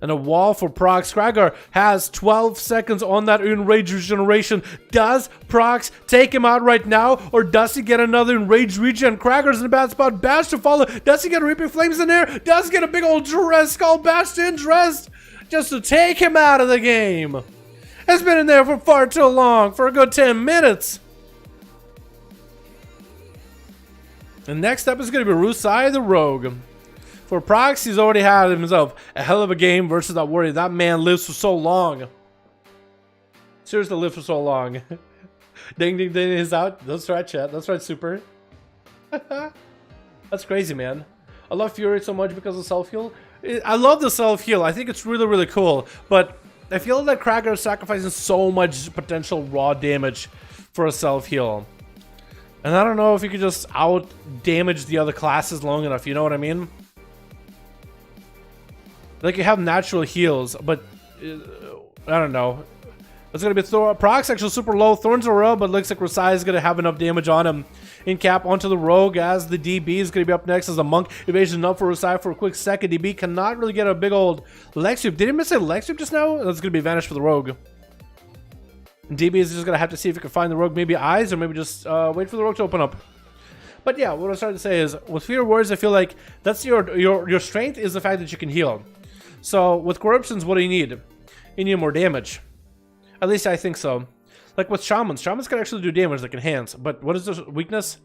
And a wall for Prox. Krager has 12 seconds on that Enrage Regeneration. Does Prox take him out right now? Or does he get another Enrage Regen? Krager's in a bad spot. Bash to follow. Does he get a Reaping Flames in there? Does get a big old Dress Skull Bashed in Dressed just to take him out of the game. It's been in there for far too long. For a good 10 minutes. And next up is going to be Rusai the Rogue. For Prox, he's already had himself a hell of a game versus that warrior. That man lives for so long. Seriously, lives for so long. Ding, ding, ding is out. That's right, chat. That's right, Super. That's crazy, man. I love Fury so much because of self-heal. I love the self-heal. I think it's really, really cool. But I feel that Krager is sacrificing so much potential raw damage for a self-heal. And I don't know if you could just out-damage the other classes long enough. You know what I mean? Like, you have natural heals, but I don't know. It's going to be Prox actually super low. Thorns are low, but looks like Rasai is going to have enough damage on him. In cap onto the Rogue as the DB is going to be up next as a Monk. Evasion up for Rasai for a quick second. DB cannot really get a big old Leg Sweep. Did he miss a Leg Sweep just now? That's going to be vanished for the Rogue. And DB is just going to have to see if he can find the Rogue. Maybe eyes or maybe just wait for the Rogue to open up. But yeah, what I'm starting to say is with Fear Warriors, I feel like that's your strength is the fact that you can heal. So with Corruptions, what do you need? You need more damage. At least I think so. Like with Shamans. Shamans can actually do damage like enhance. But what is the weakness?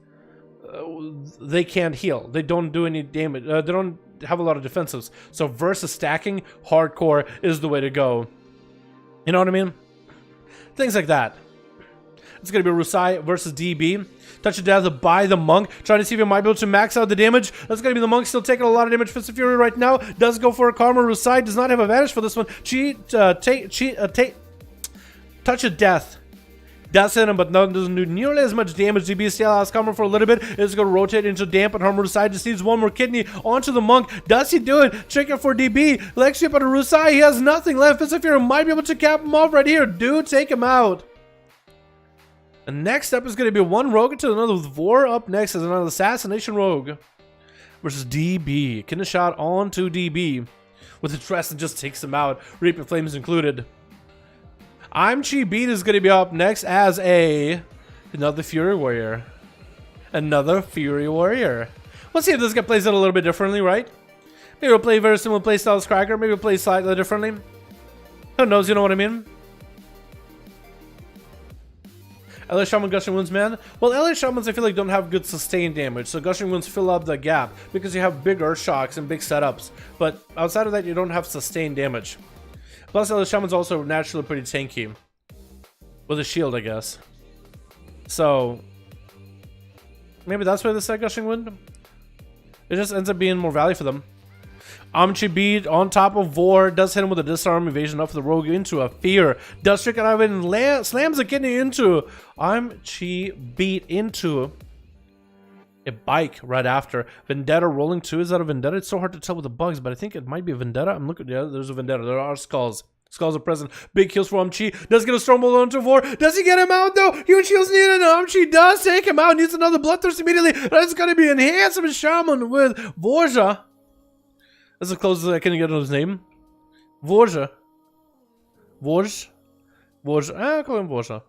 they can't heal. They don't do any damage. They don't have a lot of defensives. So versus stacking, hardcore is the way to go. You know what I mean? Things like that. It's going to be Rusai versus DB. Touch of Death by the Monk. Trying to see if he might be able to max out the damage. That's going to be the Monk still taking a lot of damage. Fist of Fury right now. Does go for a Karma. Rusai does not have advantage for this one. Touch of Death. Does hit him, but doesn't do nearly as much damage. DB still has Karma for a little bit. It's going to rotate into Dampen Harm. Rusai just needs one more kidney onto the Monk. Does he do it? Trigger for DB. Leg sweep on Rusai. He has nothing left. Fist of Fury might be able to cap him off right here. Dude, take him out. And next up is going to be one rogue into another with Vor. Up next is another assassination rogue versus DB. Can a shot onto DB with the dress and just takes him out. Reaper Flames included. I'm Chi Beat is going to be up next as another Fury Warrior. Another Fury Warrior. Let's see if this guy plays it a little bit differently, right? Maybe we'll play very similar play style as Cracker. Maybe we'll play slightly differently. Who knows, you know what I mean? LA Shaman Gushing Wounds, man. Well, LA Shamans I feel like don't have good sustained damage, so Gushing Wounds fill up the gap because you have big Earth Shocks and big setups. But outside of that, you don't have sustained damage. Plus, LA Shaman's also naturally pretty tanky. With a shield, I guess. So, maybe that's why they set Gushing Wound. It just ends up being more value for them. Amchi Beat on top of Vor does hit him with a disarm evasion off the rogue into a fear. Does trick it out and slams a kidney into Amchi Beat into a bike right after. Vendetta rolling 2. Is that a Vendetta? It's so hard to tell with the bugs, but I think it might be a Vendetta. I'm looking. Yeah, there's a Vendetta. There are skulls. Skulls are present. Big kills for Amchi. Does get a Stormbolt onto Vor. Does he get him out though? Huge shields needed. Amchi does take him out. Needs another Bloodthirst immediately. That's going to be enhanced with Shaman with Vorja. That's as close as I can get on his name. Vorja. Vorj. Vorj. Call him Vorja.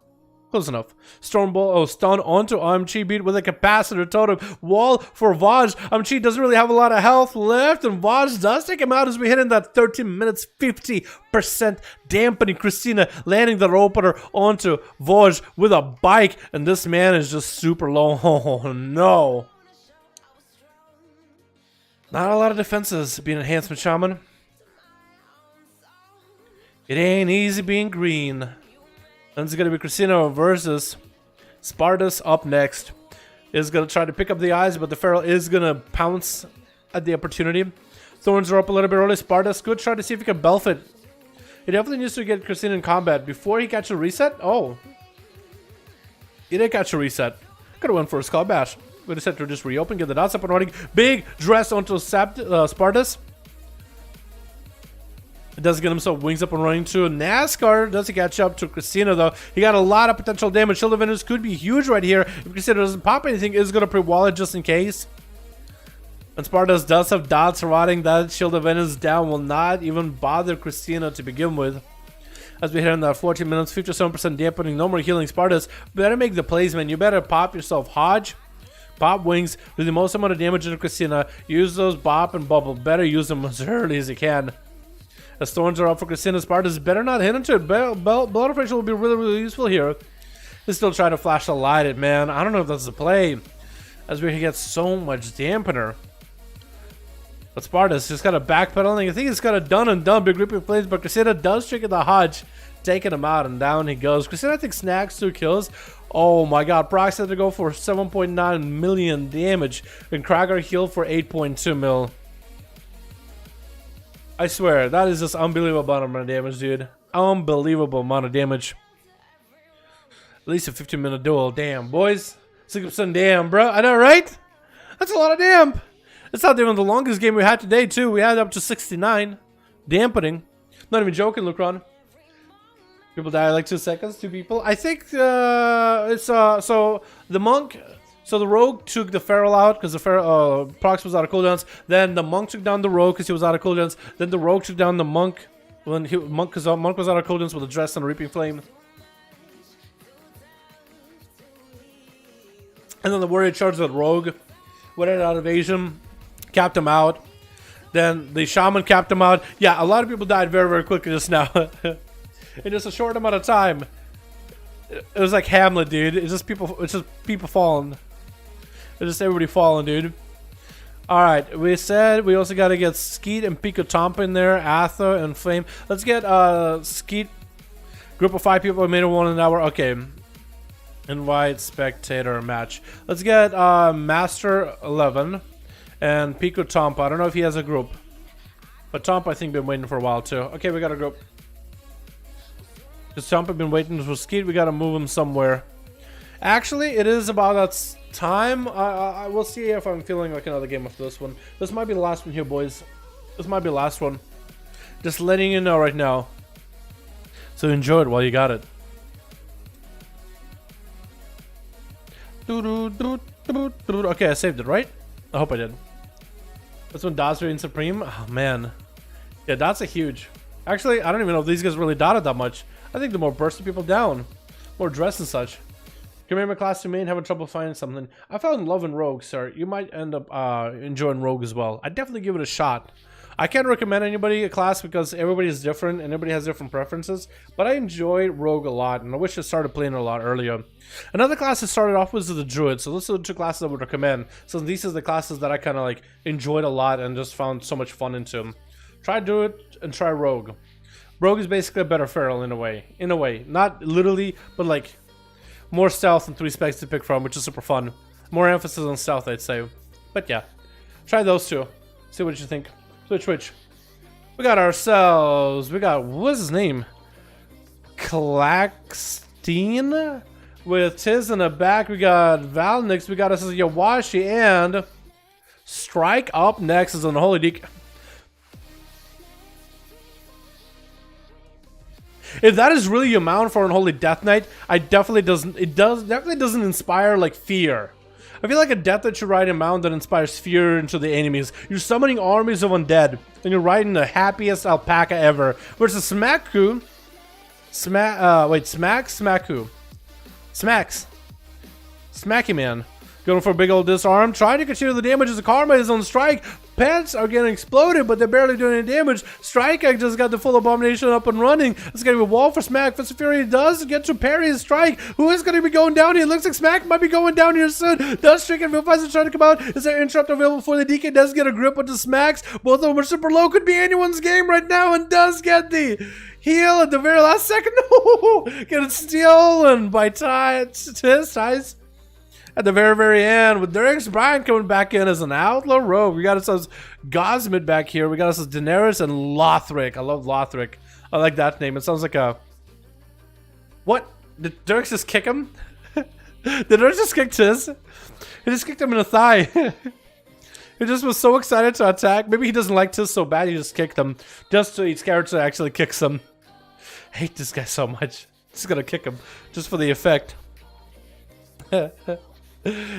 Close enough. Stormbolt. Oh, stun onto Amchi Beat with a capacitor totem. Wall for Vaj. Amchi doesn't really have a lot of health left, and Vaj does take him out as we hit in that 13 minutes, 50% dampening. Christina landing the opener onto Vaj with a bike, and this man is just super low. Oh no. Not a lot of defenses being enhancement shaman. It ain't easy being green. And it's gonna be Christina versus Spartus up next. Is gonna try to pick up the eyes, but the Feral is gonna pounce at the opportunity. Thorns are up a little bit early. Spartus could try to see if he can belf it. He definitely needs to get Christina in combat before he catches a reset. Oh, he did catch a reset. Could have went for a Skull Bash. We decided to just reopen, get the dots up and running. Big dress onto Spartus. It does get himself wings up and running to NASCAR. Does he catch up to Christina though? He got a lot of potential damage. Shield of Venus could be huge right here. If Christina doesn't pop anything, is going to pre-wall it just in case. And Spartus does have dots rotting. That Shield of Venus down will not even bother Christina to begin with. As we hit in that 14 minutes, 57% dampening, no more healing. Spartus, better make the plays, man. You better pop yourself Hodge. Pop wings, do the most amount of damage into Christina. Use those bop and bubble. Better use them as early as you can. As thorns are up for Christina, Spartus better not hit into it. Blood pressure will be really useful here. He's still trying to flash the light it, man. I don't know if that's the play. As we get so much dampener. But Spartus just got a backpedaling. I think he's got a done and done. Big grouping plays, but Christina does trigger the Hodge. Taking him out and down he goes. Christina I think snags 2 kills. Oh my god, Prox had to go for 7.9 million damage, and Krager healed for 8.2 mil. I swear, that is just unbelievable amount of damage, dude. Unbelievable amount of damage. At least a 15-minute duel. Damn, boys. 6% damn, bro. I know, right? That's a lot of damp. It's not even the longest game we had today, too. We had up to 69. Dampening. Not even joking, Lucron. People die like 2 seconds, 2 people. I think it's so the monk, so the rogue took the feral out because the feral Prox was out of cooldowns. Then the monk took down the rogue because he was out of cooldowns. Then the rogue took down the monk when monk was out of cooldowns with a dress and a reaping flame. And then the warrior charged the rogue, went out of evasion, capped him out. Then the shaman capped him out. Yeah, a lot of people died very, very quickly just now. In just a short amount of time. It was like Hamlet, dude. It's just people falling. It's just everybody falling, dude. Alright, we said we also got to get Skeet and Pico Tomp in there, Atha and Flame. Let's get Skeet, group of 5 people, made it 1 an hour. Okay. Invite spectator match. Let's get Master 11 and Pico Tomp. I don't know if he has a group. But Tomp, I think, been waiting for a while too. Okay, we got a group. Because Tomp have been waiting for Skeet, we got to move him somewhere. Actually, it is about that time. I will see if I'm feeling like another game after this one. This might be the last one here, boys. This might be the last one. Just letting you know right now. So enjoy it while you got it. Okay, I saved it, right? I hope I did. This one dots in Supreme. Oh man. Yeah, that's a huge. Actually, I don't even know if these guys really dotted that much. I think the more bursting people down. More dress and such. Come here, my class to main, having trouble finding something. I fell in love in Rogue, sir. You might end up enjoying Rogue as well. I'd definitely give it a shot. I can't recommend anybody a class because everybody is different and everybody has different preferences. But I enjoy Rogue a lot, and I wish I started playing it a lot earlier. Another class that started off was the Druid, so those are the 2 classes I would recommend. So these are the classes that I kind of like enjoyed a lot and just found so much fun into. Try Druid and try Rogue. Rogue is basically a better Feral in a way. In a way. Not literally, but like more stealth and 3 specs to pick from, which is super fun. More emphasis on stealth, I'd say. But yeah. Try those 2. See what you think. Switch. We got ourselves. We got, what's his name? Klaxteen? With Tiz in the back. We got Valnix. We got us Yawashi and Strike up next is on the Holy Deek. If that is really your mount for Unholy Death Knight, definitely doesn't inspire like fear. I feel like a Death Knight should ride a mount that inspires fear into the enemies. You're summoning armies of undead, and you're riding the happiest alpaca ever. Versus Smaku. Smaku. Smacks. Smacky Man. Going for a big old disarm. Trying to continue the damage as the Karma is on strike. Pants are getting exploded, but they're barely doing any damage. Strike just got the full abomination up and running. It's going to be a wall for Smack. Fist of Fury does get to parry his strike. Who is going to be going down here? It looks like Smack might be going down here soon. Does Strike and Vilfizer trying to come out? Is there interrupt available for the DK? Does get a grip with the Smacks. Both of them are super low. Could be anyone's game right now, and does get the heal at the very last second. No! Getting stolen by Ties. At the very end, with Derek Bryan coming back in as an outlaw rogue. We got ourselves Gosmid back here. We got ourselves Daenerys and Lothric. I love Lothric. I like that name. It sounds like a... What? Did Derek just kick him? Did Derek just kick Tiz? He just kicked him in the thigh. He just was so excited to attack. Maybe he doesn't like Tiz so bad he just kicked him. Just so his character actually kicks him. I hate this guy so much. Just gonna kick him. Just for the effect.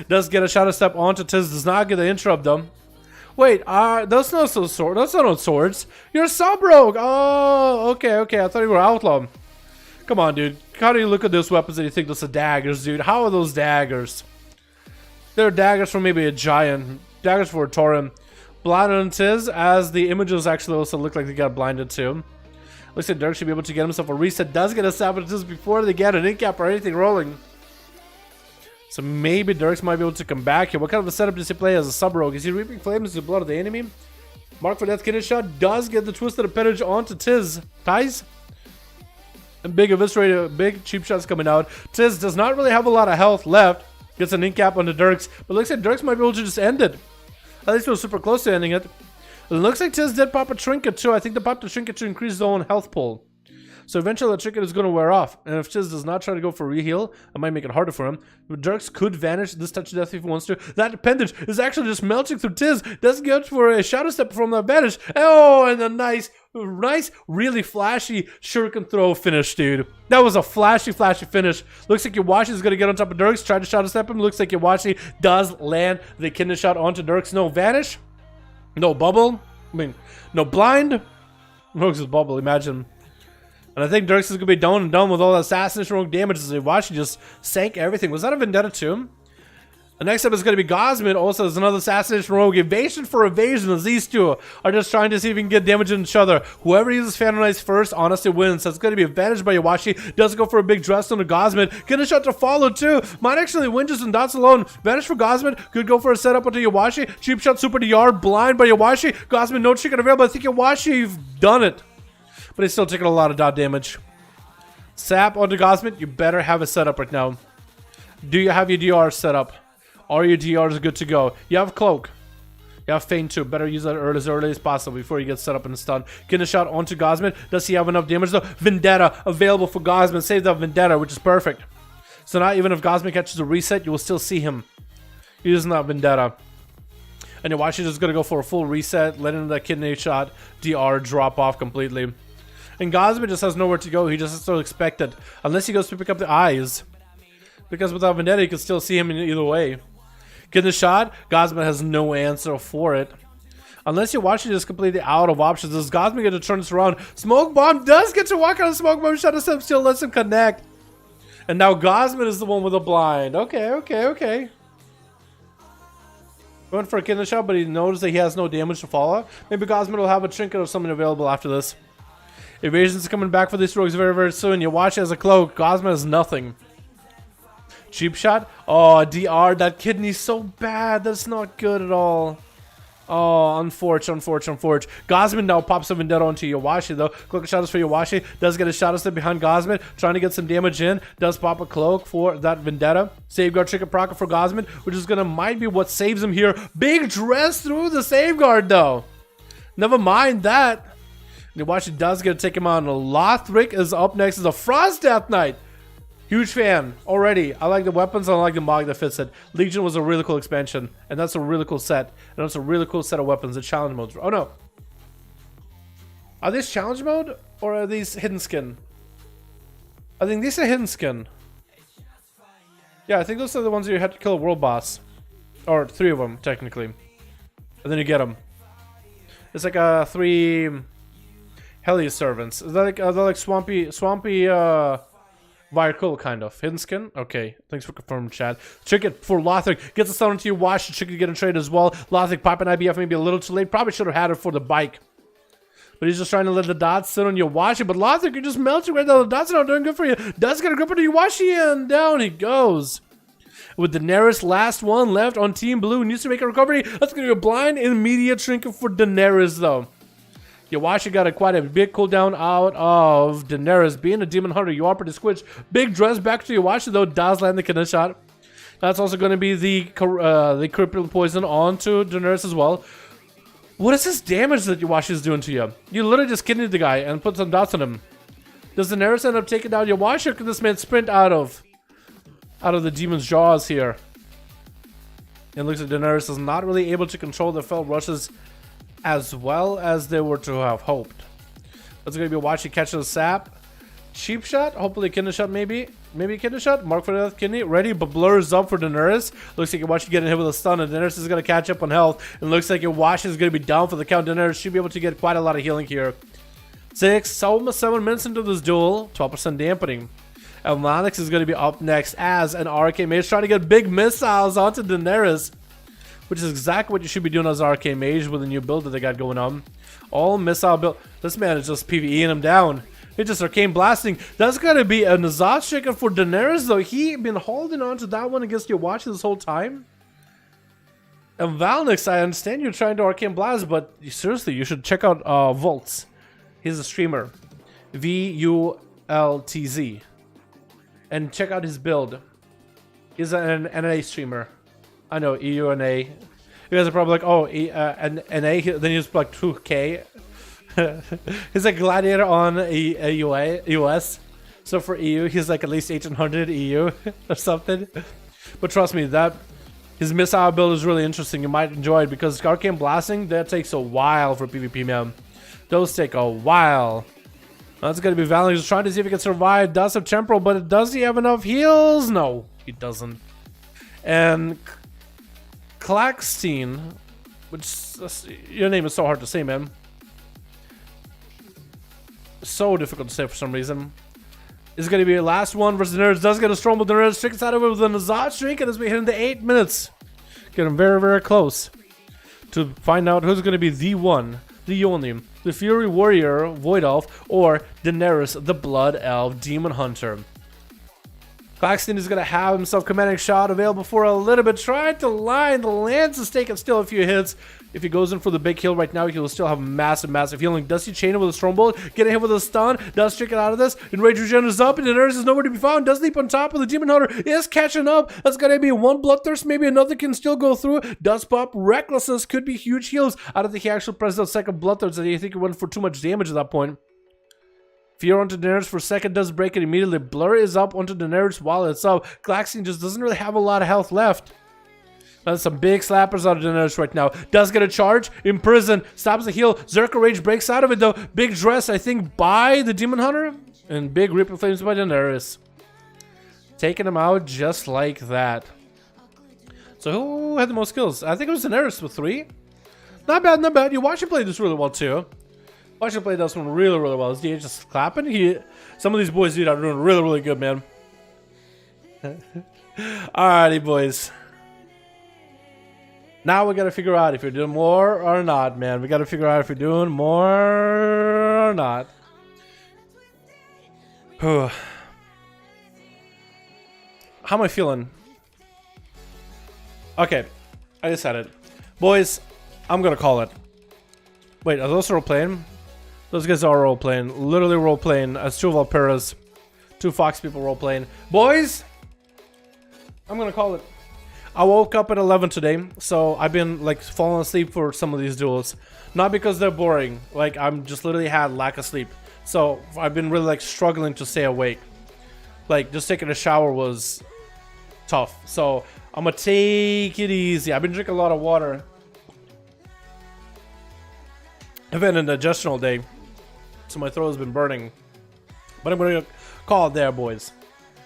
Does get a shadow step onto Tiz, does not get the interrupt though. Wait, those not so sword. Those are not swords. You're a sub rogue. Oh, okay. I thought you were outlaw. Come on, dude. How do you look at those weapons and you think those are daggers, dude? How are those daggers? They're daggers for maybe a giant. Daggers for a Tauren. Blinded on Tiz, as the images actually also look like they got blinded too. Looks like Dirk should be able to get himself a reset. Does get a sabotage before they get an incap or anything rolling. So maybe Dirks might be able to come back here. What kind of a setup does he play as a sub-rogue? Is he reaping flames with the blood of the enemy? Mark for Death Kidney Shot does get the Twisted Appendage onto Tiz. Ties? And big eviscerated, big cheap shots coming out. Tiz does not really have a lot of health left. Gets an incap on the Dirks. But looks like Dirks might be able to just end it. At least we're super close to ending it. It looks like Tiz did pop a Trinket too. I think the pop the Trinket to increase his own health pool. So eventually the Trinket is going to wear off. And if Tiz does not try to go for reheal, it might make it harder for him. But Dirks could vanish this touch of death if he wants to. That appendage is actually just melting through Tiz. Doesn't get for a shadow step from the advantage. Oh, and a nice, really flashy shuriken throw finish, dude. That was a flashy finish. Looks like Yawashi is going to get on top of Dirks. Try to shadow step him. Looks like Yawashi does land the kidney shot onto Dirks. No vanish. No bubble. I mean, no blind. Rogue's bubble, imagine. And I think Dirks is going to be done with all the assassination rogue damage as Yawashi just sank everything. Was that a Vendetta too? The next up is going to be Gosman. Also, there's another assassination rogue. Evasion for evasion, as these two are just trying to see if we can get damage on each other. Whoever uses Phantom Knights first, honestly, wins. That's going to be advantage by Yawashi. Does go for a big dress on the Gosman. Get a shot to follow, too. Might actually win just in dots alone. Advantage for Gosman. Could go for a setup onto Yawashi. Cheap shot, super DR. Blind by Yawashi. Gosman, no chicken available. I think Yawashi, you've done it. But he's still taking a lot of dot damage. Sap onto Gosman. You better have it set up right now. Do you have your DR set up? All your DRs are good to go. You have Cloak. You have Feint too. Better use that as early as possible before you get set up in the stun. Getting a shot onto Gosman. Does he have enough damage though? Vendetta available for Gosman. Save that Vendetta, which is perfect. So now even if Gosman catches a reset, you will still see him using that Vendetta. And Yawashi is going to go for a full reset, letting that kidney shot DR drop off completely. And Gosman just has nowhere to go. He just has to expect it. Unless he goes to pick up the eyes. Because without Vendetta, you can still see him in either way. Get the shot. Gosman has no answer for it. Unless you're watching this completely out of options. Is Gosman going to turn this around? Smoke Bomb does get to walk on a Smoke Bomb. Shot him, still lets him connect. And now Gosman is the one with a blind. Okay. Going for a kidney shot, but he knows that he has no damage to follow. Maybe Gosman will have a trinket or something available after this. Evasion's coming back for these rogues very, very soon. Yawashi has a cloak. Gosman has nothing. Cheap shot. Oh, DR. That kidney's so bad. That's not good at all. Oh, unfortunate. Gosman now pops a Vendetta onto Yawashi, though. Quick shot is for Yawashi. Does get a shot step behind Gosman. Trying to get some damage in. Does pop a cloak for that Vendetta. Safeguard Trinket Proc for Gosman, which is going to might be what saves him here. Big dress through the Safeguard, though. Never mind that. Yawashi does get to take him on. Lothric is up next as a Frost Death Knight. Huge fan already. I like the weapons. I like the mod that fits it. Legion was a really cool expansion, and that's a really cool set. And that's a really cool set of weapons. The challenge modes. Oh no, are these challenge mode or are these hidden skin? I think these are hidden skin. Yeah, I think those are the ones that you had to kill a world boss, or 3 of them technically, and then you get them. It's like 3 Hellier servants. Is that like swampy Virkul kind of. Hidden skin? Okay. Thanks for confirming, chat. Trinket for Lothric. Gets a stun into Yawashi. Trinket getting trade as well. Lothric popping IBF maybe a little too late. Probably should have had it for the bike. But he's just trying to let the dots sit on Yawashi. But Lothric, you're just melting right now. The dots are not doing good for you. Does get a grip on Yawashi and down he goes. With Daenerys, last one left on Team Blue. Needs to make a recovery. That's going to be a blind immediate trinket for Daenerys though. Yawashi got quite a big cooldown out of Daenerys. Being a demon hunter, you are pretty squished. Big dress back to Yawashi though. Does land the kidney shot. That's also going to be the crippling poison onto Daenerys as well. What is this damage that Yawashi is doing to you? You literally just kidneyed the guy and put some dots on him. Does Daenerys end up taking down Yawashi, or can this man sprint out of the demon's jaws here? It looks like Daenerys is not really able to control the fell rushes as well as they were to have hoped. That's going to be Yawashi catching the sap. Cheap shot, hopefully kidney shot maybe. Maybe kidney shot. Mark for the kidney. Ready, but blurs up for Daenerys. Looks like Yawashi getting hit with a stun, and Daenerys is going to catch up on health. And looks like Yawashi is going to be down for the count. Daenerys should be able to get quite a lot of healing here. almost 7 minutes into this duel. 12% dampening. And Lanix is going to be up next as an Arcane Mage trying to get big missiles onto Daenerys, which is exactly what you should be doing as Arcane Mage with the new build that they got going on. All missile build. This man is just PvEing him down. He just arcane blasting. That's gotta be a Nazat shaker for Daenerys though. He been holding on to that one against Yawashi this whole time. And Valnix, I understand you're trying to arcane blast, but seriously, you should check out Volts. He's a streamer. VULTZ. And check out his build. He's an NA streamer. I know, EU and A. You guys are probably like, oh, NA, then he's like 2K. He's a gladiator on US. So for EU, he's like at least 1800 EU or something. But trust me, that his missile build is really interesting. You might enjoy it because arcane blasting, that takes a while for PvP, man. Those take a while. That's going to be Valen. He's trying to see if he can survive. Does have temporal, but does he have enough heals? No, he doesn't. And Klaxstein, which your name is so hard to say, man. So difficult to say for some reason. is going to be the last one versus the Nerds. Does get a strong, but the Nerds streaks out of it with an Azeroth streak, and as we hit into 8 minutes, getting very, very close to find out who's going to be the one, the only, the Fury Warrior, Void Elf, or Daenerys, the Blood Elf, Demon Hunter. Claxton is going to have himself commanding shot available for a little bit, trying to line the lance is taking still a few hits. If he goes in for the big kill right now, he will still have massive healing. Does he chain it with a strongbow? Getting hit with a stun. Does trick it out of this. Enrage Regen is up, and the Daenerys is nowhere to be found. Does leap on top of the Demon Hunter. Is catching up. That's going to be one Bloodthirst. Maybe another can still go through. Does pop. Recklessness could be huge heals. I don't think he actually pressed that second Bloodthirst. I think he went for too much damage at that point. Fear onto Daenerys for a second, does break it immediately. Blur is up onto Daenerys while it's up. Claxton just doesn't really have a lot of health left. That's some big slappers out of Daenerys right now. Does get a charge. Imprison. Stops the heal. Zerka Rage breaks out of it though. Big dress, I think, by the Demon Hunter. And big Reaper Flames by Daenerys. Taking him out just like that. So who had the most kills? I think it was Daenerys with 3. Not bad, not bad. You watch him play this really well too. Watch him play this one really, really well. His DH just clapping. Some of these boys are doing really, really good, man. Alrighty, boys. Now we gotta figure out if you're doing more or not, man. We gotta figure out if you're doing more or not. How am I feeling? Okay, I decided. Boys, I'm gonna call it. Wait, are those role playing? Those guys are role playing. Literally role playing as 2 Valperas. 2 Fox people role playing. Boys, I'm gonna call it. I woke up at 11 today, so I've been like falling asleep for some of these duels. Not because they're boring, like I'm just literally had lack of sleep. So I've been really like struggling to stay awake. Like just taking a shower was tough. So I'm gonna take it easy. I've been drinking a lot of water. I've had an digestion all day, so my throat has been burning. But I'm gonna call it there, boys.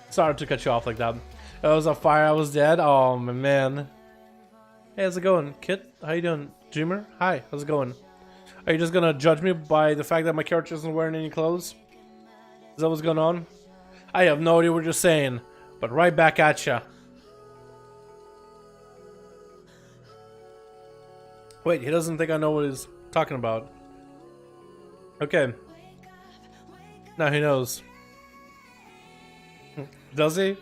Sorry to cut you off like that. I was on fire, I was dead. Oh man. Hey, how's it going? Kit, how you doing? Dreamer? Hi, how's it going? Are you just gonna judge me by the fact that my character isn't wearing any clothes? Is that what's going on? I have no idea what you're saying, but right back at ya. Wait, he doesn't think I know what he's talking about. Okay. Now he knows. Does he?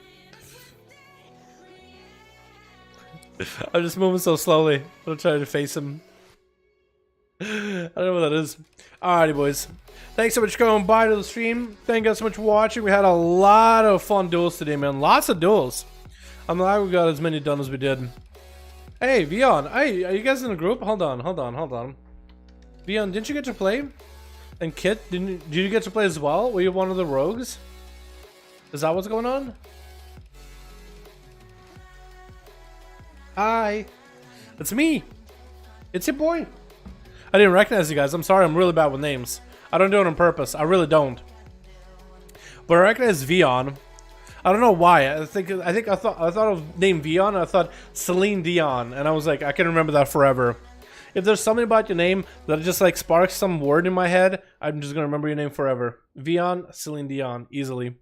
I'm just moving so slowly. I'm trying to face him. I don't know what that is. Alrighty, boys. Thanks so much for coming by to the stream. Thank you guys so much for watching. We had a lot of fun duels today, man. Lots of duels. I'm glad we got as many done as we did. Hey, Vion. Hey, are you guys in a group? Hold on. Vion, didn't you get to play? And Kit, did you get to play as well? Were you one of the rogues? Is that what's going on? Hi. It's me. It's your boy. I didn't recognize you guys. I'm sorry. I'm really bad with names. I don't do it on purpose. I really don't. But I recognize Vion. I don't know why. I thought of name Vion. I thought Celine Dion, and I was like, I can remember that forever. If there's something about your name that just like sparks some word in my head, I'm just gonna remember your name forever. Vion, Celine Dion, easily,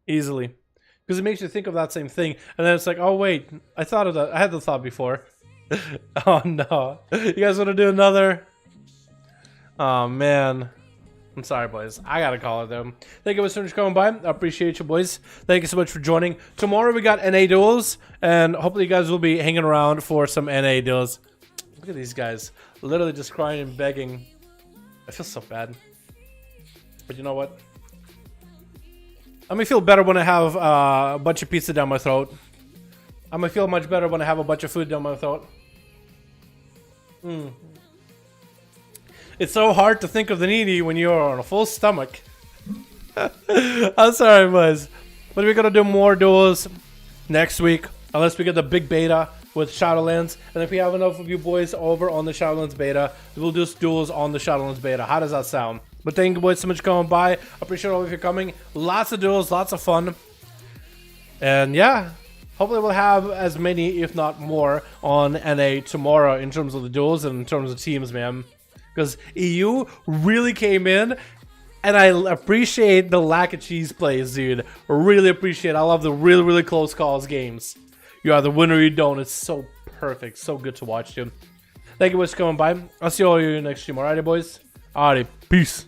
because it makes you think of that same thing, and then it's like, oh wait, I thought of that. I had the thought before. Oh no, you guys want to do another? Oh man. I'm sorry, boys. I gotta call it though. Thank you so much for coming by. I appreciate you, boys. Thank you so much for joining. Tomorrow we got NA duels, and hopefully you guys will be hanging around for some NA duels. Look at these guys, literally just crying and begging. I feel so bad, but you know what? I'm gonna feel better when I have a bunch of pizza down my throat. I'm gonna feel much better when I have a bunch of food down my throat. It's so hard to think of the needy when you're on a full stomach. I'm sorry, boys. But we're gonna do more duels next week, unless we get the big beta with Shadowlands. And if we have enough of you boys over on the Shadowlands beta, we'll do duels on the Shadowlands beta. How does that sound? But thank you, boys, so much for coming by. I appreciate all of you coming. Lots of duels, lots of fun. And yeah, hopefully we'll have as many, if not more, on NA tomorrow in terms of the duels and in terms of teams, man. Because EU really came in And I appreciate the lack of cheese plays, dude. Really appreciate it. I love the really, really close calls games. You are the winner, you don't. It's so perfect. So good to watch, dude. Thank you guys for coming by. I'll see all of you next stream. Alrighty, boys. Alrighty. Peace.